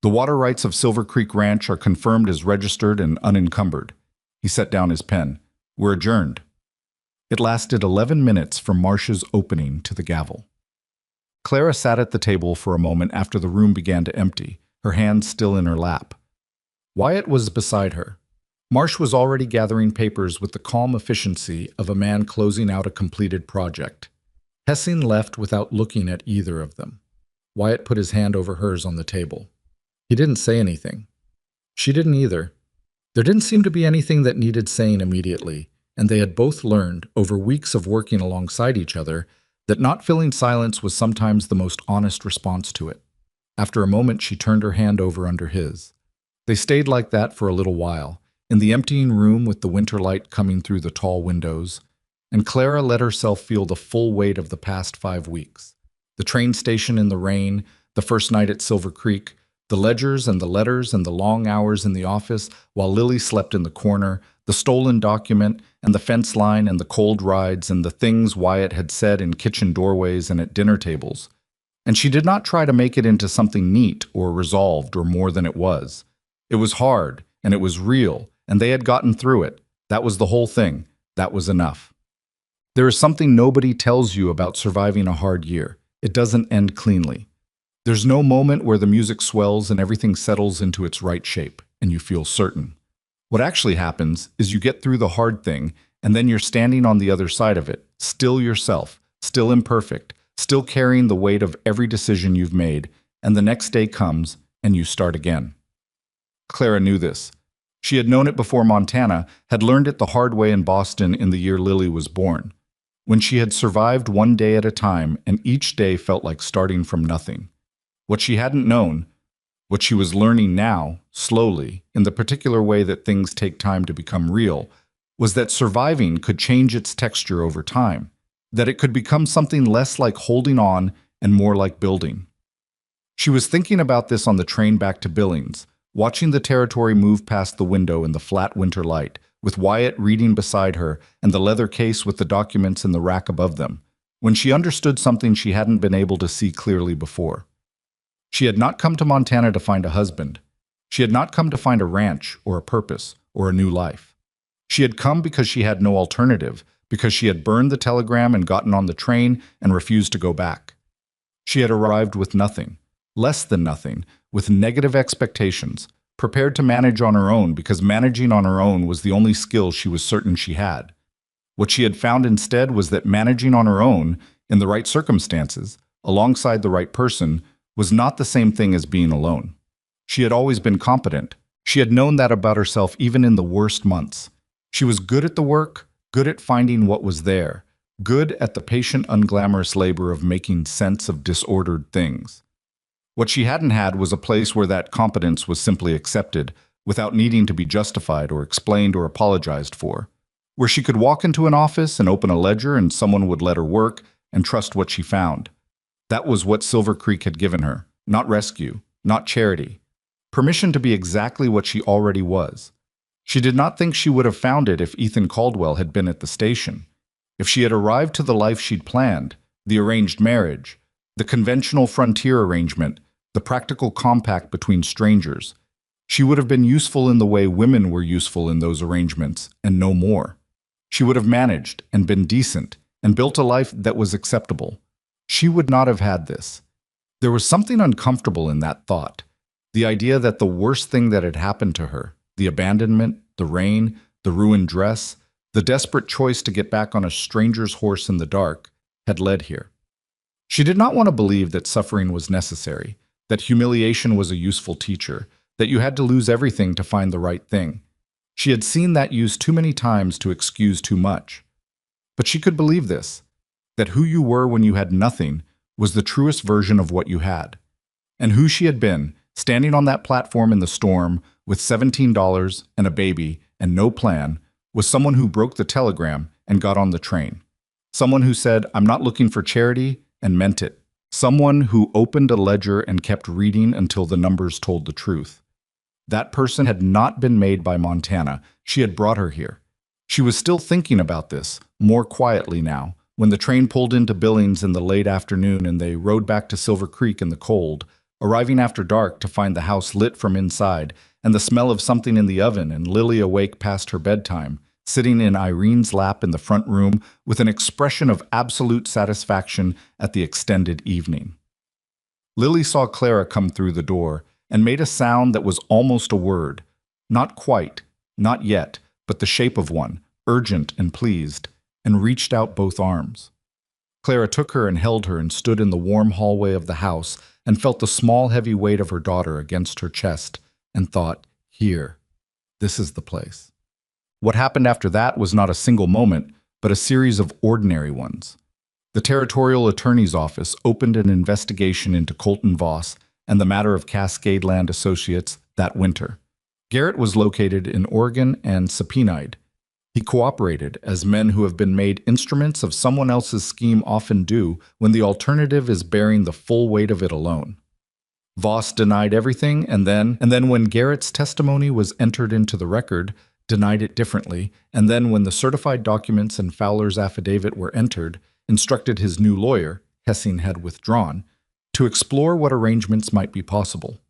The water rights of Silver Creek Ranch are confirmed as registered and unencumbered." He set down his pen. "We're adjourned." It lasted 11 minutes from Marsh's opening to the gavel. Clara sat at the table for a moment after the room began to empty, her hands still in her lap. Wyatt was beside her. Marsh was already gathering papers with the calm efficiency of a man closing out a completed project. Hessing left without looking at either of them. Wyatt put his hand over hers on the table. He didn't say anything. She didn't either. There didn't seem to be anything that needed saying immediately, and they had both learned, over weeks of working alongside each other, that not filling silence was sometimes the most honest response to it. After a moment, she turned her hand over under his. They stayed like that for a little while, in the emptying room with the winter light coming through the tall windows, and Clara let herself feel the full weight of the past 5 weeks. The train station in the rain, the first night at Silver Creek, the ledgers and the letters and the long hours in the office while Lily slept in the corner, the stolen document and the fence line and the cold rides and the things Wyatt had said in kitchen doorways and at dinner tables. And she did not try to make it into something neat or resolved or more than it was. It was hard, and it was real, and they had gotten through it. That was the whole thing. That was enough. There is something nobody tells you about surviving a hard year. It doesn't end cleanly. There's no moment where the music swells and everything settles into its right shape, and you feel certain. What actually happens is you get through the hard thing, and then you're standing on the other side of it, still yourself, still imperfect, still carrying the weight of every decision you've made, and the next day comes, and you start again. Clara knew this. She had known it before Montana, had learned it the hard way in Boston in the year Lily was born, when she had survived one day at a time and each day felt like starting from nothing. What she hadn't known, what she was learning now, slowly, in the particular way that things take time to become real, was that surviving could change its texture over time, that it could become something less like holding on and more like building. She was thinking about this on the train back to Billings, watching the territory move past the window in the flat winter light, with Wyatt reading beside her and the leather case with the documents in the rack above them, when she understood something she hadn't been able to see clearly before. She had not come to Montana to find a husband. She had not come to find a ranch or a purpose or a new life. She had come because she had no alternative, because she had burned the telegram and gotten on the train and refused to go back. She had arrived with nothing, less than nothing, with negative expectations, prepared to manage on her own because managing on her own was the only skill she was certain she had. What she had found instead was that managing on her own, in the right circumstances, alongside the right person, was not the same thing as being alone. She had always been competent. She had known that about herself even in the worst months. She was good at the work, good at finding what was there, good at the patient, unglamorous labor of making sense of disordered things. What she hadn't had was a place where that competence was simply accepted, without needing to be justified or explained or apologized for. Where she could walk into an office and open a ledger and someone would let her work and trust what she found. That was what Silver Creek had given her, not rescue, not charity. Permission to be exactly what she already was. She did not think she would have found it if Ethan Caldwell had been at the station. If she had arrived to the life she'd planned, the arranged marriage, the conventional frontier arrangement, the practical compact between strangers, she would have been useful in the way women were useful in those arrangements, and no more. She would have managed and been decent and built a life that was acceptable. She would not have had this. There was something uncomfortable in that thought. The idea that the worst thing that had happened to her, the abandonment, the rain, the ruined dress, the desperate choice to get back on a stranger's horse in the dark, had led here. She did not want to believe that suffering was necessary, that humiliation was a useful teacher, that you had to lose everything to find the right thing. She had seen that used too many times to excuse too much. But she could believe this, that who you were when you had nothing was the truest version of what you had. And who she had been, standing on that platform in the storm with $17 and a baby and no plan, was someone who broke the telegram and got on the train. Someone who said, "I'm not looking for charity," and meant it. Someone who opened a ledger and kept reading until the numbers told the truth. That person had not been made by Montana. She had brought her here. She was still thinking about this, more quietly now, when the train pulled into Billings in the late afternoon and they rode back to Silver Creek in the cold, arriving after dark to find the house lit from inside and the smell of something in the oven and Lily awake past her bedtime, sitting in Irene's lap in the front room with an expression of absolute satisfaction at the extended evening. Lily saw Clara come through the door and made a sound that was almost a word. Not quite, not yet, but the shape of one, urgent and pleased, and reached out both arms. Clara took her and held her and stood in the warm hallway of the house and felt the small, heavy weight of her daughter against her chest and thought, here, this is the place. What happened after that was not a single moment, but a series of ordinary ones. The Territorial Attorney's Office opened an investigation into Colton Voss and the matter of Cascade Land Associates that winter. Garrett was located in Oregon and subpoenaed. He cooperated, as men who have been made instruments of someone else's scheme often do when the alternative is bearing the full weight of it alone. Voss denied everything, and then when Garrett's testimony was entered into the record, denied it differently, and then when the certified documents and Fowler's affidavit were entered, instructed his new lawyer, Hessing had withdrawn, to explore what arrangements might be possible.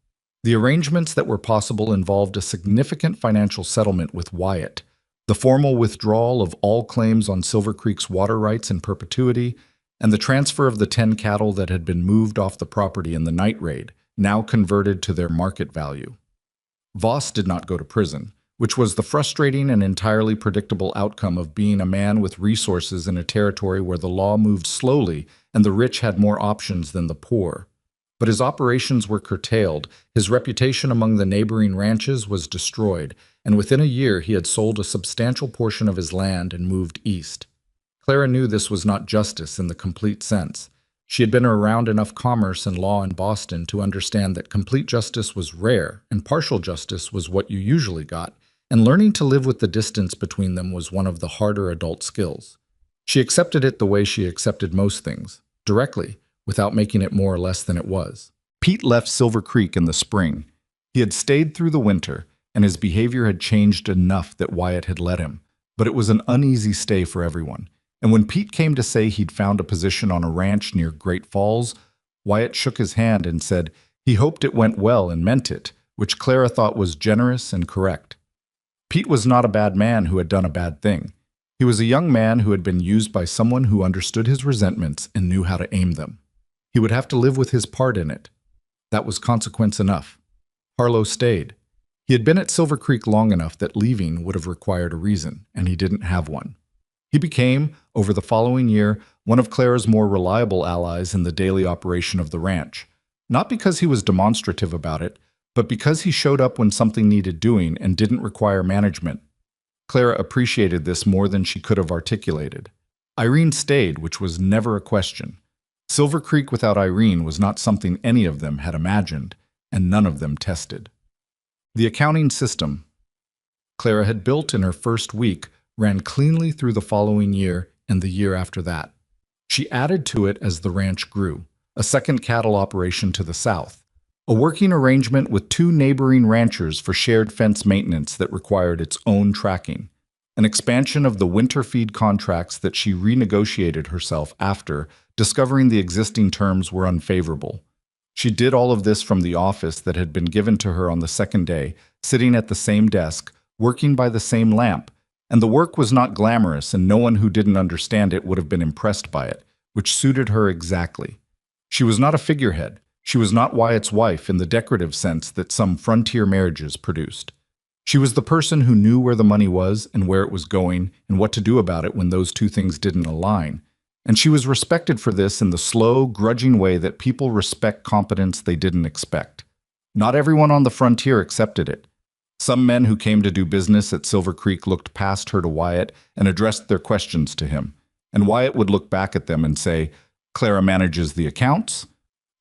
The arrangements that were possible involved a significant financial settlement with Wyatt, the formal withdrawal of all claims on Silver Creek's water rights in perpetuity, and the transfer of the 10 cattle that had been moved off the property in the night raid, now converted to their market value. Voss did not go to prison, which was the frustrating and entirely predictable outcome of being a man with resources in a territory where the law moved slowly and the rich had more options than the poor. But his operations were curtailed, his reputation among the neighboring ranches was destroyed, and within a year he had sold a substantial portion of his land and moved east. Clara knew this was not justice in the complete sense. She had been around enough commerce and law in Boston to understand that complete justice was rare and partial justice was what you usually got, and learning to live with the distance between them was one of the harder adult skills. She accepted it the way she accepted most things, directly, without making it more or less than it was. Pete left Silver Creek in the spring. He had stayed through the winter, and his behavior had changed enough that Wyatt had let him. But it was an uneasy stay for everyone. And when Pete came to say he'd found a position on a ranch near Great Falls, Wyatt shook his hand and said he hoped it went well and meant it, which Clara thought was generous and correct. Pete was not a bad man who had done a bad thing. He was a young man who had been used by someone who understood his resentments and knew how to aim them. He would have to live with his part in it. That was consequence enough. Harlow stayed. He had been at Silver Creek long enough that leaving would have required a reason, and he didn't have one. He became, over the following year, one of Clara's more reliable allies in the daily operation of the ranch, not because he was demonstrative about it, but because he showed up when something needed doing and didn't require management. Clara appreciated this more than she could have articulated. Irene stayed, which was never a question. Silver Creek without Irene was not something any of them had imagined, and none of them tested. The accounting system Clara had built in her first week ran cleanly through the following year and the year after that. She added to it as the ranch grew, a second cattle operation to the south, a working arrangement with 2 neighboring ranchers for shared fence maintenance that required its own tracking, an expansion of the winter feed contracts that she renegotiated herself after, discovering the existing terms were unfavorable. She did all of this from the office that had been given to her on the second day, sitting at the same desk, working by the same lamp, and the work was not glamorous and no one who didn't understand it would have been impressed by it, which suited her exactly. She was not a figurehead. She was not Wyatt's wife in the decorative sense that some frontier marriages produced. She was the person who knew where the money was and where it was going and what to do about it when those two things didn't align. And she was respected for this in the slow, grudging way that people respect competence they didn't expect. Not everyone on the frontier accepted it. Some men who came to do business at Silver Creek looked past her to Wyatt and addressed their questions to him. And Wyatt would look back at them and say, "Clara manages the accounts.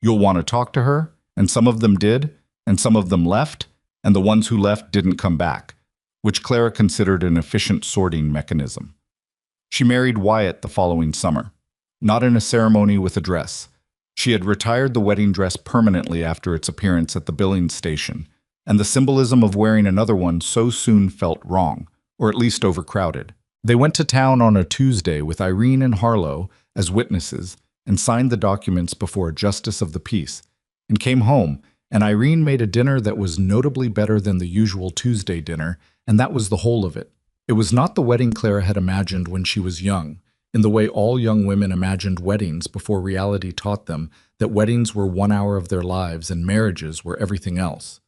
You'll want to talk to her." And some of them did, and some of them left, and the ones who left didn't come back, which Clara considered an efficient sorting mechanism. She married Wyatt the following summer, not in a ceremony with a dress. She had retired the wedding dress permanently after its appearance at the billing station, and the symbolism of wearing another one so soon felt wrong, or at least overcrowded. They went to town on a Tuesday with Irene and Harlow as witnesses and signed the documents before a justice of the peace, and came home, and Irene made a dinner that was notably better than the usual Tuesday dinner, and that was the whole of it. It was not the wedding Clara had imagined when she was young, in the way all young women imagined weddings before reality taught them that weddings were 1 hour of their lives and marriages were everything else.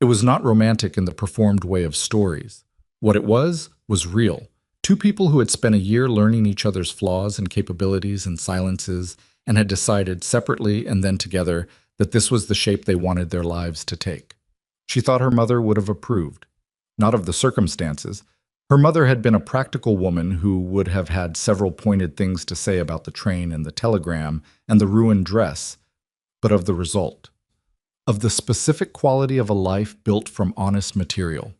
It was not romantic in the performed way of stories. What it was real. 2 people who had spent a year learning each other's flaws and capabilities and silences and had decided separately and then together that this was the shape they wanted their lives to take. She thought her mother would have approved. Not of the circumstances. Her mother had been a practical woman who would have had several pointed things to say about the train and the telegram and the ruined dress, but of the result. Of the specific quality of a life built from honest material.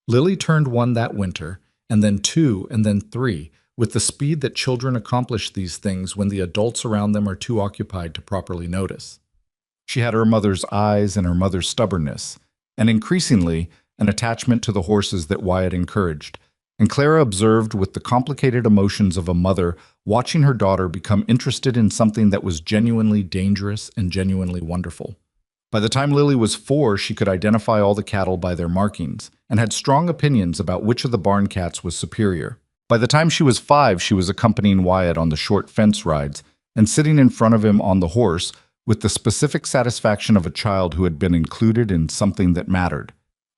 Lily turned 1 that winter, and then 2, and then 3, with the speed that children accomplish these things when the adults around them are too occupied to properly notice. She had her mother's eyes and her mother's stubbornness, and increasingly, an attachment to the horses that Wyatt encouraged, and Clara observed with the complicated emotions of a mother watching her daughter become interested in something that was genuinely dangerous and genuinely wonderful. By the time Lily was 4, she could identify all the cattle by their markings, and had strong opinions about which of the barn cats was superior. By the time she was 5, she was accompanying Wyatt on the short fence rides, and sitting in front of him on the horse, with the specific satisfaction of a child who had been included in something that mattered.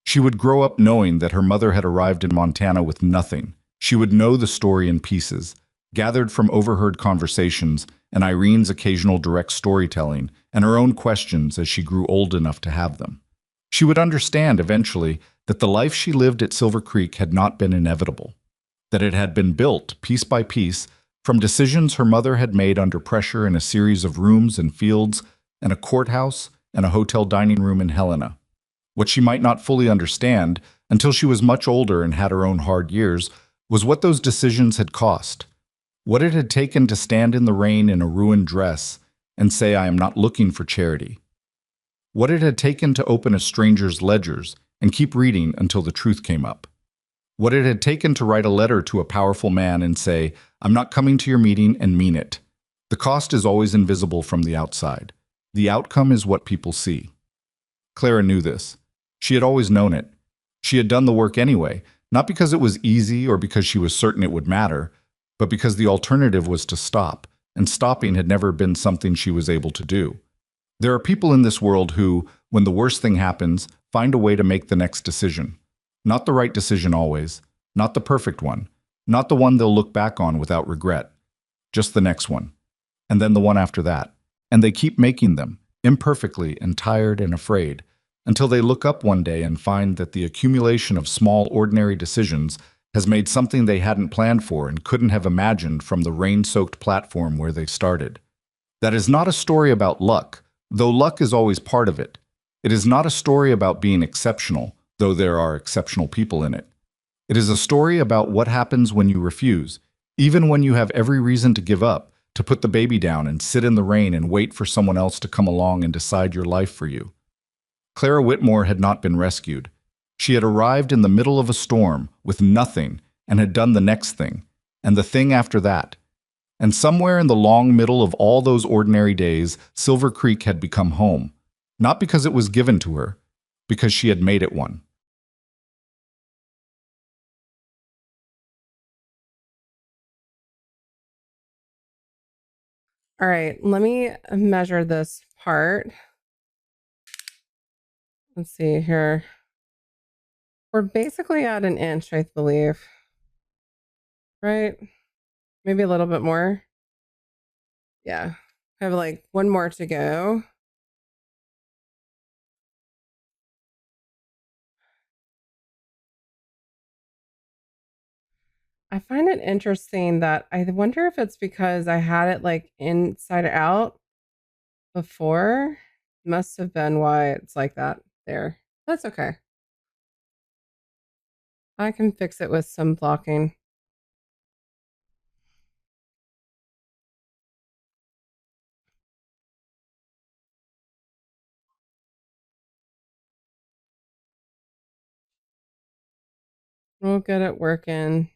She would grow up knowing that her mother had arrived in Montana with nothing. She would know the story in pieces, gathered from overheard conversations and Irene's occasional direct storytelling, and her own questions as she grew old enough to have them. She would understand, eventually, that the life she lived at Silver Creek had not been inevitable, that it had been built, piece by piece, from decisions her mother had made under pressure in a series of rooms and fields, and a courthouse, and a hotel dining room in Helena. What she might not fully understand, until she was much older and had her own hard years, was what those decisions had cost. What it had taken to stand in the rain in a ruined dress and say, "I am not looking for charity." What it had taken to open a stranger's ledgers and keep reading until the truth came up. What it had taken to write a letter to a powerful man and say, "I'm not coming to your meeting," and mean it. The cost is always invisible from the outside. The outcome is what people see. Clara knew this. She had always known it. She had done the work anyway, not because it was easy or because she was certain it would matter, but because the alternative was to stop, and stopping had never been something she was able to do. There are people in this world who, when the worst thing happens, find a way to make the next decision. Not the right decision always, not the perfect one, not the one they'll look back on without regret, just the next one, and then the one after that. And they keep making them, imperfectly and tired and afraid, until they look up one day and find that the accumulation of small, ordinary decisions has made something they hadn't planned for and couldn't have imagined from the rain-soaked platform where they started. That is not a story about luck, though luck is always part of it. It is not a story about being exceptional, though there are exceptional people in it. It is a story about what happens when you refuse, even when you have every reason to give up, to put the baby down and sit in the rain and wait for someone else to come along and decide your life for you. Clara Whitmore had not been rescued. She had arrived in the middle of a storm with nothing and had done the next thing, and the thing after that. And somewhere in the long middle of all those ordinary days, Silver Creek had become home. Not because it was given to her, because she had made it one. All right, let me measure this part. Let's see here. We're basically at an inch, I believe. Right? Maybe a little bit more. Yeah. I have like one more to go. I find it interesting that I wonder if it's because I had it like inside out before. Must have been why it's like that there. That's okay. I can fix it with some blocking. We'll get it working.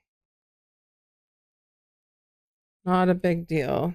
Not a big deal.